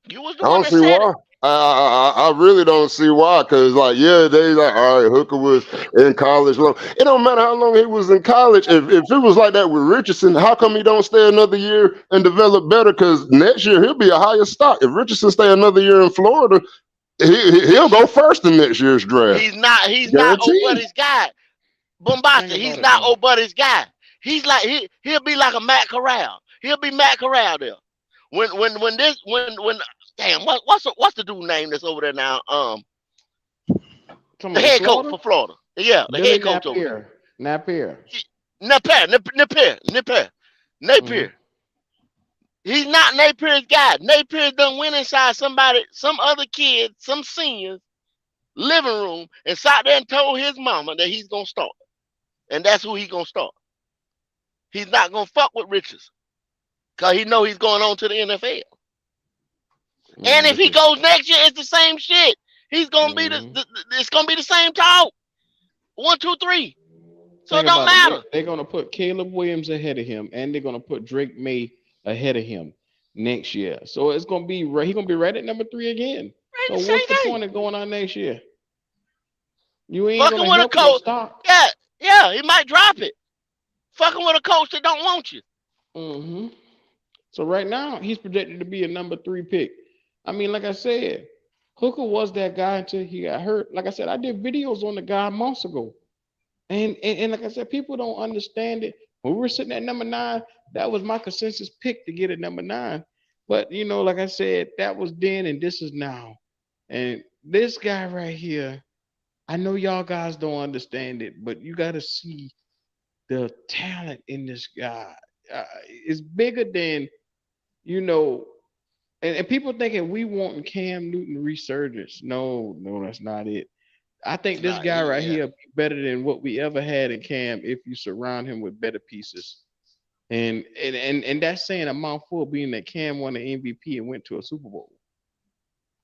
You was the I one don't that see said it. why. I really don't see why. Cause like, yeah, they like, all right, Hooker was in college long. It don't matter how long he was in college. If it was like that with Richardson, how come he don't stay another year and develop better? Cause next year he'll be a higher stock. If Richardson stay another year in Florida, he'll go first in next year's draft, He's not old guaranteed. buddy's guy. Think Bombasta, he's about it not though. old buddy's guy. He'll be like a Matt Corral. He'll be Matt Corral there. When damn what's the dude name that's over there now? Talking The about in head coach Florida, for Florida. Yeah, the Billy head coach over there. Napier. Hmm. Napier. He's not Napier's guy. Napier done went inside some other kid, some seniors living room and sat there and told his mama that he's gonna start. And that's who he's gonna start. He's not gonna fuck with Richards. Cause he know he's going on to the NFL. And if Look he at. goes next year, it's the same shit. He's gonna be Hmm. it's gonna be the same talk. 1, 2, 3. So it Think don't about it. matter. They're gonna put Caleb Williams ahead of him, and they're gonna put Drake May ahead of him next year. So it's gonna be right. He's gonna be right at number 3 again. Ain't So the what's the same thing. point of going on next year? You ain't Fucking gonna with a help your coach. stock. Yeah, yeah, he might drop it. Fucking with a coach that don't want you. Hmm. So right now he's projected to be a number 3 pick. I mean, like I said, Hooker was that guy until he got hurt. Like I said, I did videos on the guy months ago. And like I said, people don't understand it. When we were sitting at number 9, that was my consensus pick to get at number 9. But like I said, that was then and this is now. And this guy right here, I know y'all guys don't understand it, but you got to see the talent in this guy. It's bigger than you know And people thinking we want Cam Newton resurgence. No, no, that's not it. I think this Nah, guy right yeah. here be better than what we ever had in Cam if you surround him with better pieces. And that's saying a mouthful, being that Cam won the MVP and went to a Super Bowl.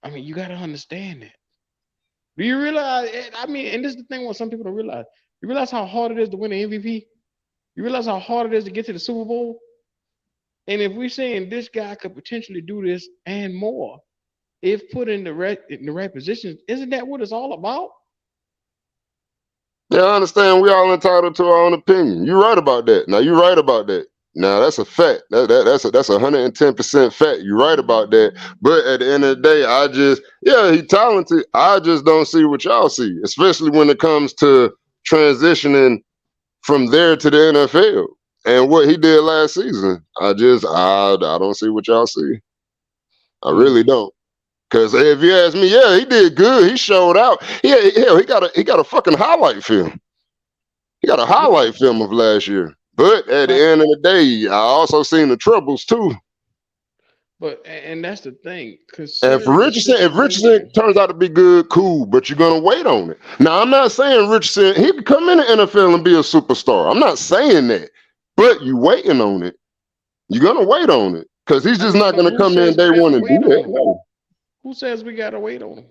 I mean, you got to understand that. Do you realize? I mean, and this is the thing what some people don't realize. You realize how hard it is to win an MVP? You realize how hard it is to get to the Super Bowl? And if we're saying this guy could potentially do this and more, if put in the right positions, isn't that what it's all about? Yeah, I understand. We all entitled to our own opinion. You're right about that. Now you're right about that. Now that's a fact. That's 110% fact. You're right about that. But at the end of the day, yeah, he's talented. I just don't see what y'all see, especially when it comes to transitioning from there to the NFL and what he did last season. I don't see what y'all see. I really Mm. don't. Cause if you ask me, yeah, he did good. He showed out. Yeah, hell, he got a fucking highlight film. He got a Yeah, highlight film of last year. But at the but end of the day, I also seen the troubles too. and that's the thing. And Consider the If Richardson situation. turns out to be good, cool. But you're gonna wait on it. Now, I'm not saying Richardson he could come in the NFL and be a superstar. I'm not saying that. But you waiting on it. You're gonna wait on it because he's I just mean, not but gonna who come in says we day one gotta and do wait on that. him? No. Who says we gotta wait on him?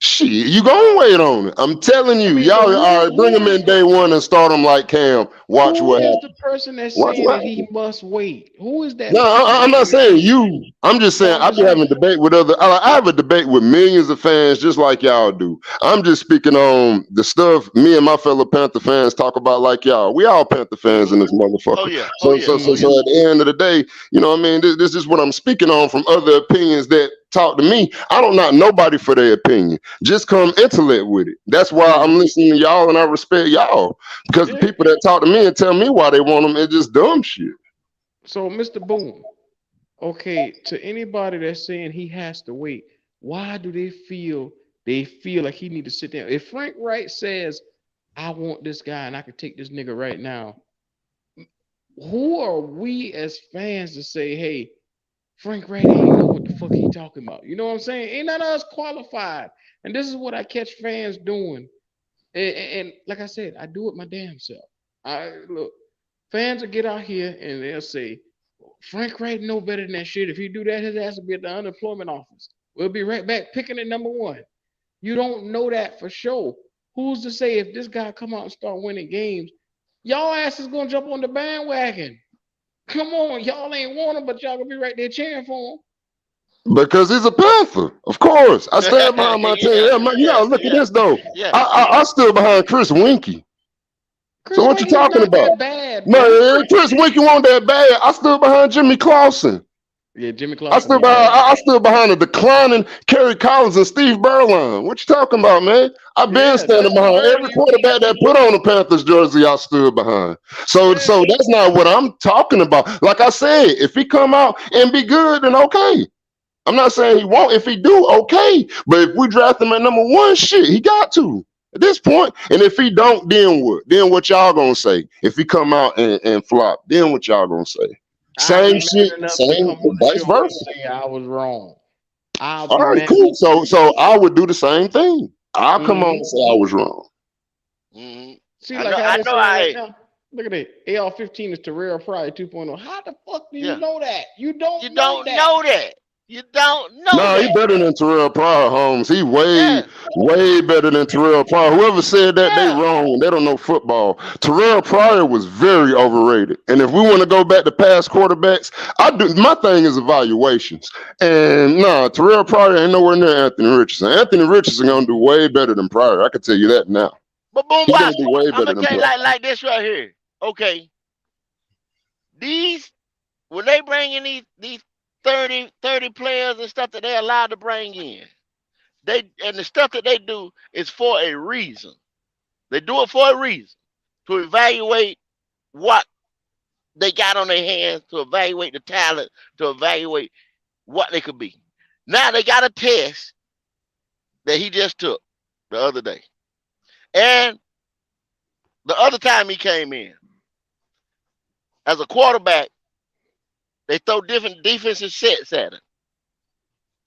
Shit, you gonna wait on it. I'm telling I you, mean, but y'all. All right, bring him in day one and start him like Cam. Watch who what is happens. the person that's Watch saying what that he happens. must wait? Who is No, that person I'm not saying that? saying you. I'm just No, saying I'm I just be having a saying. debate with I have a debate with millions of fans just like y'all do. I'm just speaking on the stuff me and my fellow Panther fans talk about like y'all. We all Panther fans Hmm. in this Oh motherfucker. yeah. Oh So yeah. so Oh so yeah. so Mm-hmm. at the end of the day, you know what I mean? This is what I'm speaking on from other opinions that talk to me. I don't knock nobody for their opinion. Just come intellect with it. That's why Mm-hmm. I'm listening to y'all and I respect y'all. Because the Yeah. people that talk to me and tell me why they want them, it's just dumb shit. So, Mr. Boom, okay, to anybody that's saying he has to wait, why do they feel like he need to sit down? If Frank Wright says, I want this guy and I can take this nigga right now, who are we as fans to say, hey, Frank Wright ain't know what the fuck he talking about? You know what I'm saying? Ain't none of us qualified. And this is what I catch fans doing. And like I said, I do it my damn self. I look, fans will get out here and they'll say, Frank Wright know better than that shit. If he do that, his ass will be at the unemployment office. We'll be right back picking at number one. You don't know that for sure. Who's to say if this guy come out and start winning games, y'all ass is gonna jump on the bandwagon? Come on, y'all ain't want him, but y'all gonna be right there cheering for him. Because he's a Panther, of course. I stand behind my team. Yeah. Yeah, man, you Yeah. gotta look at Yeah. this though. Yeah. I stood behind Chris Winkie. So Chris what you Winkie is talking not about? that bad, bro. Man, Chris Winkie wasn't that bad. I stood behind Jimmy Clausen. Yeah, Jimmy Clausen was bad. I stood behind a declining Kerry Collins and Steve Berline. What you talking about, man? I've been Yeah, standing Dusty behind Bird, every quarterback that put on the Panthers jersey. I stood behind. yeah. So that's not what I'm talking about. Like I said, if he come out and be good, then okay. I'm not saying he won't. If he do, okay. But if we draft him at number one, shit, he got to at this point. And if he don't, then what? Then what y'all gonna say? If he come out and flop, then what y'all gonna say? I'll Same be shit, man enough to same come on the vice show and versa. say I was wrong. I'll All be right, man cool. enough to do So I would do the same thing. I'll that. come on and say I was wrong. Hmm. See, I like know. how I they're know. saying right I. now. Look at it. AR-15 is Terrell Pryor 2.0. How the fuck do you Yeah. know that? You You don't know don't that. know that. You don't know No, he that. better than Terrell Pryor, Holmes. He Yeah. way better than Terrell Pryor. Whoever said that, they Yeah. wrong. They don't know football. Terrell Pryor was very overrated. And if we want to go back to past quarterbacks, I do. My thing is evaluations. And no, Terrell Pryor ain't nowhere near Anthony Richardson. Anthony Richardson gonna do way better than Pryor. I can tell you that now. But boom, He's gonna bop. do way I'm better gonna than tell you Pryor. like this right here. Okay. These when they bring in these 30 players and stuff that they're allowed to bring in, the stuff that they do is for a reason. They do it for a reason to evaluate what they got on their hands, to evaluate the talent, to evaluate what they could be. Now they got a test that he just took the other day. And the other time he came in, as a quarterback, they throw different defensive sets at him.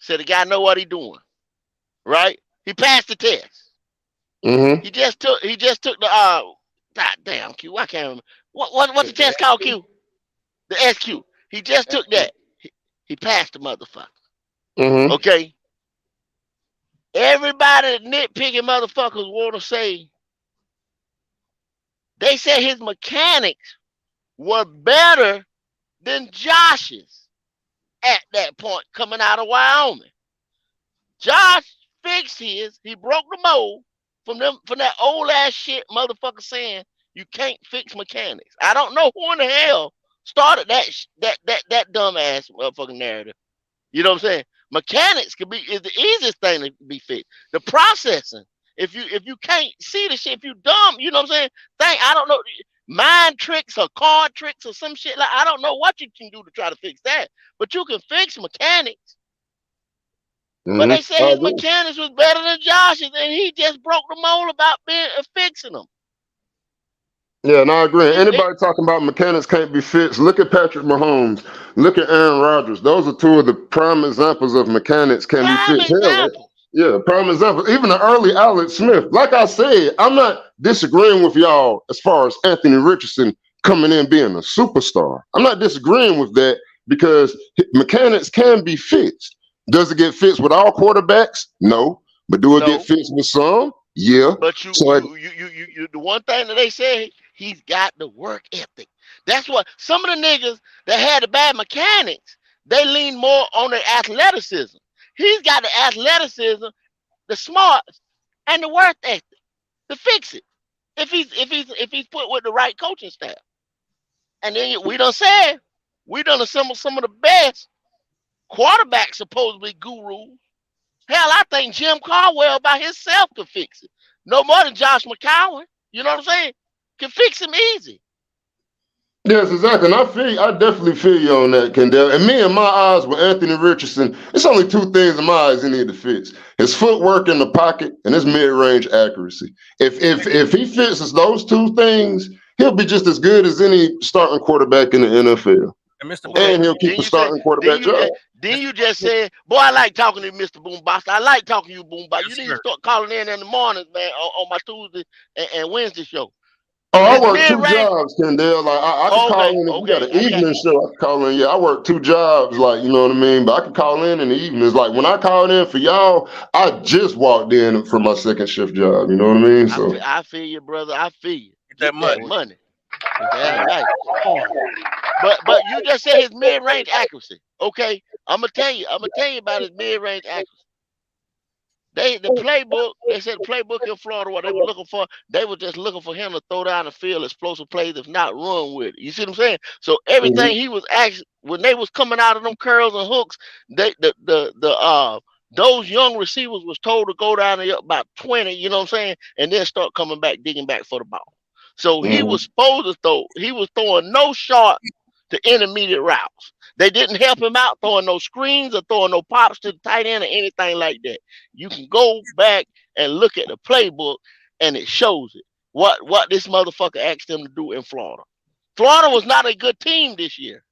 Said the guy know what he doing, right? He passed the test. Mm-hmm. He just took the God damn Q. I can't remember what's the test called Q? The SQ. He just took that. He passed the motherfucker. Mm-hmm. Okay. Everybody nitpicking motherfuckers want to say they said his mechanics were better than Josh's at that point coming out of Wyoming. Josh fixed his. He broke the mold from that old ass shit motherfucker saying you can't fix mechanics. I don't know who in the hell started that dumb ass motherfucking narrative. You know what I'm saying? Mechanics is the easiest thing to be fixed. The processing. If you can't see the shit, if you dumb, you know what I'm saying? I don't know, mind tricks or card tricks or some shit like I don't know what you can do to try to fix that. But you can fix mechanics. But they Mm-hmm. said I his agree. mechanics was better than Josh's, and he just broke the mold about being fixing them. Yeah, and I agree. It Anybody talking about mechanics can't be fixed? Look at Patrick Mahomes. Look at Aaron Rodgers. Those are two of the prime examples of mechanics can be prime fixed. Hell, example. yeah, prime examples. Even the early Alex Smith. Like I said, I'm not disagreeing with y'all as far as Anthony Richardson coming in being a superstar. I'm not disagreeing with that because mechanics can be fixed. Does it get fixed with all quarterbacks? No. But do it get No, fixed with some? Yeah. but So the one thing that they say he's got the work ethic. That's what some of the niggas that had the bad mechanics they lean more on their athleticism. He's got the athleticism, the smarts, and the work ethic to fix it if he's put with the right coaching staff. And then we done assembled some of the best quarterbacks supposedly gurus. Hell, I think Jim Caldwell by himself could fix it. No more than Josh McCown. You know what I'm saying? Can fix him easy. yes, exactly. And I definitely feel you on that, Kendall. And me and my eyes with Anthony Richardson, it's only two things in my eyes he need to fix. His footwork in the pocket and his mid-range accuracy. If he fixes those two things, he'll be just as good as any starting quarterback in the NFL. And Mr. Okay. Boone, And he'll keep Then the you say, starting then quarterback you job. just then Mr. you just said, boy, I like talking to you, Mr. Boombox. I like talking to you, Boombox. You Yes, need to sir. start calling in the mornings, man, on my Tuesday and Wednesday show. Oh, I His work mid two range. jobs, Kendall. Like I could call Okay, in if you got okay, an I got evening you. show. I could call in. Yeah, I work two jobs. Like you know what I mean. But I could call in the evenings. Like when I called in for y'all, I just walked in for my second shift job. You know what I mean? So I feel you, brother. I feel you. Get that Get that money. money. Damn right. But you just said his mid range accuracy. Okay, I'm gonna tell you about his mid range accuracy. They said the playbook in Florida, what they were looking for, they were just looking for him to throw down the field explosive plays, if not run with it. You see what I'm saying? So everything mhm. he was actually when they was coming out of them curls and hooks, they the those young receivers was told to go down there about 20, you know what I'm saying, and then start coming back, digging back for the ball. So he was Mhm. supposed to throw, he was throwing no short to intermediate routes. They didn't help him out throwing no screens or throwing no pops to the tight end or anything like that. You can go back and look at the playbook and it shows it. What this motherfucker asked them to do in Florida. Florida was not a good team this year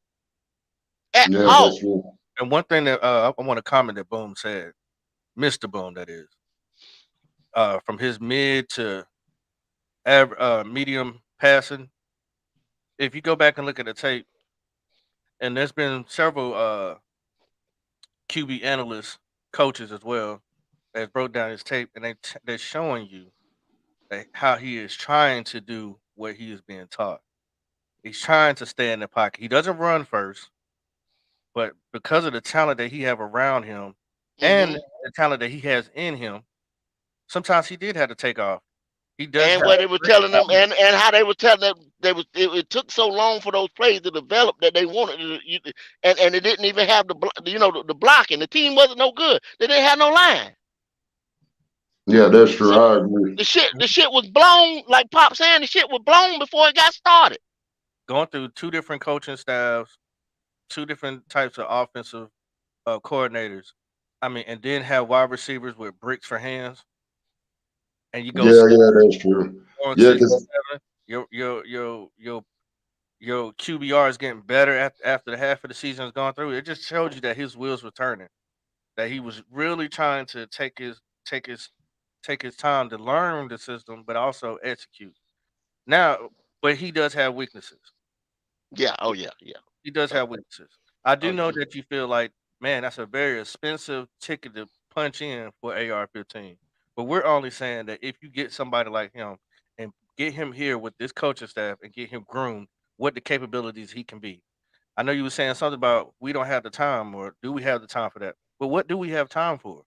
at Yeah, that's all. true. And one thing that I want to comment that Boone said, Mr. Boone, that is, from his mid to medium passing. If you go back and look at the tape, and there's been several QB analysts, coaches as well, that broke down his tape, and they're showing you how he is trying to do what he is being taught. He's trying to stay in the pocket. He doesn't run first, but because of the talent that he have around him and Hmm. the talent that he has in him, sometimes he did have to take off. He does And have what they were great telling them, talent. and how they were telling them, it took so long for those plays to develop that they wanted to, and it didn't even have the blocking. The team wasn't no good. They didn't have no line. Yeah, that's true. So I agree. the shit was blown, like Pop saying, the shit was blown before it got started. Going through two different coaching staffs, two different types of offensive coordinators. I mean, and then have wide receivers with bricks for hands, and you go Yeah, six, yeah, that's true. going Yeah, six, because 7. Your QBR is getting better after the half of the season has gone through. It just showed you that his wheels were turning, that he was really trying to take his take his time to learn the system, but also execute. Now, but he does have weaknesses. Yeah. Oh yeah. Yeah. He does Oh, have weaknesses. I do oh know yeah. that you feel like, man, that's a very expensive ticket to punch in for AR-15. But we're only saying that if you get somebody like him and get him here with this coaching staff and get him groomed, what the capabilities he can be. I know you were saying something about we don't have the time, or do we have the time for that? But what do we have time for?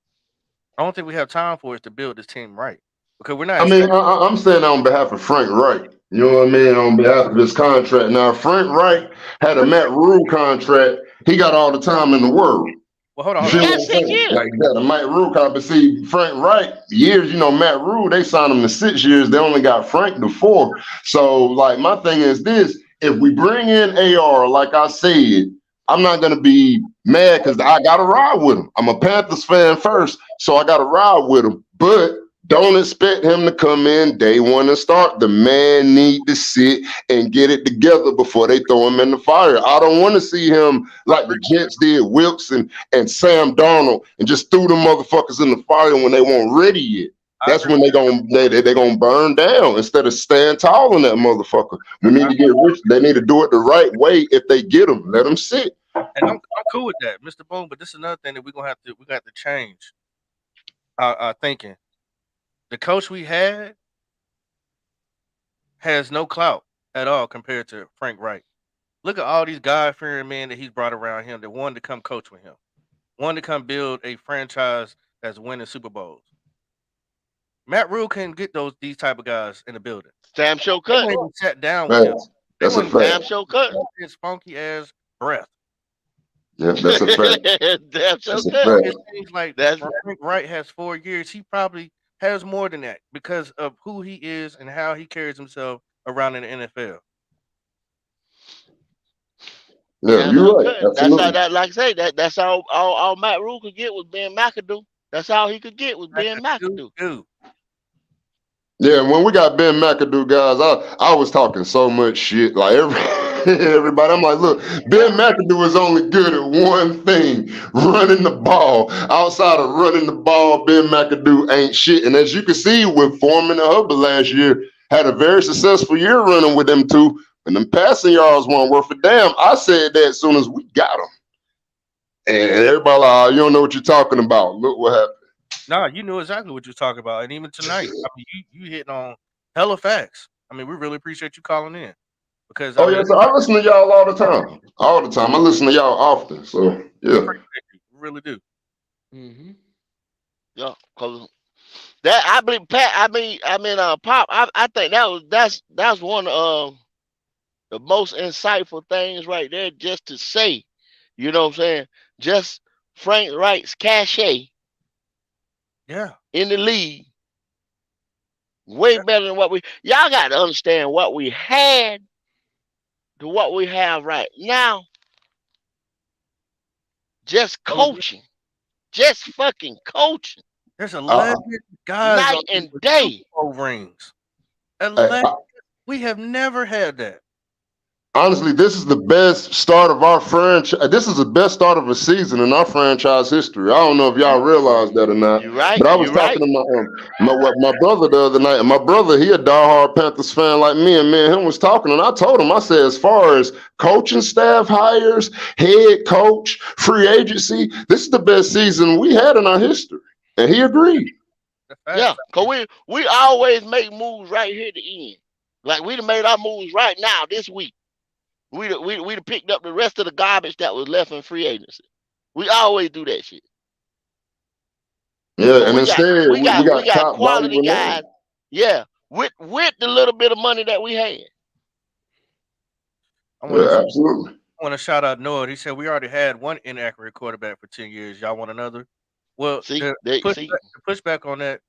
I don't think we have time for is to build this team right because we're not I mean, expecting. I'm saying on behalf of Frank Wright. You know what I mean? On behalf of his contract. Now, if Frank Wright had a Matt Rule contract, he got all the time in the world. Well, hold on, You hold He on. feel got what I'm six saying? years. Like that, a Matt Rule contract. But see, Frank Wright, years, Matt Rule, they signed him to 6 years. They only got Frank to 4. So, like, my thing is this: if we bring in AR, like I said, I'm not gonna be mad because I gotta ride with him. I'm a Panthers fan first, so I gotta ride with him. But don't expect him to come in day one and start. The man need to sit and get it together before they throw him in the fire. I don't want to see him I like agree. the Jets did Wilkes and Sam Darnold and just threw them motherfuckers in the fire when they weren't ready yet. I That's agree. when they gonna burn down instead of staying tall in that motherfucker. We need I, to get rich. They need to do it the right way. If they get them, let them sit. and I'm cool with that, Mr. Boone. But this is another thing that we got to change our thinking. The coach we had has no clout at all compared to Frank Wright. Look at all these God fearing men that he's brought around him that wanted to come coach with him, wanted to come build a franchise that's winning Super Bowls. Matt Rule couldn't get these type of guys in the building. Damn show They cut. wouldn't even sat down with him. Facts. They That's a wouldn't fact. Damn show cut. his funky ass breath. Yeah, that's a fact. Damn show That's a cut. So fact. it seems like That's Frank Wright has 4 years. He probably has more than that because of who he is and how he carries himself around in the NFL. Yeah, damn you're show right. cut. That's all Absolutely. that like I say, that's all Matt Rule could get was Ben McAdoo. That's all he could get was Like Ben a dude, McAdoo. dude. Yeah, when we got Ben McAdoo, guys, I was talking so much shit. Like everybody, I'm like, look, Ben McAdoo is only good at one thing: running the ball. Outside of running the ball, Ben McAdoo ain't shit. And as you can see with Foreman and Hubbard last year, had a very successful year running with them two. And them passing yards weren't worth a damn. I said that as soon as we got them. And everybody like, oh, you don't know what you're talking about. Look what happened. Nah, you knew exactly what you're talking about, and even tonight, I mean, you hitting on hella facts. I mean, we really appreciate you calling in because I Oh yeah, mean, so I listen to y'all all the time. All the time. I listen to y'all often. So we yeah. appreciate you. We really do. Mm-hmm. Yeah, cause that I believe Pat. Pop. I think that's one of the most insightful things right there. Just to say, you know what I'm saying? Just Frank Wright's cachet Yeah, in the league way yeah. better than what we. Y'all got to understand what we had to what we have right now. Just I would agree. coaching, just fucking coaching, There's I, 11 guys on night here and with Super day. Bowl rings. I, 11. I, We have never had that. honestly, this is the best start of our franchise. This is the best start of a season in our franchise history. I don't know if y'all realize that or not, You right, but I was you talking right. to my brother the other night, and my brother he a diehard Panthers fan like me, and me and him was talking, and I told him I said as far as coaching staff hires, head coach, free agency, this is the best season we had in our history, and he agreed. That's Yeah, facts. cause we always make moves right here at the end. Like we'd have made our moves right now this week. We'd have picked up the rest of the garbage that was left in free agency. We always do that shit. Yeah, Cause and instead we we got got top quality valuable names. guys. Yeah, with the little bit of money that we had. I want Yeah, to absolutely. shout out Noah. He said we already had one inaccurate quarterback for 10 years. Y'all want another? Well, See, there, see, the pushback on that,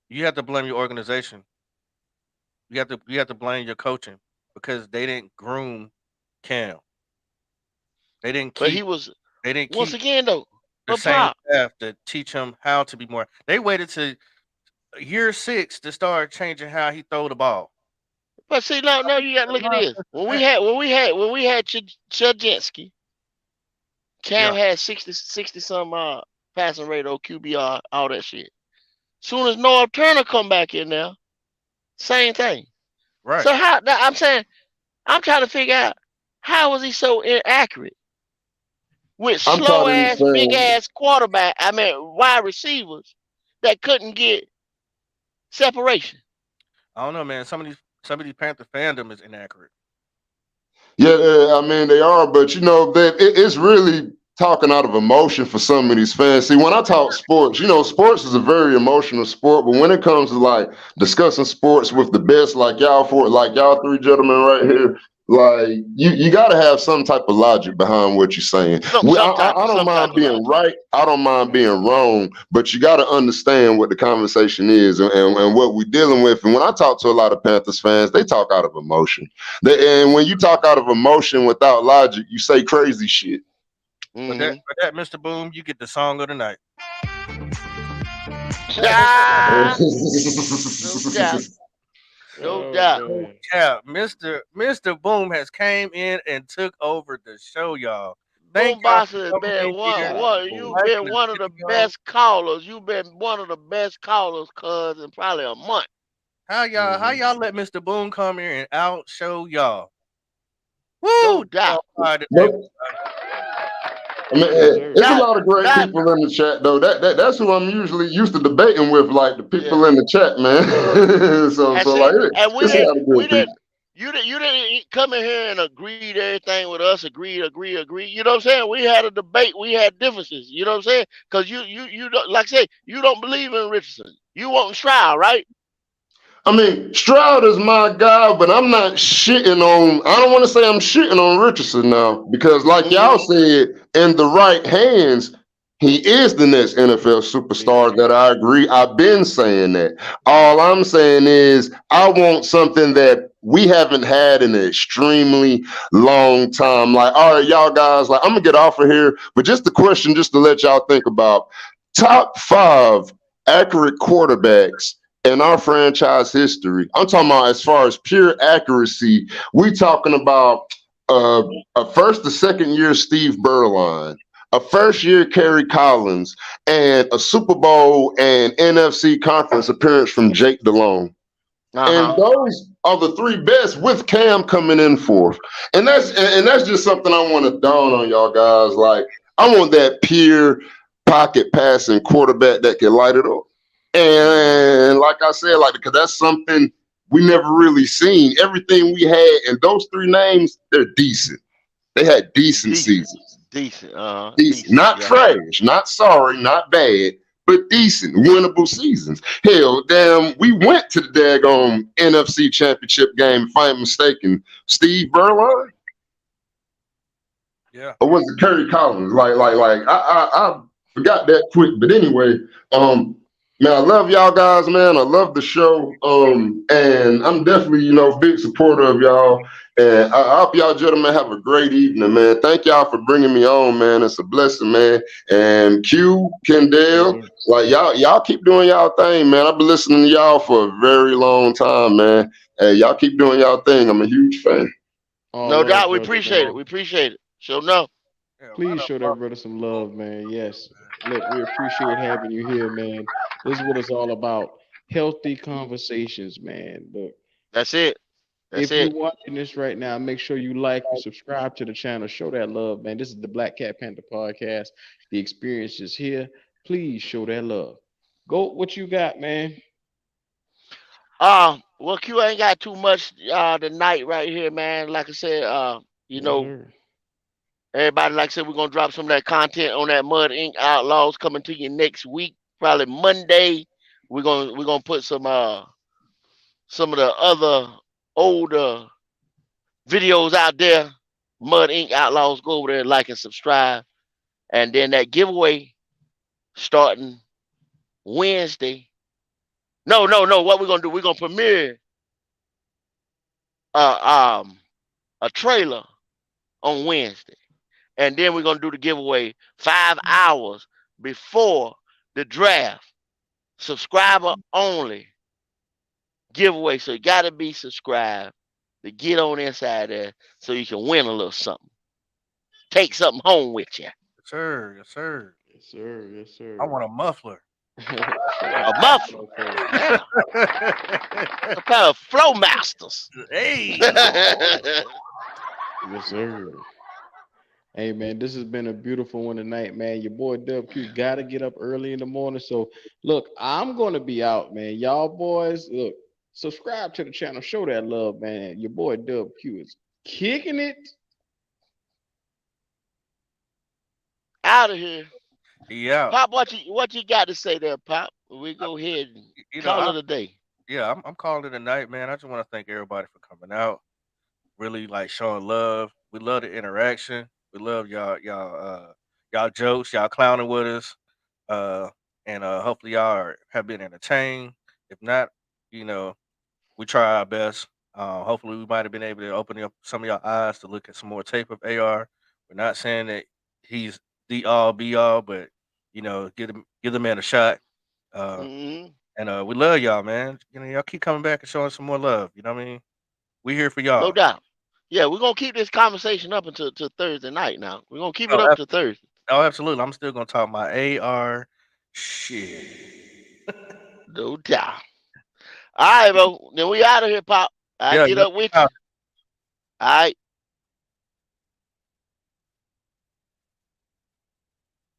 you have to blame your organization. You have to blame your coaching because they didn't groom Cam. They didn't but keep he was they didn't once keep again though. the But same Pop, staff to teach him how to be more. They waited to year 6 to start changing how he throw the ball. but see, no, you got to look at this. When we had Chudzinski, Cam Yeah. had 60 some passing rate or QBR, all that shit. Soon as Noah Turner come back in there, same thing. Right. So how now I'm saying I'm trying to figure out how was he so inaccurate with I'm slow tired of these ass, big fans. ass quarterback. I mean wide receivers that couldn't get separation. I don't know, man. Some of these Panther fandom is inaccurate. Yeah, I mean they are, but you know that it's really talking out of emotion for some of these fans. See, when I talk sports, you know, sports is a very emotional sport, but when it comes to like discussing sports with the best, like y'all three gentlemen right here, like you got to have some type of logic behind what you're saying. I don't Some type mind of being logic. right, I don't mind being wrong, but you got to understand what the conversation is and what we're dealing with. And when I talk to a lot of Panthers fans, they talk out of emotion. And when you talk out of emotion without logic, you say crazy shit. But that, Mm-hmm. for that, Mr. Boom, you get the song of the night. Ah, no doubt. No Oh doubt. man. Yeah, Mr. Boom has came in and took over the show, y'all. Thank y'all Boombox has for coming been in here, Shout out to you've Boom. been wiping the one of the video. best callers. You've been one of the best callers, cuz, in probably a month. Hmm. How y'all let Mr. Boom come here and out show y'all? No Woo! doubt. Y'all fired today. But I mean, Yes, sir. it's a Not lot of great not people in the chat though. That's who I'm usually used to debating with, like the yeah. people in the chat, man. And So like see, and it's a lot of good people. you didn't come in here and agreed everything with us, agree. You know what I'm saying? We had a debate, we had differences, you know what I'm saying? Because you don't, like I say, you don't believe in Richardson. You want Stroud, right? I mean, Stroud is my guy, but I'm not shitting on. I don't want to say I'm shitting on Richardson now because, like y'all Mm-hmm. said, in the right hands, he is the next NFL superstar. Yeah. That I agree. I've been saying that. All I'm saying is, I want something that we haven't had in an extremely long time. Like, all right, y'all guys, like, I'm gonna get off of here, but just the question, just to let y'all think about top five accurate quarterbacks in our franchise history. I'm talking about as far as pure accuracy. We talking about uh, a first to second year Steve Berline, a first year Kerry Collins, and a Super Bowl and NFC conference appearance from Jake Delhomme. And Uh-huh. those are the three best with Cam coming in fourth. And that's just something I want to dawn on y'all guys. Like I want that pure pocket passing quarterback that can light it up. Mm-hmm. And like I said, like because that's something we never really seen. Everything we had, and those three names, they're decent. They had decent Decent. seasons. Decent. Decent. Decent. Not Yeah. trash, not sorry, not bad, but decent, winnable seasons. Hell, damn, we went to the daggone NFC championship game, if I ain't mistaken. Steve Berline? Yeah. Or was it Kerry Collins? I forgot that quick. But anyway, um, man, I love y'all guys, man. I love the show. And I'm definitely, big supporter of y'all. And I hope y'all gentlemen have a great evening, man. Thank y'all for bringing me on, man. It's a blessing, man. And Q, Yes, Kendall, sir. like y'all keep doing y'all thing, man. I've been listening to y'all for a very long time, man. Hey, y'all keep doing y'all thing. I'm a huge fan. All No love, doubt. We brother, appreciate it. man. We appreciate it. Sure no. Yeah. A lot Please of show that brother some love, man. Yes. Look, we appreciate having you here, man. This is what it's all about. Healthy conversations, man. Look, That's it. That's if you're it. watching this right now, make sure you like, you subscribe to the channel, show that love, man. This is the Black Cat Panther podcast. The experience is here. Please show that love. Go what you got, man. Well, Q ain't got too much tonight right here, man. Like I said, you Yes, know, sir. everybody, like I said, we're gonna drop some of that content on that Mud Ink Outlaws coming to you next week, probably Monday. We're gonna put some of the other older videos out there. Mud Ink Outlaws, go over there, like and subscribe. And then that giveaway starting Wednesday. No, no, no. What we're gonna do? We're gonna premiere uh um a trailer on Wednesday. And then we're gonna do the giveaway 5 hours before the draft. Subscriber only giveaway. So you gotta be subscribed to get on inside there so you can win a little something. Take something home with you. sir. Yes, sir. Yes, sir. Yes, I sir. want a muffler. Shout out A to my muffler. mofo. Damn. A pair of Flow Masters. Hey. Yes, sir. Hey man, this has been a beautiful one tonight, man. Your boy Dub Q gotta get up early in the morning. So look, I'm gonna be out, man. Y'all boys, look, subscribe to the channel, show that love, man. Your boy Dub Q is kicking it. Out of here. Yeah. Pop, what you got to say there, Pop? We go ahead and You know, call it a day. I'm calling it a night, man. I just want to thank everybody for coming out. Really like showing love. We love the interaction. We love y'all jokes, y'all clowning with us. Uh and hopefully have been entertained. If not, you know, we try our best. Hopefully we might have been able to open up some of your eyes to look at some more tape of AR. We're not saying that he's the all be all, but give the man a shot. Uh Hmm. and we love y'all, man. Y'all keep coming back and showing some more love. You know what I mean? We here for No y'all. doubt. Yeah, we're gonna keep this conversation up until Thursday night. Now we're gonna keep it Oh, up to Thursday. oh, absolutely. I'm still gonna talk my AR shit. No doubt. All right, bro. Then we out of here, Pop. I Yeah, get yeah. up with you. All right.